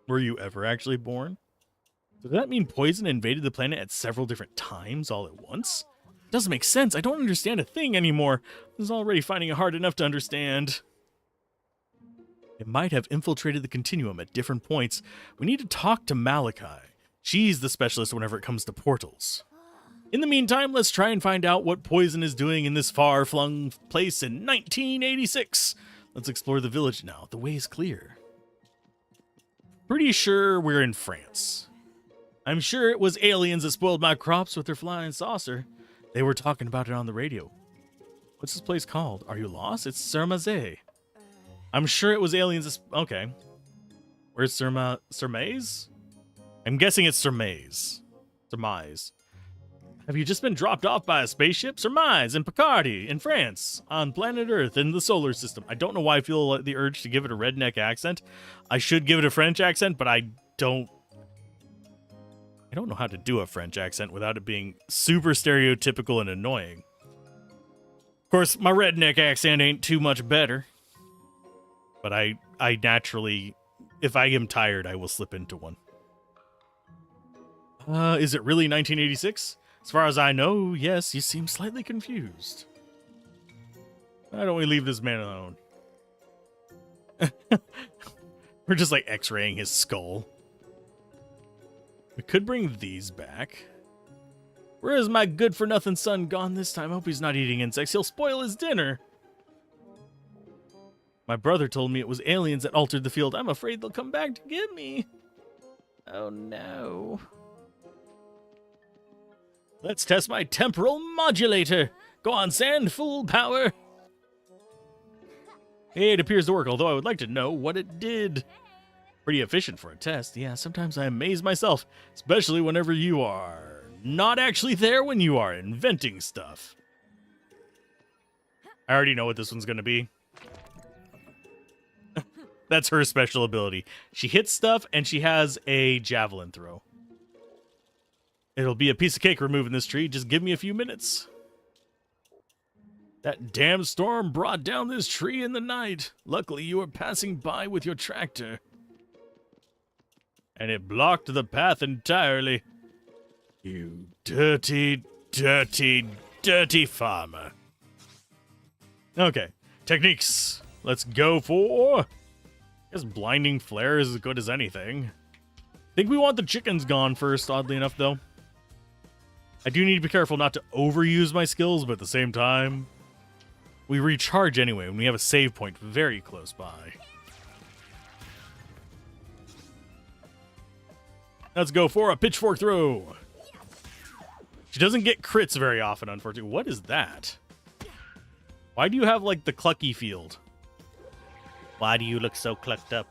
Were you ever actually born? Does that mean poison invaded the planet at several different times all at once? It doesn't make sense. I don't understand a thing anymore. I was already finding it hard enough to understand. It might have infiltrated the continuum at different points. We need to talk to Maliki. She's the specialist whenever it comes to portals. In the meantime, let's try and find out what poison is doing in this far-flung place in 1986. Let's explore the village now. The way is clear. Pretty sure we're in France. I'm sure it was aliens that spoiled my crops with their flying saucer. They were talking about it on the radio. What's this place called? Are you lost? It's Surmaze. I'm sure it was aliens. Okay. Where's Surmaze? I'm guessing it's Surmaze. Surmise. Have you just been dropped off by a spaceship? Surmise in Picardy, in France, on planet Earth, in the solar system. I don't know why I feel the urge to give it a redneck accent. I should give it a French accent, but I don't know how to do a French accent without it being super stereotypical and annoying. Of course, my redneck accent ain't too much better. But I naturally, if I am tired, I will slip into one. Is it really 1986? As far as I know, yes, you seem slightly confused. Why don't we leave this man alone? We're just like x-raying his skull. We could bring these back. Where is my good-for-nothing son gone this time? I hope he's not eating insects. He'll spoil his dinner. My brother told me it was aliens that altered the field. I'm afraid they'll come back to get me. Oh no. Let's test my temporal modulator. Go on, Sand, full power. Hey, it appears to work, although I would like to know what it did. Pretty efficient for a test. Yeah, sometimes I amaze myself, especially whenever you are not actually there when you are inventing stuff. I already know what this one's going to be. That's her special ability. She hits stuff, and she has a javelin throw. It'll be a piece of cake removing this tree. Just give me a few minutes. That damn storm brought down this tree in the night. Luckily, you were passing by with your tractor. And it blocked the path entirely. You dirty, dirty, dirty farmer. Okay. Techniques. Let's go for... I guess blinding flare is as good as anything. I think we want the chickens gone first, oddly enough, though. I do need to be careful not to overuse my skills, but at the same time, we recharge anyway when we have a save point very close by. Let's go for a pitchfork throw. She doesn't get crits very often, unfortunately. What is that? Why do you have, like, the clucky field? Why do you look so clucked up?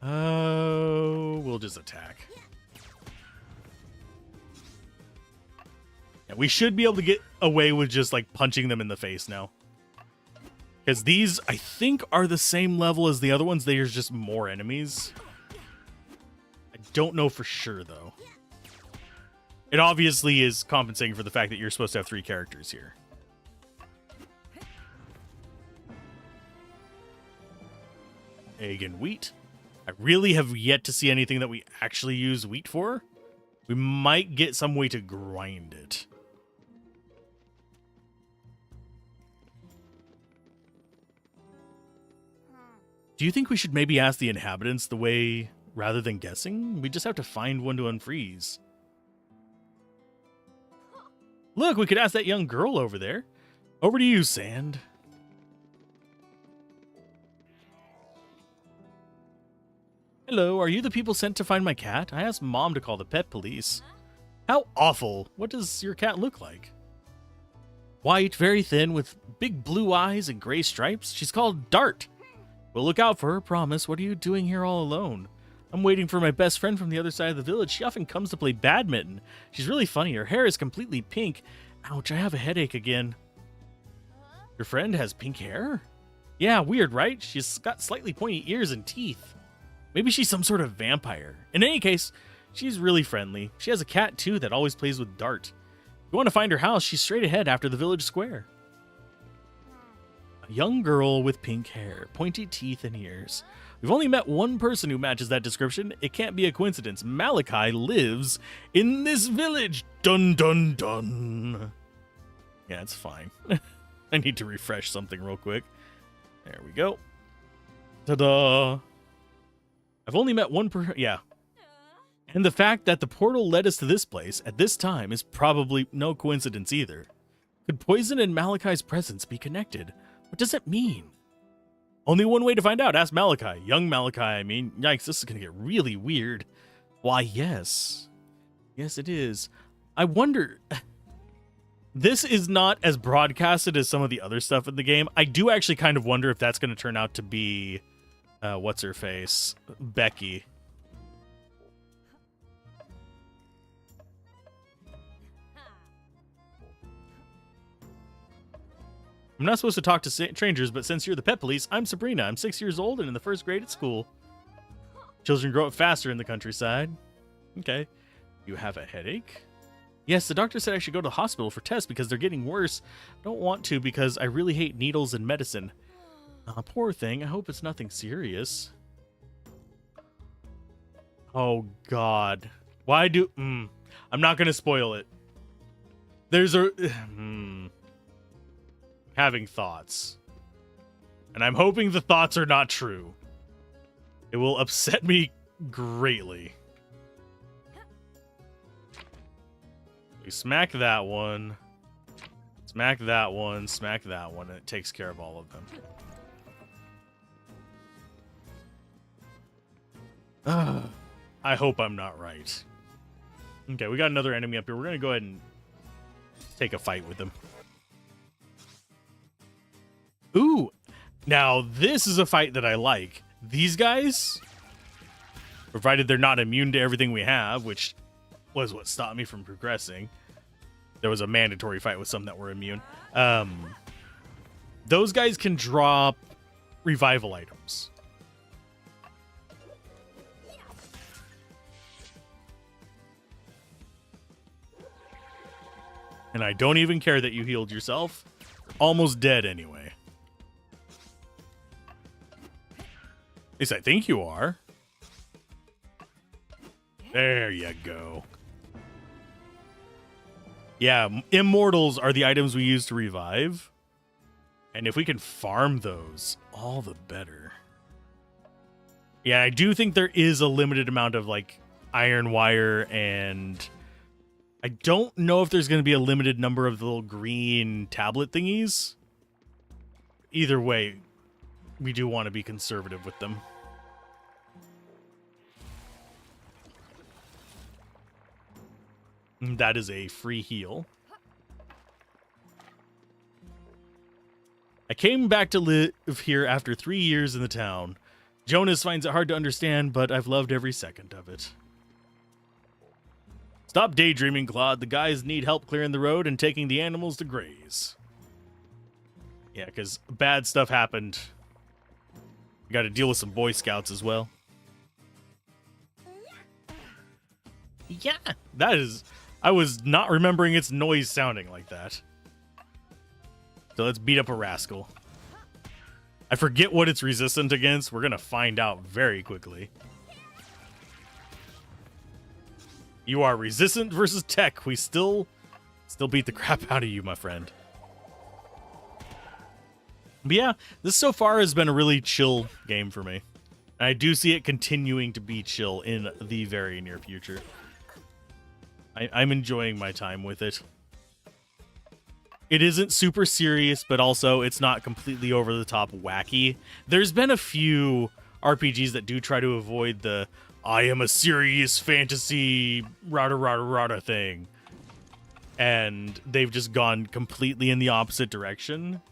Oh, we'll just attack. Yeah, we should be able to get away with just, like, punching them in the face now. Because these, I think, are the same level as the other ones. There's just more enemies. I don't know for sure, though. It obviously is compensating for the fact that you're supposed to have 3 characters here. Egg and wheat. I really have yet to see anything that we actually use wheat for. We might get some way to grind it. Do you think we should maybe ask the inhabitants the way rather than guessing? We just have to find one to unfreeze. Look, we could ask that young girl over there. Over to you, Sand. Hello, are you the people sent to find my cat? I asked Mom to call the pet police. How awful. What does your cat look like? White, very thin, with big blue eyes and gray stripes. She's called Dart. We'll look out for her, promise. What are you doing here all alone? I'm waiting for my best friend from the other side of the village. She often comes to play badminton. She's really funny. Her hair is completely pink. Ouch, I have a headache again. Your friend has pink hair? Yeah, weird, right? She's got slightly pointy ears and teeth. Maybe she's some sort of vampire. In any case, she's really friendly. She has a cat, too, that always plays with Dart. If you want to find her house, she's straight ahead after the village square. A young girl with pink hair, pointy teeth and ears. We've only met one person who matches that description. It can't be a coincidence. Maliki lives in this village. Dun, dun, dun. Yeah, it's fine. I need to refresh something real quick. There we go. Ta-da. I've only met one person. Yeah. And the fact that the portal led us to this place at this time is probably no coincidence either. Could Poison and Maliki's presence be connected? What does it mean? Only one way to find out. Ask Maliki. Young Maliki, I mean. Yikes, this is going to get really weird. Why, yes. Yes, it is. I wonder... This is not as broadcasted as some of the other stuff in the game. I do actually kind of wonder if that's going to turn out to be... what's-her-face? Becky. I'm not supposed to talk to strangers, but since you're the pet police, I'm Sabrina. I'm 6 years old and in the first grade at school. Children grow up faster in the countryside. Okay. You have a headache? Yes, the doctor said I should go to the hospital for tests because they're getting worse. Don't want to because I really hate needles and medicine. Poor thing. I hope it's nothing serious. Oh, God. Why do... I'm not going to spoil it. There's a... having thoughts. And I'm hoping the thoughts are not true. It will upset me greatly. We smack that one. Smack that one. Smack that one. And it takes care of all of them. I hope I'm not right. Okay, we got another enemy up here. We're going to go ahead and take a fight with them. Ooh, now this is a fight that I like. These guys, provided they're not immune to everything we have, which was what stopped me from progressing. There was a mandatory fight with some that were immune. Those guys can drop revival items. And I don't even care that you healed yourself. You're almost dead anyway. At least I think you are. There you go. Yeah, immortals are the items we use to revive. And if we can farm those, all the better. Yeah, I do think there is a limited amount of, like, iron wire, and I don't know if there's going to be a limited number of the little green tablet thingies. Either way, we do want to be conservative with them. That is a free heal. I came back to live here after 3 years in the town. Jonas finds it hard to understand, but I've loved every second of it. Stop daydreaming, Claude. The guys need help clearing the road and taking the animals to graze. Yeah, because bad stuff happened. We got to deal with some Boy Scouts as well. Yeah, that is... I was not remembering its noise sounding like that. So let's beat up a rascal. I forget what it's resistant against. We're going to find out very quickly. You are resistant versus tech. We still beat the crap out of you, my friend. But yeah, this so far has been a really chill game for me. And I do see it continuing to be chill in the very near future. I'm enjoying my time with it. It isn't super serious, but also it's not completely over-the-top wacky. There's been a few RPGs that do try to avoid the I am a serious fantasy rada thing. And they've just gone completely in the opposite direction.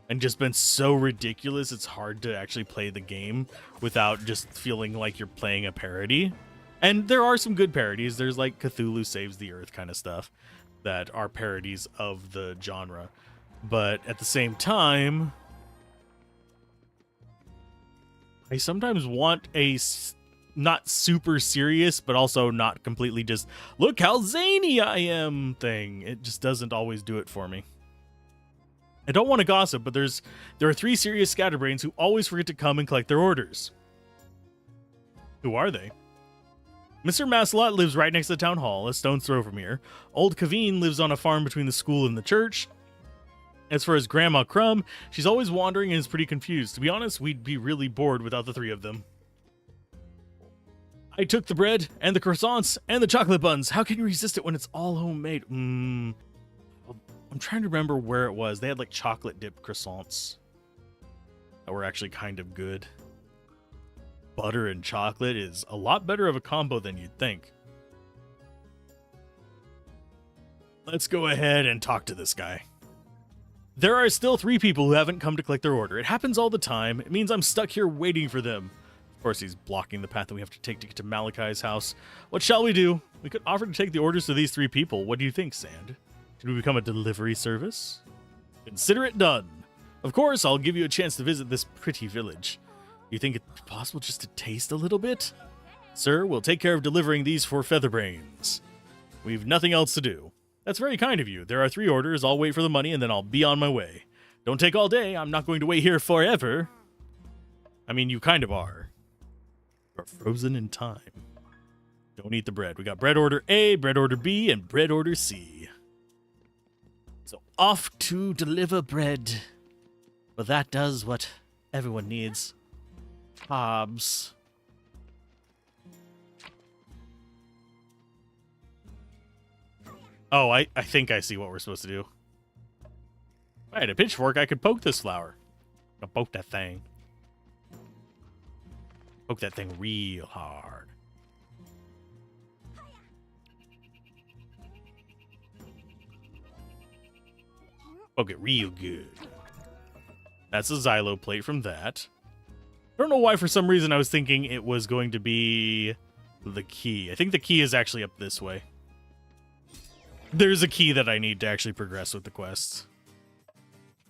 And just been so ridiculous, it's hard to actually play the game without just feeling like you're playing a parody. And there are some good parodies. There's like Cthulhu Saves the Earth kind of stuff that are parodies of the genre. But at the same time, I sometimes want a not super serious, but also not completely just, look how zany I am thing. It just doesn't always do it for me. I don't want to gossip, but there are 3 serious scatterbrains who always forget to come and collect their orders. Who are they? Mr. Masselot lives right next to the town hall, a stone's throw from here. Old Kaveen lives on a farm between the school and the church. As for his Grandma Crumb, she's always wandering and is pretty confused. To be honest, we'd be really bored without the 3 of them. I took the bread, and the croissants, and the chocolate buns. How can you resist it when it's all homemade? I'm trying to remember where it was. They had like chocolate dipped croissants that were actually kind of good. Butter and chocolate is a lot better of a combo than you'd think. Let's go ahead and talk to this guy. There are still 3 people who haven't come to collect their order. It happens all the time. It means I'm stuck here waiting for them. Of course, he's blocking the path that we have to take to get to Maliki's house. What shall we do? We could offer to take the orders to these 3 people. What do you think, Sand? Should we become a delivery service? Consider it done. Of course, I'll give you a chance to visit this pretty village. You think it's possible just to taste a little bit? Sir, we'll take care of delivering these for Featherbrains. We've nothing else to do. That's very kind of you. There are 3 orders. I'll wait for the money and then I'll be on my way. Don't take all day. I'm not going to wait here forever. I mean, you kind of are. You're frozen in time. Don't eat the bread. We got bread order A, bread order B, and bread order C. So off to deliver bread. But that does what everyone needs. Hobbs. Oh, I think I see what we're supposed to do. If I had a pitchfork, I could poke this flower. I'll poke that thing. Poke that thing real hard. Poke it real good. That's a Xylo plate from that. I don't know why for some reason I was thinking it was going to be the key. I think the key is actually up this way. There's a key that I need to actually progress with the quests.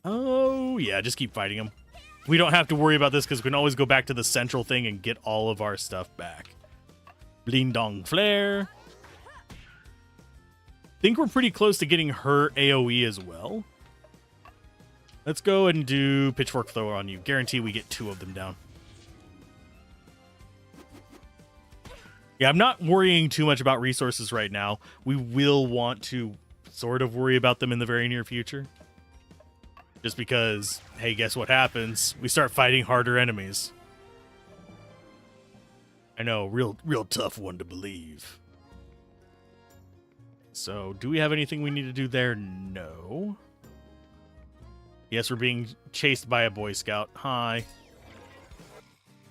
Oh, yeah, just keep fighting him. We don't have to worry about this because we can always go back to the central thing and get all of our stuff back. Bling Dong Flare. Think we're pretty close to getting her AoE as well. Let's go and do Pitchfork Thrower on you. Guarantee we get 2 of them down. Yeah, I'm not worrying too much about resources right now. We will want to sort of worry about them in the very near future. Just because, hey, guess what happens? We start fighting harder enemies. I know, real tough one to believe. So, do we have anything we need to do there? No. Yes, we're being chased by a Boy Scout. Hi.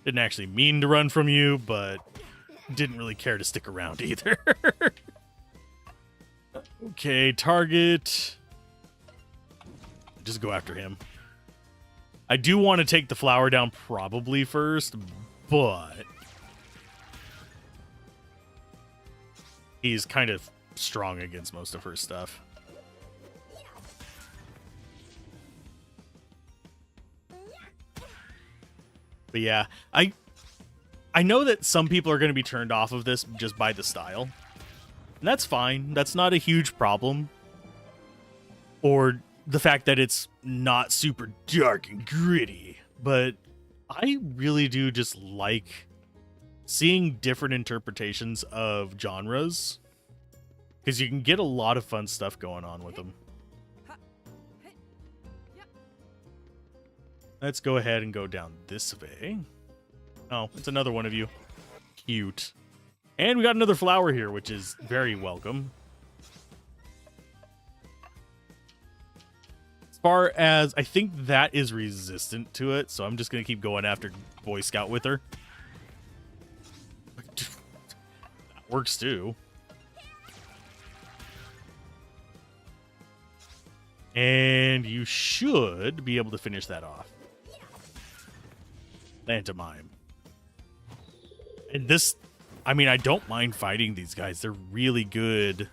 Didn't actually mean to run from you, but didn't really care to stick around either. Okay, target. Just go after him. I do want to take the flower down probably first, but he's kind of strong against most of her stuff. But yeah, I know that some people are going to be turned off of this just by the style. And that's fine. That's not a huge problem. Or the fact that it's not super dark and gritty. But I really do just like seeing different interpretations of genres. Because you can get a lot of fun stuff going on with them. Let's go ahead and go down this way. Oh, it's another one of you. Cute. And we got another flower here, which is very welcome. As far as, I think that is resistant to it, so I'm just going to keep going after Boy Scout with her. That works too. And you should be able to finish that off. Pantomime. And this, I mean, I don't mind fighting these guys. They're really good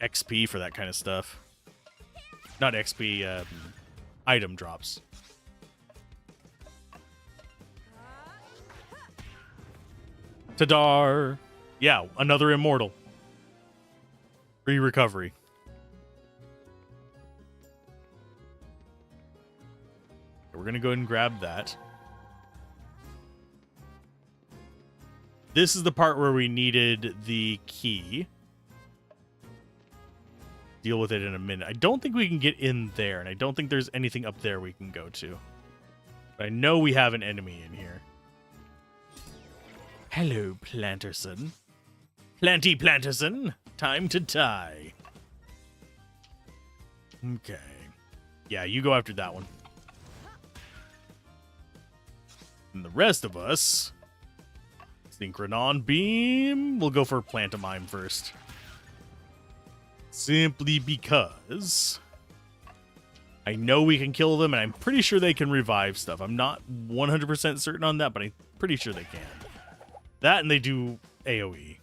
XP for that kind of stuff. Not XP, item drops. Tadar! Yeah, another immortal. Free recovery. We're going to go ahead and grab that. This is the part where we needed the key. Deal with it in a minute. I don't think we can get in there, and I don't think there's anything up there we can go to. But I know we have an enemy in here. Hello, Planterson. Planty Planterson. Time to die. Okay. Yeah, you go after that one. And the rest of us... Synchronon Beam. We'll go for Plantomime first. Simply because I know we can kill them, and I'm pretty sure they can revive stuff. I'm not 100% certain on that, but I'm pretty sure they can. That, and they do AoE.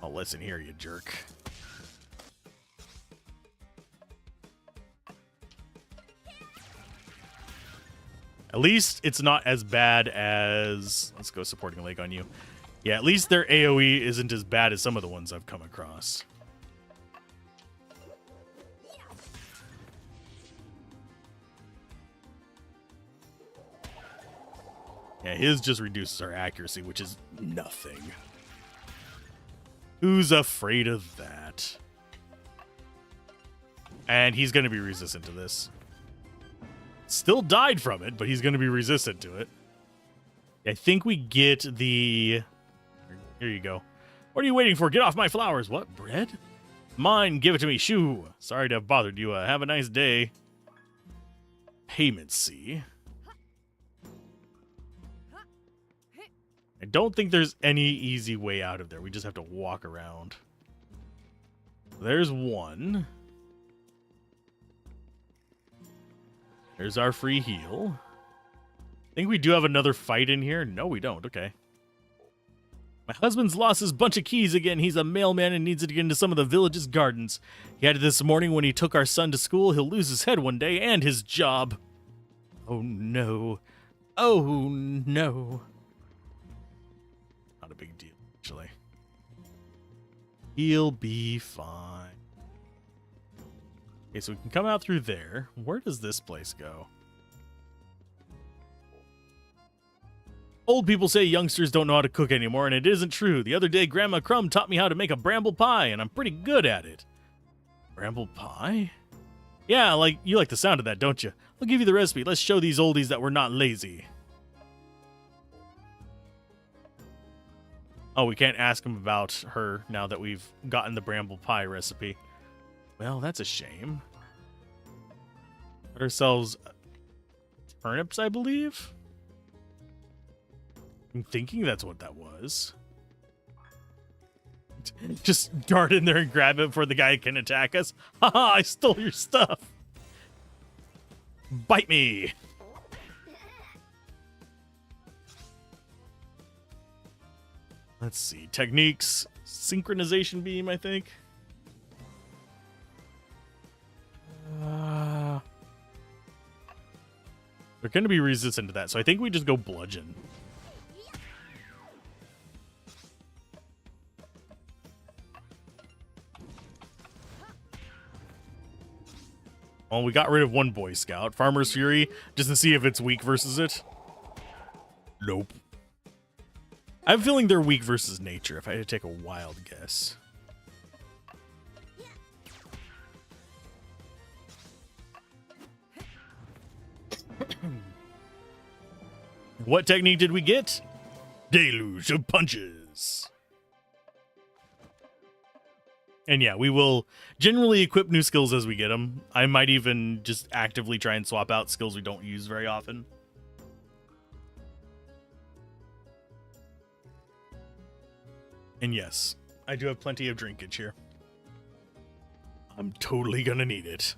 Oh, listen here, you jerk. At least it's not as bad as... Let's go supporting leg on you. Yeah, at least their AoE isn't as bad as some of the ones I've come across. Yeah, his just reduces our accuracy, which is nothing. Who's afraid of that? And he's going to be resistant to this. Still died from it, but he's going to be resistant to it. I think we get the... Here you go. What are you waiting for? Get off my flowers. What? Bread? Mine. Give it to me. Shoo. Sorry to have bothered you. Have a nice day. Payment C. I don't think there's any easy way out of there. We just have to walk around. There's one. There's our free heal. I think we do have another fight in here. No, we don't. Okay. My husband's lost his bunch of keys again. He's a mailman and needs to get into some of the village's gardens. He had it this morning when he took our son to school. He'll lose his head one day and his job. Oh, no. Oh, no. Not a big deal, actually. He'll be fine. Okay, so we can come out through there. Where does this place go? Old people say youngsters don't know how to cook anymore, and it isn't true. The other day, Grandma Crumb taught me how to make a bramble pie, and I'm pretty good at it. Bramble pie? Yeah, you like the sound of that, don't you? I'll give you the recipe. Let's show these oldies that we're not lazy. Oh, we can't ask him about her now that we've gotten the bramble pie recipe. Well, that's a shame. Got ourselves turnips, I believe? I'm thinking that's what that was. Just dart in there and grab it before the guy can attack us. Haha, I stole your stuff. Bite me. Let's see. Techniques. Synchronization beam, I think. They're going to be resistant to that, so I think we just go bludgeon. Well, we got rid of one Boy Scout. Farmer's Fury, just to see if it's weak versus it. Nope. I have a feeling they're weak versus nature, if I had to take a wild guess. What technique did we get? Deluge of punches. And yeah, we will generally equip new skills as we get them. I might even just actively try and swap out skills we don't use very often. And yes, I do have plenty of drinkage here. I'm totally gonna need it.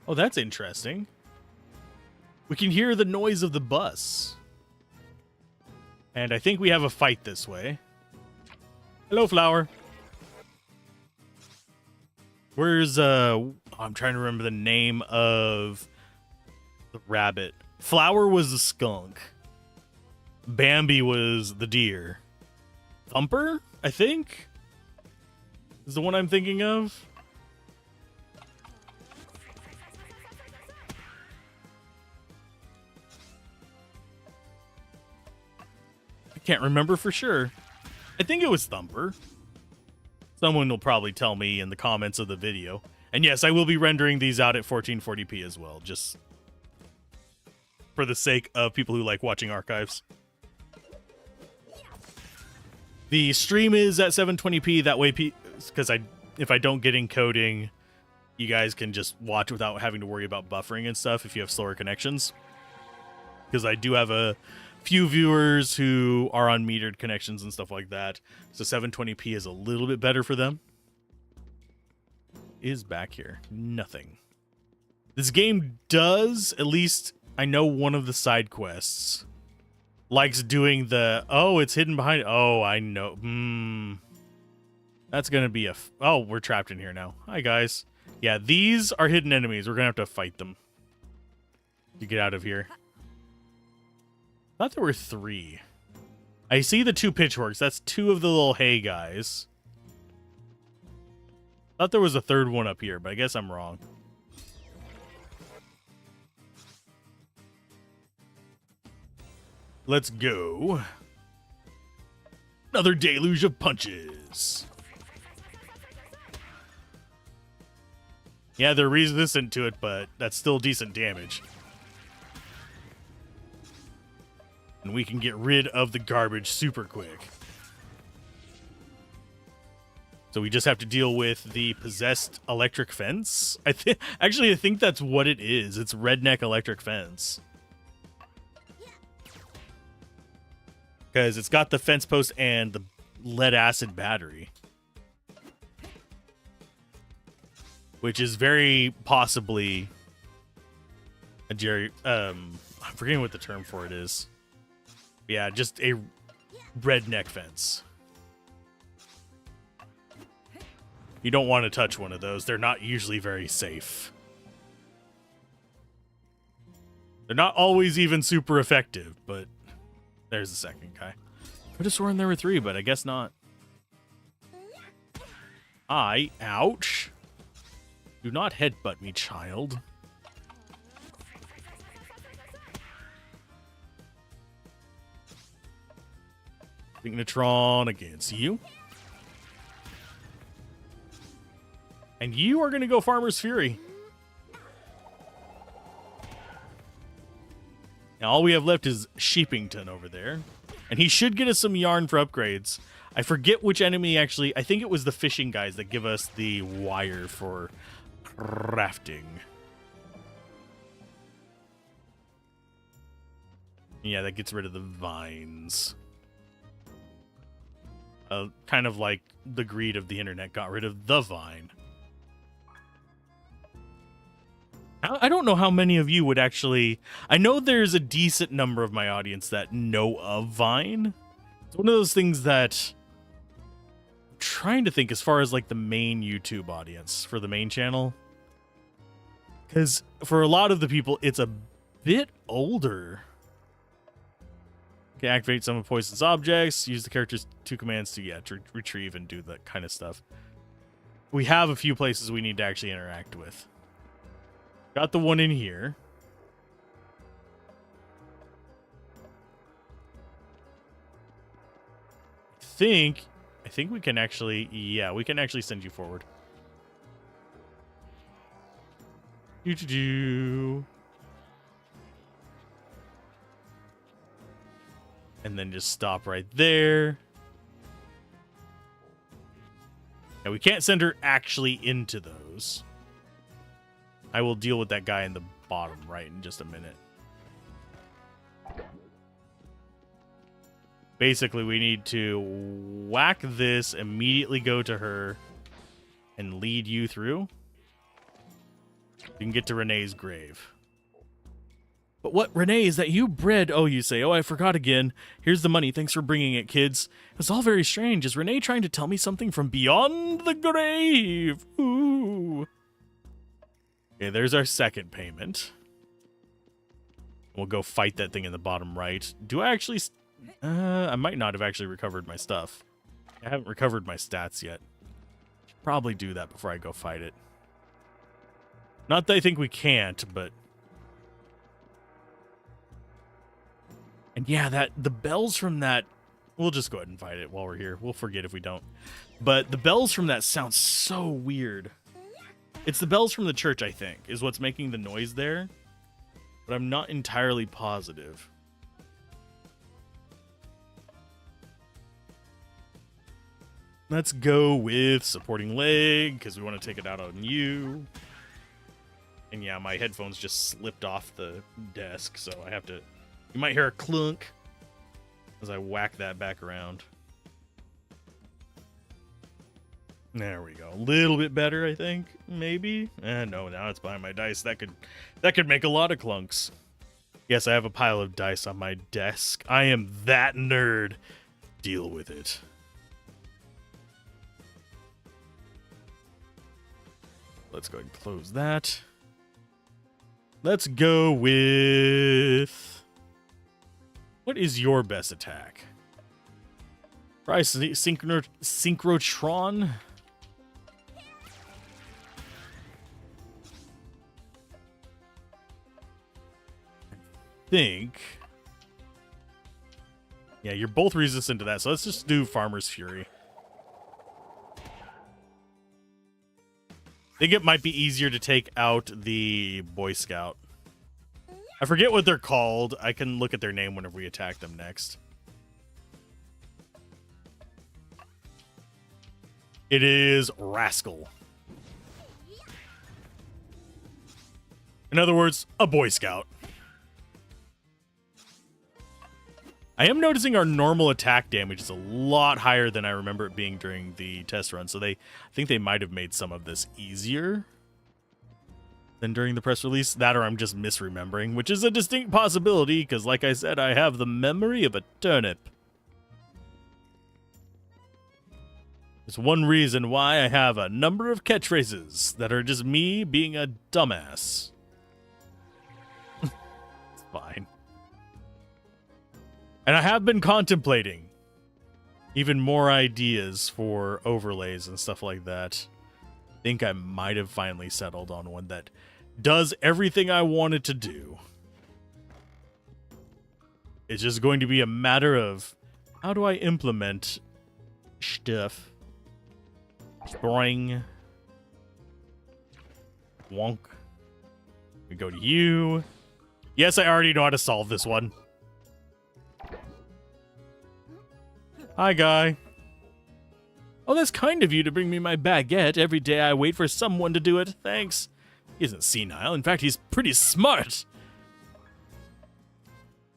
Oh, that's interesting. We can hear the noise of the bus. And I think we have a fight this way. Hello, Flower. Where's, I'm trying to remember the name of the rabbit. Flower was the skunk. Bambi was the deer. Thumper, I think, is the one I'm thinking of. I can't remember for sure. I think it was Thumper. Someone will probably tell me in the comments of the video. And yes, I will be rendering these out at 1440p as well, just for the sake of people who like watching archives. The stream is at 720p, that way, because if I don't get encoding, you guys can just watch without having to worry about buffering and stuff if you have slower connections. Because I do have a few viewers who are on metered connections and stuff like that, so 720p is a little bit better for them. Is back here? Nothing. This game does, at least I know one of the side quests likes doing the, oh, it's hidden behind, oh, I know, that's gonna be a, oh, we're trapped in here now. Hi, guys. Yeah, these are hidden enemies. We're gonna have to fight them to get out of here. I thought there were 3. I see the 2 pitchforks. That's 2 of the little hay guys. Thought there was a 3rd one up here, but I guess I'm wrong. Let's go. Another deluge of punches. Yeah, they're resistant to it, but that's still decent damage. And we can get rid of the garbage super quick. So we just have to deal with the possessed electric fence. I think that's what it is. It's redneck electric fence. Because it's got the fence post and the lead acid battery. Which is very possibly a I'm forgetting what the term for it is. Yeah, just a redneck fence. You don't want to touch one of those. They're not usually very safe. They're not always even super effective, but there's the second guy. I could have sworn there were 3, but I guess not. Ouch. Do not headbutt me, child. Signatron against you. And you are going to go Farmer's Fury. Now all we have left is Sheepington over there. And he should get us some yarn for upgrades. I forget which enemy actually. I think it was the fishing guys that give us the wire for crafting. Yeah, that gets rid of the vines. Kind of like the greed of the internet got rid of the vine. I don't know how many of you would actually... I know there's a decent number of my audience that know of Vine. It's one of those things that... I'm trying to think as far as like the main YouTube audience for the main channel. Because for a lot of the people, it's a bit older. Okay, activate some of poisonous objects. Use the character's 2 commands to retrieve and do that kind of stuff. We have a few places we need to actually interact with. Got the one in here. I think we can actually, yeah, we can actually send you forward. Do. And then just stop right there. Now, we can't send her actually into those. I will deal with that guy in the bottom right in just a minute. Basically, we need to whack this, immediately go to her, and lead you through. You can get to Renee's grave. But what, Renee, is that you bred? Oh, you say. Oh, I forgot again. Here's the money. Thanks for bringing it, kids. It's all very strange. Is Renee trying to tell me something from beyond the grave? Ooh. Okay, there's our second payment. We'll go fight that thing in the bottom right. Do I actually... I might not have actually recovered my stuff. I haven't recovered my stats yet. Should probably do that before I go fight it. Not that I think we can't, but... And yeah, the bells from that... We'll just go ahead and fight it while we're here. We'll forget if we don't. But the bells from that sound so weird. It's the bells from the church, I think, is what's making the noise there. But I'm not entirely positive. Let's go with supporting leg, because we want to take it out on you. And yeah, my headphones just slipped off the desk, so I have to... You might hear a clunk as I whack that back around. There we go. A little bit better, I think. Maybe? No, now it's behind my dice. That could make a lot of clunks. Yes, I have a pile of dice on my desk. I am that nerd. Deal with it. Let's go ahead and close that. Let's go with... What is your best attack? Probably Synchrotron? I think... Yeah, you're both resistant to that, so let's just do Farmer's Fury. I think it might be easier to take out the Boy Scout. I forget what they're called. I can look at their name whenever we attack them next. It is Rascal. In other words, a Boy Scout. I am noticing our normal attack damage is a lot higher than I remember it being during the test run, so I think they might have made some of this easier than during the press release. That or I'm just misremembering, which is a distinct possibility, because like I said, I have the memory of a turnip. There's one reason why I have a number of catchphrases that are just me being a dumbass. It's fine. And I have been contemplating even more ideas for overlays and stuff like that. I think I might have finally settled on one that does everything I want it to do. It's just going to be a matter of how do I implement stuff. Spring. Wonk. We go to you. Yes, I already know how to solve this one. Hi, guy. Oh, that's kind of you to bring me my baguette. Every day I wait for someone to do it. Thanks. He isn't senile. In fact, he's pretty smart.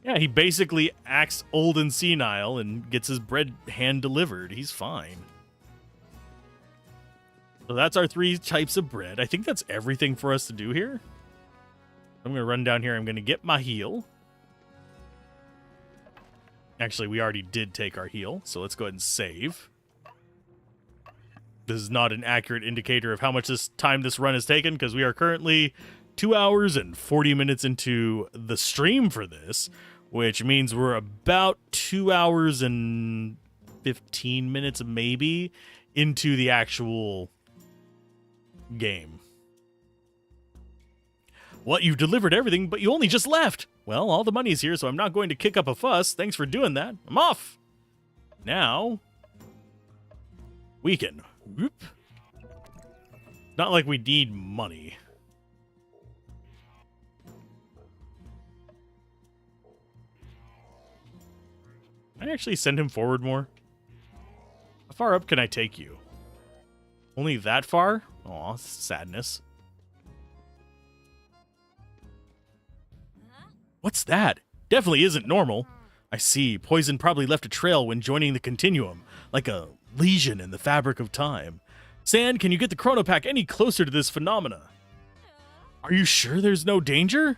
Yeah, he basically acts old and senile and gets his bread hand-delivered. He's fine. So that's our 3 types of bread. I think that's everything for us to do here. I'm going to run down here. I'm going to get my heal. Actually, we already did take our heal, so let's go ahead and save. This is not an accurate indicator of how much time this run has taken, because we are currently 2 hours and 40 minutes into the stream for this, which means we're about 2 hours and 15 minutes, maybe, into the actual game. What? You've delivered everything, but you only just left. Well, all the money's here, so I'm not going to kick up a fuss. Thanks for doing that. I'm off. Now, we can... Whoop. Not like we need money. Can I actually send him forward more? How far up can I take you? Only that far? Aw, sadness. What's that? Definitely isn't normal. I see. Poison probably left a trail when joining the continuum, like a lesion in the fabric of time. Sand, can you get the chronopack any closer to this phenomena? Are you sure there's no danger?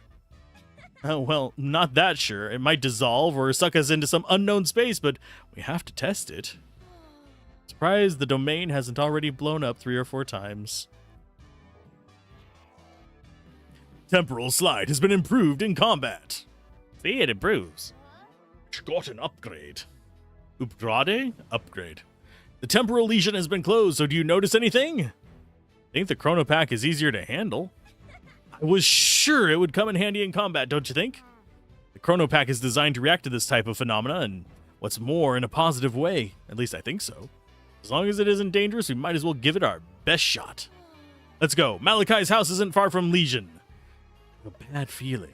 Well, not that sure. It might dissolve or suck us into some unknown space, but we have to test it. Surprised the domain hasn't already blown up 3 or 4 times. Temporal slide has been improved in combat. See, it improves. Got an upgrade. Upgrade? Upgrade. The temporal lesion has been closed, so do you notice anything? I think the chronopack is easier to handle. I was sure it would come in handy in combat, don't you think? The chronopack is designed to react to this type of phenomena, and what's more, in a positive way. At least I think so. As long as it isn't dangerous, we might as well give it our best shot. Let's go. Maliki's house isn't far from Legion. A bad feeling.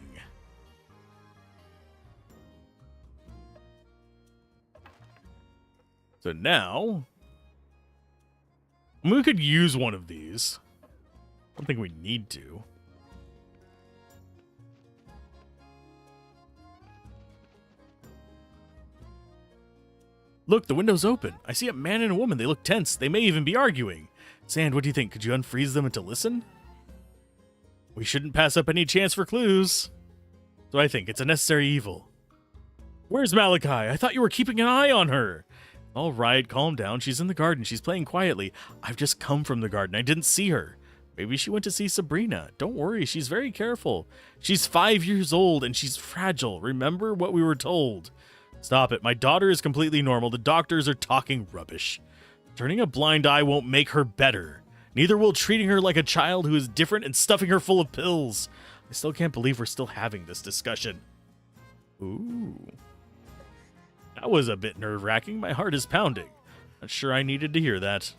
So now, we could use one of these. I don't think we need to. Look, the window's open. I see a man and a woman. They look tense. They may even be arguing. Sand, what do you think? Could you unfreeze them and to listen? We shouldn't pass up any chance for clues. So I think it's a necessary evil. Where's Maliki? I thought you were keeping an eye on her. All right, calm down. She's in the garden. She's playing quietly. I've just come from the garden. I didn't see her. Maybe she went to see Sabrina. Don't worry. She's very careful. She's 5 years old and she's fragile. Remember what we were told. Stop it. My daughter is completely normal. The doctors are talking rubbish. Turning a blind eye won't make her better. Neither will treating her like a child who is different and stuffing her full of pills. I still can't believe we're still having this discussion. Ooh. That was a bit nerve-wracking. My heart is pounding. Not sure I needed to hear that.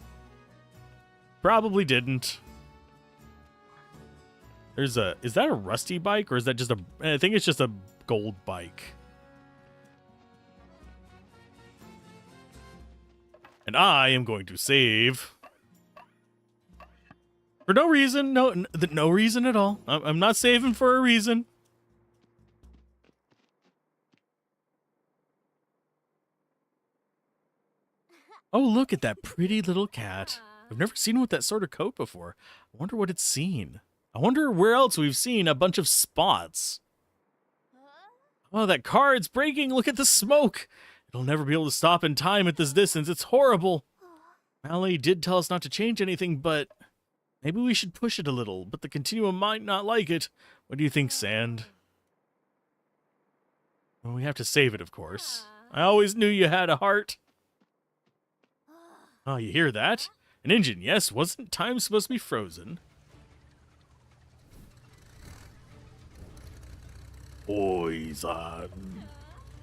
Probably didn't. Is that a rusty bike or is that just a... I think it's just a gold bike. And I am going to save. For no reason. No reason at all. I'm not saving for a reason. Oh, look at that pretty little cat. I've never seen one with that sort of coat before. I wonder what it's seen. I wonder where else we've seen a bunch of spots. Oh, that car, it's braking. Look at the smoke. It'll never be able to stop in time at this distance. It's horrible. Maliki did tell us not to change anything, but maybe we should push it a little. But the continuum might not like it. What do you think, Sand? Well, we have to save it, of course. I always knew you had a heart. Oh, you hear that? An engine, yes. Wasn't time supposed to be frozen? Poison.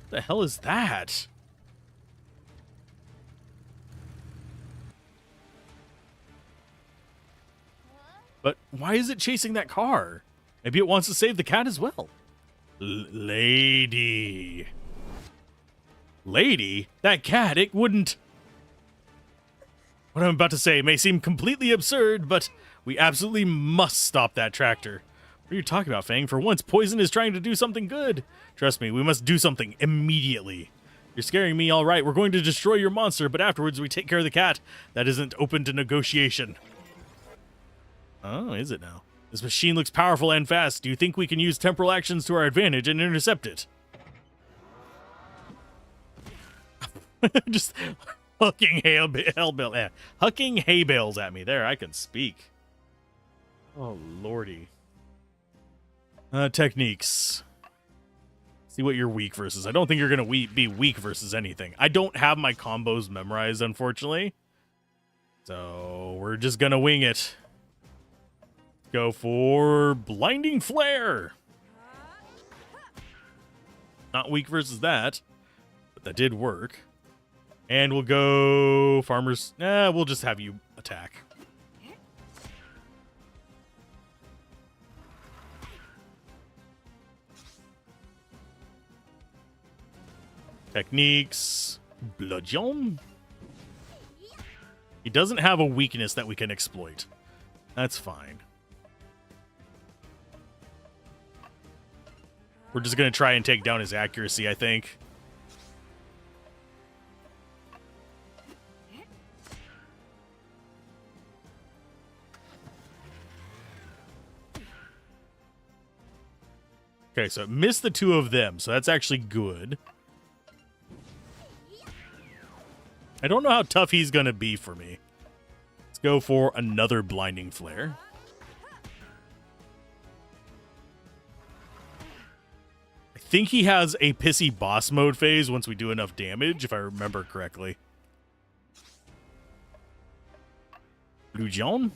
The hell is that? But why is it chasing that car? Maybe it wants to save the cat as well. Lady. Lady? That cat, it wouldn't... What I'm about to say may seem completely absurd, but we absolutely must stop that tractor. What are you talking about, Fang? For once, Poison is trying to do something good. Trust me, we must do something immediately. You're scaring me, all right. We're going to destroy your monster, but afterwards we take care of the cat. That isn't open to negotiation. Oh, is it now? This machine looks powerful and fast. Do you think we can use temporal actions to our advantage and intercept it? Just... hucking hay bales at me. There, I can speak. Oh, lordy. Techniques. See what you're weak versus. I don't think you're going to be weak versus anything. I don't have my combos memorized, unfortunately. So, we're just going to wing it. Go for Blinding Flare. Not weak versus that, but that did work. And we'll go Farmers. We'll just have you attack. Techniques. Bludgeon. He doesn't have a weakness that we can exploit. That's fine. We're just going to try and take down his accuracy, I think. Okay, so it missed the two of them, so that's actually good. I don't know how tough he's going to be for me. Let's go for another Blinding Flare. I think he has a pissy boss mode phase once we do enough damage, if I remember correctly. Blue John?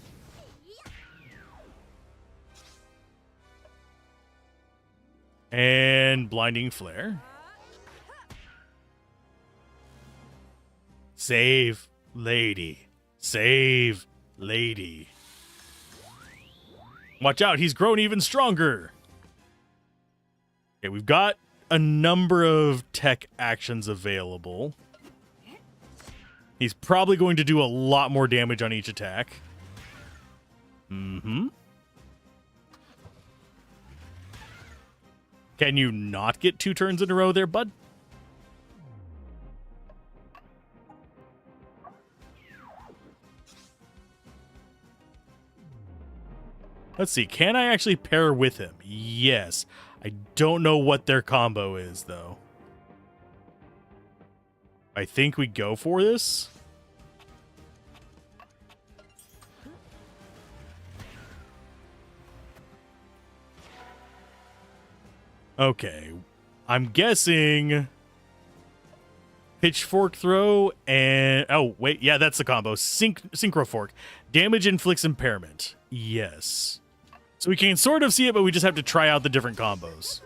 And Blinding Flare. Save lady. Save lady. Watch out, he's grown even stronger. Okay, we've got a number of tech actions available. He's probably going to do a lot more damage on each attack. Mm-hmm. Can you not get 2 turns in a row there, bud? Let's see. Can I actually pair with him? Yes. I don't know what their combo is, though. I think we go for this. Okay. I'm guessing Pitchfork Throw and... Oh, wait. Yeah, that's the combo. Synchro Fork. Damage inflicts impairment. Yes. So we can sort of see it, but we just have to try out the different combos.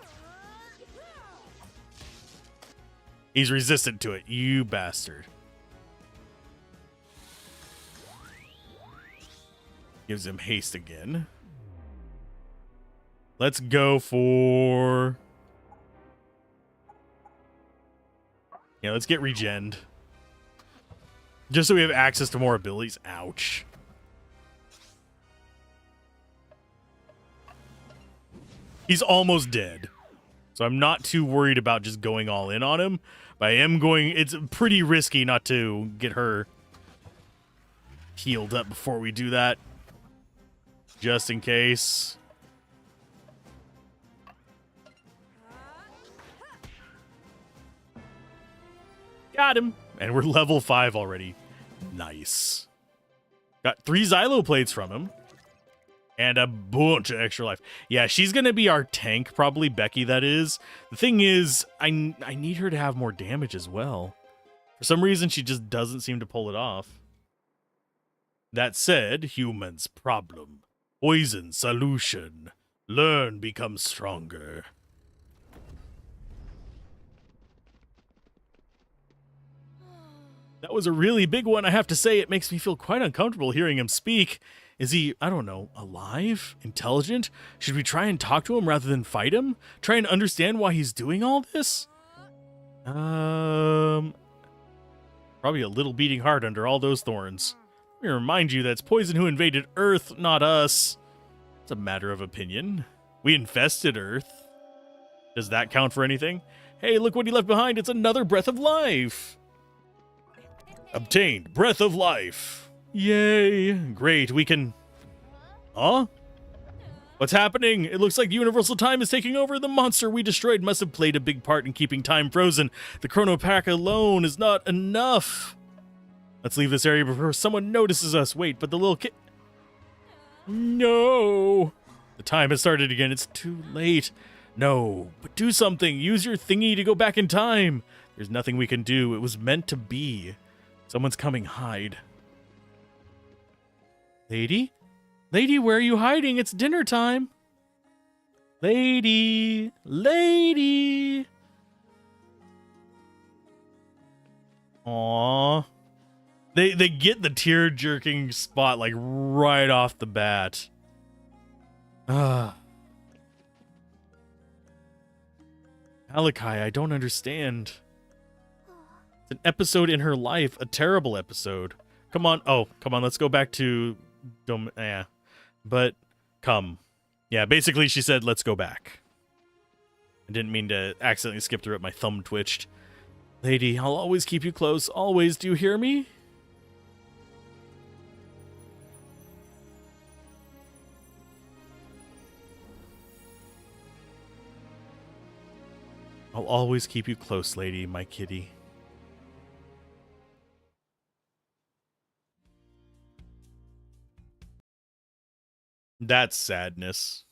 He's resistant to it. You bastard. Gives him haste again. Let's go for... Yeah, let's get regened. Just so we have access to more abilities. Ouch. He's almost dead. So I'm not too worried about just going all in on him. But I am going... It's pretty risky not to get her healed up before we do that. Just in case. Got him. And we're level 5 already. Nice. Got 3 Xylo plates from him. And a bunch of extra life. Yeah, she's going to be our tank, probably. Becky, that is. The thing is, I need her to have more damage as well. For some reason, she just doesn't seem to pull it off. That said, humans problem. Poison solution. Learn, become stronger. That was a really big one, I have to say. It makes me feel quite uncomfortable hearing him speak. Is he, I don't know, alive? Intelligent? Should we try and talk to him rather than fight him? Try and understand why he's doing all this? Probably a little beating heart under all those thorns. Let me remind you that it's Poison who invaded Earth, not us. It's a matter of opinion. We infested Earth. Does that count for anything? Hey, look what he left behind. It's another Breath of Life. Obtained Breath of Life. Yay. Great, we can... Huh? What's happening? It looks like Universal Time is taking over. The monster we destroyed must have played a big part in keeping time frozen. The Chrono Pack alone is not enough. Let's leave this area before someone notices us. Wait, but the little kid... No. The time has started again. It's too late. No, but do something. Use your thingy to go back in time. There's nothing we can do. It was meant to be. Someone's coming. Hide. Lady? Lady, where are you hiding? It's dinner time. Lady. Lady. Aww. They get the tear-jerking spot, like, right off the bat. Maliki, I don't understand. It's an episode in her life, a terrible episode. Come on. Oh, come on. Let's go back to... Yeah. But, come. Yeah, basically she said, let's go back. I didn't mean to accidentally skip through it. My thumb twitched. Lady, I'll always keep you close. Always. Do you hear me? I'll always keep you close, lady, my kitty. That's sadness.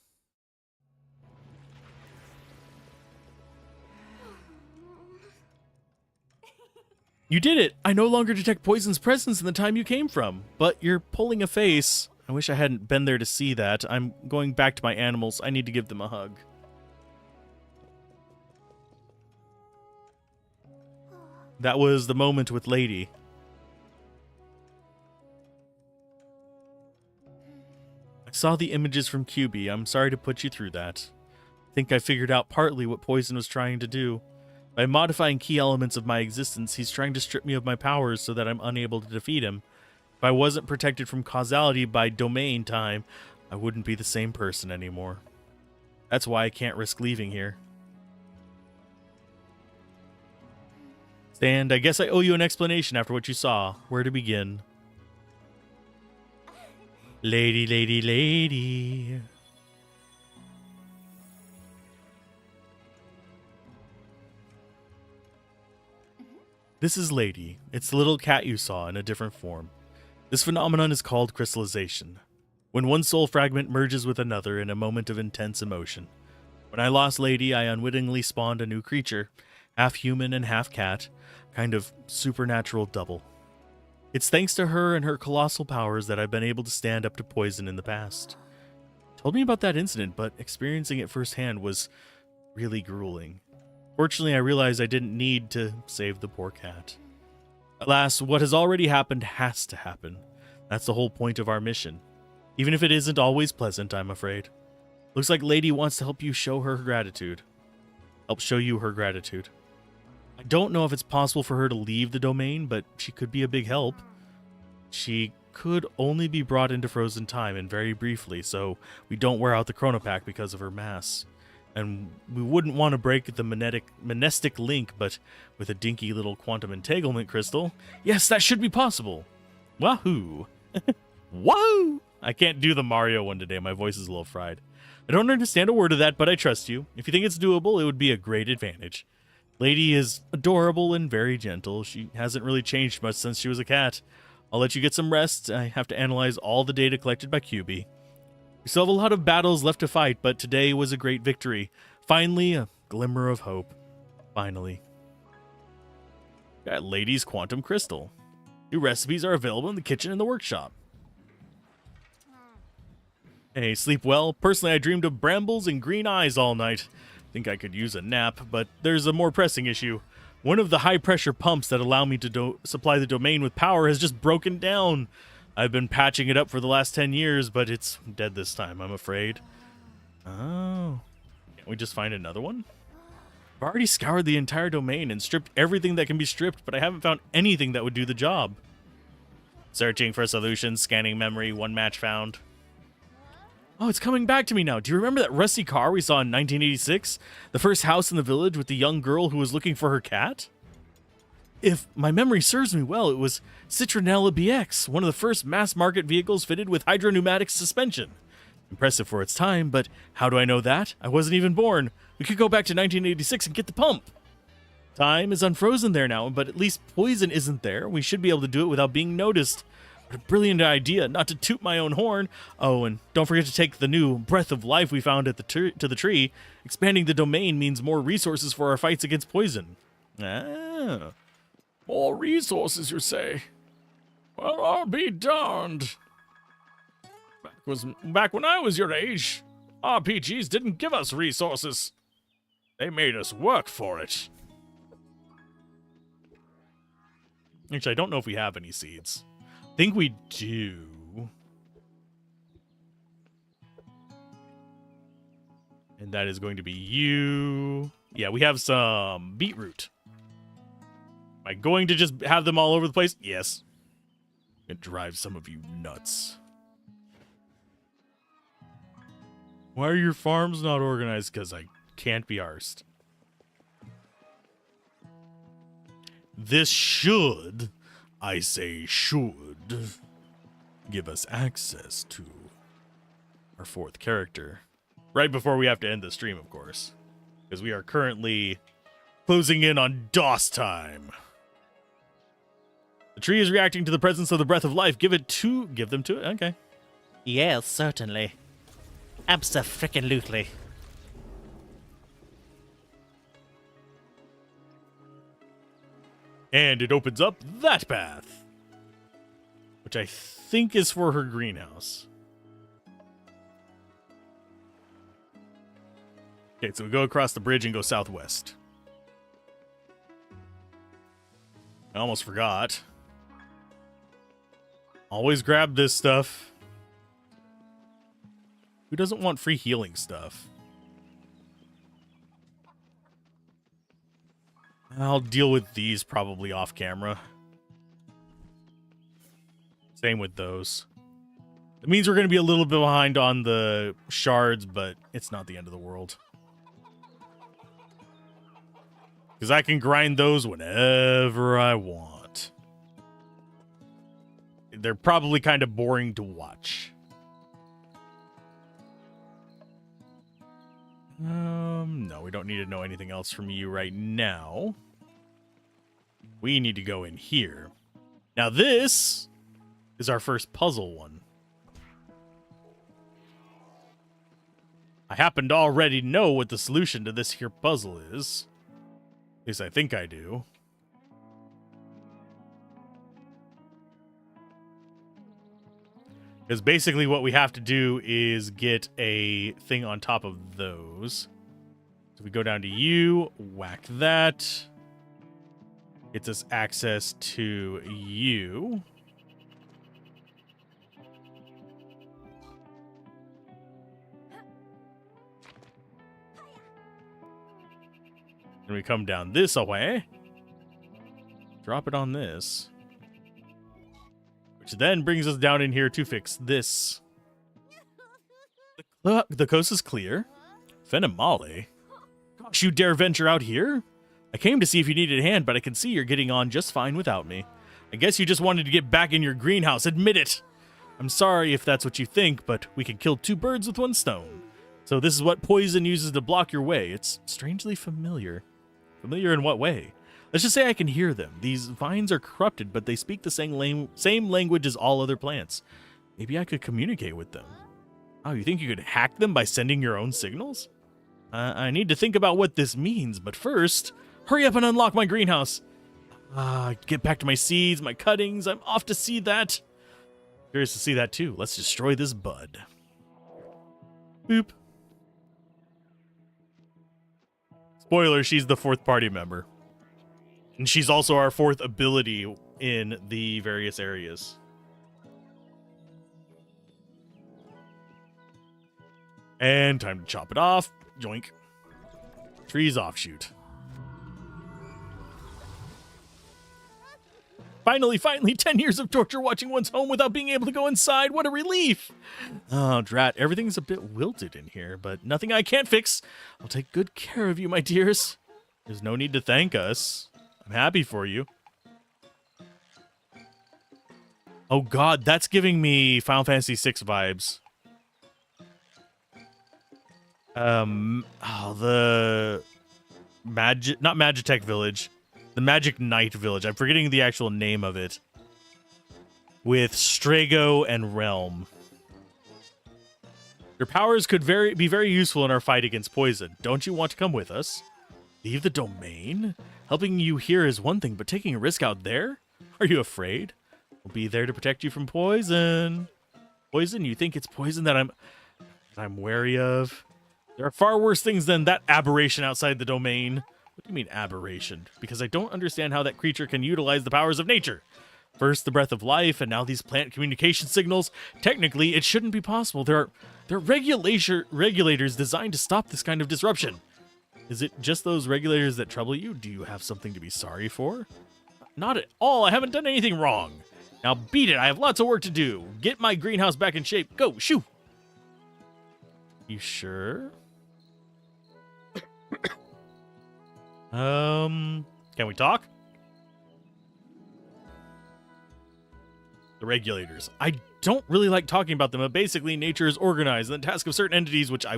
You did it! I no longer detect poison's presence in the time you came from. But you're pulling a face. I wish I hadn't been there to see that. I'm going back to my animals. I need to give them a hug. That was the moment with Lady. I saw the images from QB. I'm sorry to put you through that. I think I figured out partly what Poison was trying to do. By modifying key elements of my existence, he's trying to strip me of my powers so that I'm unable to defeat him. If I wasn't protected from causality by domain time, I wouldn't be the same person anymore. That's why I can't risk leaving here. And I guess I owe you an explanation after what you saw. Where to begin? Lady, lady, lady. This is Lady. It's the little cat you saw in a different form. This phenomenon is called crystallization. When one soul fragment merges with another in a moment of intense emotion. When I lost Lady, I unwittingly spawned a new creature, half human and half cat, kind of supernatural double. It's thanks to her and her colossal powers that I've been able to stand up to Poison in the past. Told me about that incident, but experiencing it firsthand was really grueling. Fortunately, I realized I didn't need to save the poor cat. Alas, what has already happened has to happen. That's the whole point of our mission. Even if it isn't always pleasant, I'm afraid. Looks like Lady wants to help you show her gratitude. Help show you her gratitude. I don't know if it's possible for her to leave the domain, but she could be a big help. She could only be brought into frozen time, and very briefly, so we don't wear out the chronopack because of her mass. And we wouldn't want to break the monastic link, but with a dinky little quantum entanglement crystal, yes, that should be possible. Wahoo! Whoa! I can't do the Mario one today. My voice is a little fried. I don't understand a word of that, but I trust you. If you think it's doable, it would be a great advantage. Lady is adorable and very gentle. She hasn't really changed much since she was a cat. I'll let you get some rest. I have to analyze all the data collected by QB. We still have a lot of battles left to fight, but today was a great victory. Finally, a glimmer of hope. Finally. Got Lady's Quantum Crystal. New recipes are available in the kitchen and the workshop. Hey, sleep well. Personally, I dreamed of brambles and green eyes all night. Think I could use a nap, but there's a more pressing issue. One of the high-pressure pumps that allow me to supply the domain with power has just broken down. I've been patching it up for the last 10 years, but it's dead this time, I'm afraid. Oh. Can't we just find another one? I've already scoured the entire domain and stripped everything that can be stripped, but I haven't found anything that would do the job. Searching for solutions, scanning memory, one match found. Oh, it's coming back to me now. Do you remember that rusty car we saw in 1986? The first house in the village with the young girl who was looking for her cat? If my memory serves me well, it was Citronella BX, one of the first mass-market vehicles fitted with hydropneumatic suspension. Impressive for its time, but how do I know that? I wasn't even born. We could go back to 1986 and get the pump. Time is unfrozen there now, but at least Poison isn't there. We should be able to do it without being noticed. What a brilliant idea, not to toot my own horn. Oh, and don't forget to take the new breath of life we found at the to the tree. Expanding the domain means more resources for our fights against Poison. Ah. More resources, you say? Well, I'll be darned. Back when I was your age, RPGs didn't give us resources. They made us work for it. Actually, I don't know if we have any seeds. I think we do. And that is going to be you. Yeah, we have some beetroot. I going to just have them all over the place? Yes. It drives some of you nuts. Why are your farms not organized? Because I can't be arsed. This should, I say should, give us access to our fourth character. Right before we have to end the stream, of course. Because we are currently closing in on DOS time. The tree is reacting to the presence of the breath of life. Give them to it? Okay. Yes, certainly. Abso-frickin-lutely. And it opens up that path. Which I think is for her greenhouse. Okay, so we go across the bridge and go southwest. I almost forgot. Always grab this stuff. Who doesn't want free healing stuff? I'll deal with these probably off camera. Same with those. It means we're going to be a little bit behind on the shards, but it's not the end of the world. Because I can grind those whenever I want. They're probably kind of boring to watch. No, we don't need to know anything else from you right now. We need to go in here. Now this is our first puzzle one. I happen to already know what the solution to this here puzzle is. At least I think I do. Because basically what we have to do is get a thing on top of those. So we go down to you, whack that. Gets us access to you. And we come down this way. Drop it on this. Which then brings us down in here to fix this. The coast is clear. Fenimale. Gosh, you dare venture out here? I came to see if you needed a hand, but I can see you're getting on just fine without me. I guess you just wanted to get back in your greenhouse. Admit it. I'm sorry if that's what you think, but we could kill two birds with one stone. So this is what poison uses to block your way. It's strangely familiar. Familiar in what way? Let's just say I can hear them. These vines are corrupted, but they speak the same language as all other plants. Maybe I could communicate with them. Oh, you think you could hack them by sending your own signals? I need to think about what this means, but first, hurry up and unlock my greenhouse. Get back to my seeds, my cuttings. I'm off to see that. Curious to see that too. Let's destroy this bud. Boop. Spoiler, she's the fourth party member. And she's also our fourth ability in the various areas. And time to chop it off. Joink. Trees offshoot. Finally, 10 years of torture watching one's home without being able to go inside. What a relief. Oh, drat. Everything's a bit wilted in here, but nothing I can't fix. I'll take good care of you, my dears. There's no need to thank us. I'm happy for you. Oh god, that's giving me Final Fantasy VI vibes. The not Magitech Village. The Magic Knight Village. I'm forgetting the actual name of it. With Strago and Realm. Your powers could be very useful in our fight against poison. Don't you want to come with us? Leave the domain? Helping you here is one thing, but taking a risk out there? Are you afraid? We'll be there to protect you from poison. Poison? You think it's poison that I'm wary of? There are far worse things than that aberration outside the domain. What do you mean aberration? Because I don't understand how that creature can utilize the powers of nature. First the breath of life, and now these plant communication signals. Technically, it shouldn't be possible. There are regulators designed to stop this kind of disruption. Is it just those regulators that trouble you? Do you have something to be sorry for? Not at all. I haven't done anything wrong. Now beat it. I have lots of work to do. Get my greenhouse back in shape. Go, shoo. You sure? Can we talk? The regulators. I don't really like talking about them, but basically nature is organized, and the task of certain entities, which I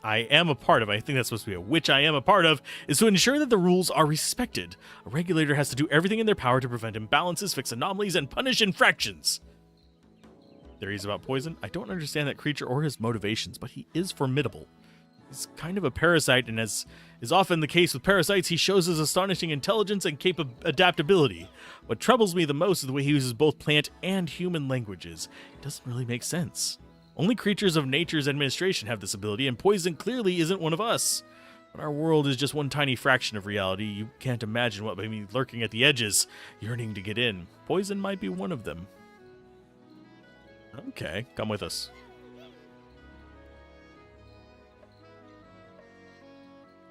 am a part of, I think that's supposed to be which I am a part of, is to ensure that the rules are respected. A regulator has to do everything in their power to prevent imbalances, fix anomalies, and punish infractions. Theories about poison. I don't understand that creature or his motivations, but he is formidable. He's kind of a parasite, and as is often the case with parasites, he shows his astonishing intelligence and adaptability. What troubles me the most is the way he uses both plant and human languages. It doesn't really make sense. Only creatures of nature's administration have this ability, and poison clearly isn't one of us. But our world is just one tiny fraction of reality. You can't imagine what may be lurking at the edges, yearning to get in. Poison might be one of them. Okay, come with us.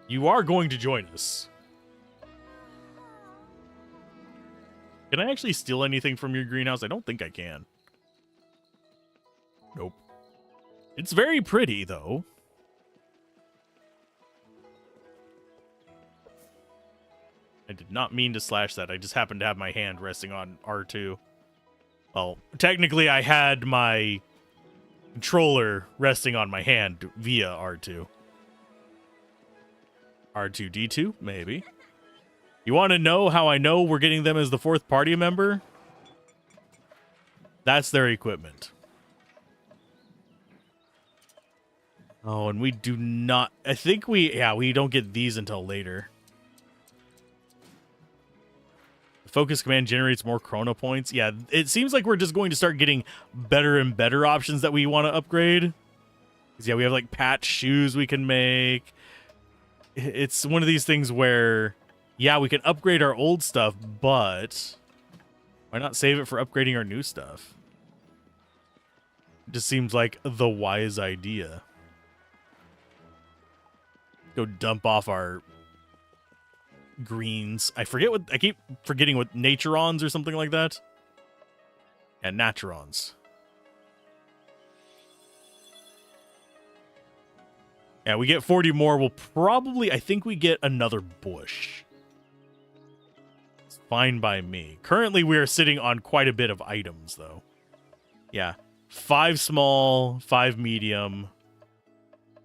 You are going to join us. Can I actually steal anything from your greenhouse? I don't think I can. Nope. It's very pretty, though. I did not mean to slash that. I just happened to have my hand resting on R2. Well, technically I had my controller resting on my hand via R2. R2-D2, maybe. You want to know how I know we're getting them as the fourth party member? That's their equipment. Oh, and we do not... I think we don't get these until later. The focus command generates more chrono points. Yeah, it seems like we're just going to start getting better and better options that we want to upgrade. 'Cause, yeah, we have like patch shoes we can make. It's one of these things where, yeah, we can upgrade our old stuff, but why not save it for upgrading our new stuff? It just seems like the wise idea. Go dump off our greens. I keep forgetting what naturons or something like that. Yeah, naturons. Yeah, we get 40 more. We'll probably, I think we get another bush. It's fine by me. Currently, we are sitting on quite a bit of items, though. Yeah, 5 small, 5 medium.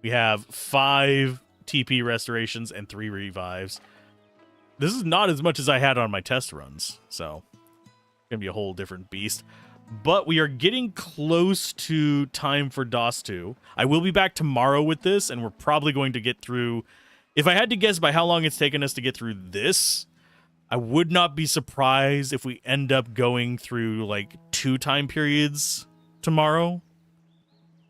We have 5 TP restorations and 3 revives. This is not as much as I had on my test runs, so it's going to be a whole different beast. But we are getting close to time for DOS 2. I will be back tomorrow with this, and we're probably going to get through... If I had to guess by how long it's taken us to get through this, I would not be surprised if we end up going through, like, 2 time periods tomorrow.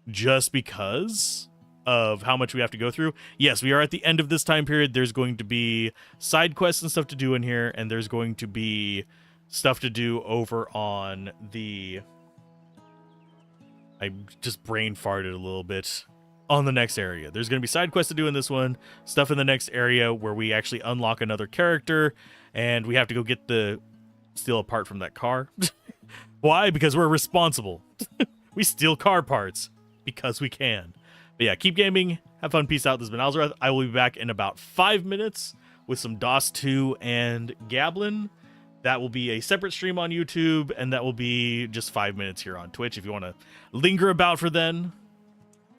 Just because of how much we have to go through. Yes, we are at the end of this time period. There's going to be side quests and stuff to do in here, and there's going to be... stuff to do over on the... I just brain farted a little bit. On the next area. There's going to be side quests to do in this one. Stuff in the next area where we actually unlock another character. And we have to go get the steel apart from that car. Why? Because we're responsible. We steal car parts. Because we can. But yeah, keep gaming. Have fun. Peace out. This has been Alzorath. I will be back in about 5 minutes with some DOS 2 and Gablin. That will be a separate stream on YouTube, and that will be just 5 minutes here on Twitch if you want to linger about for then.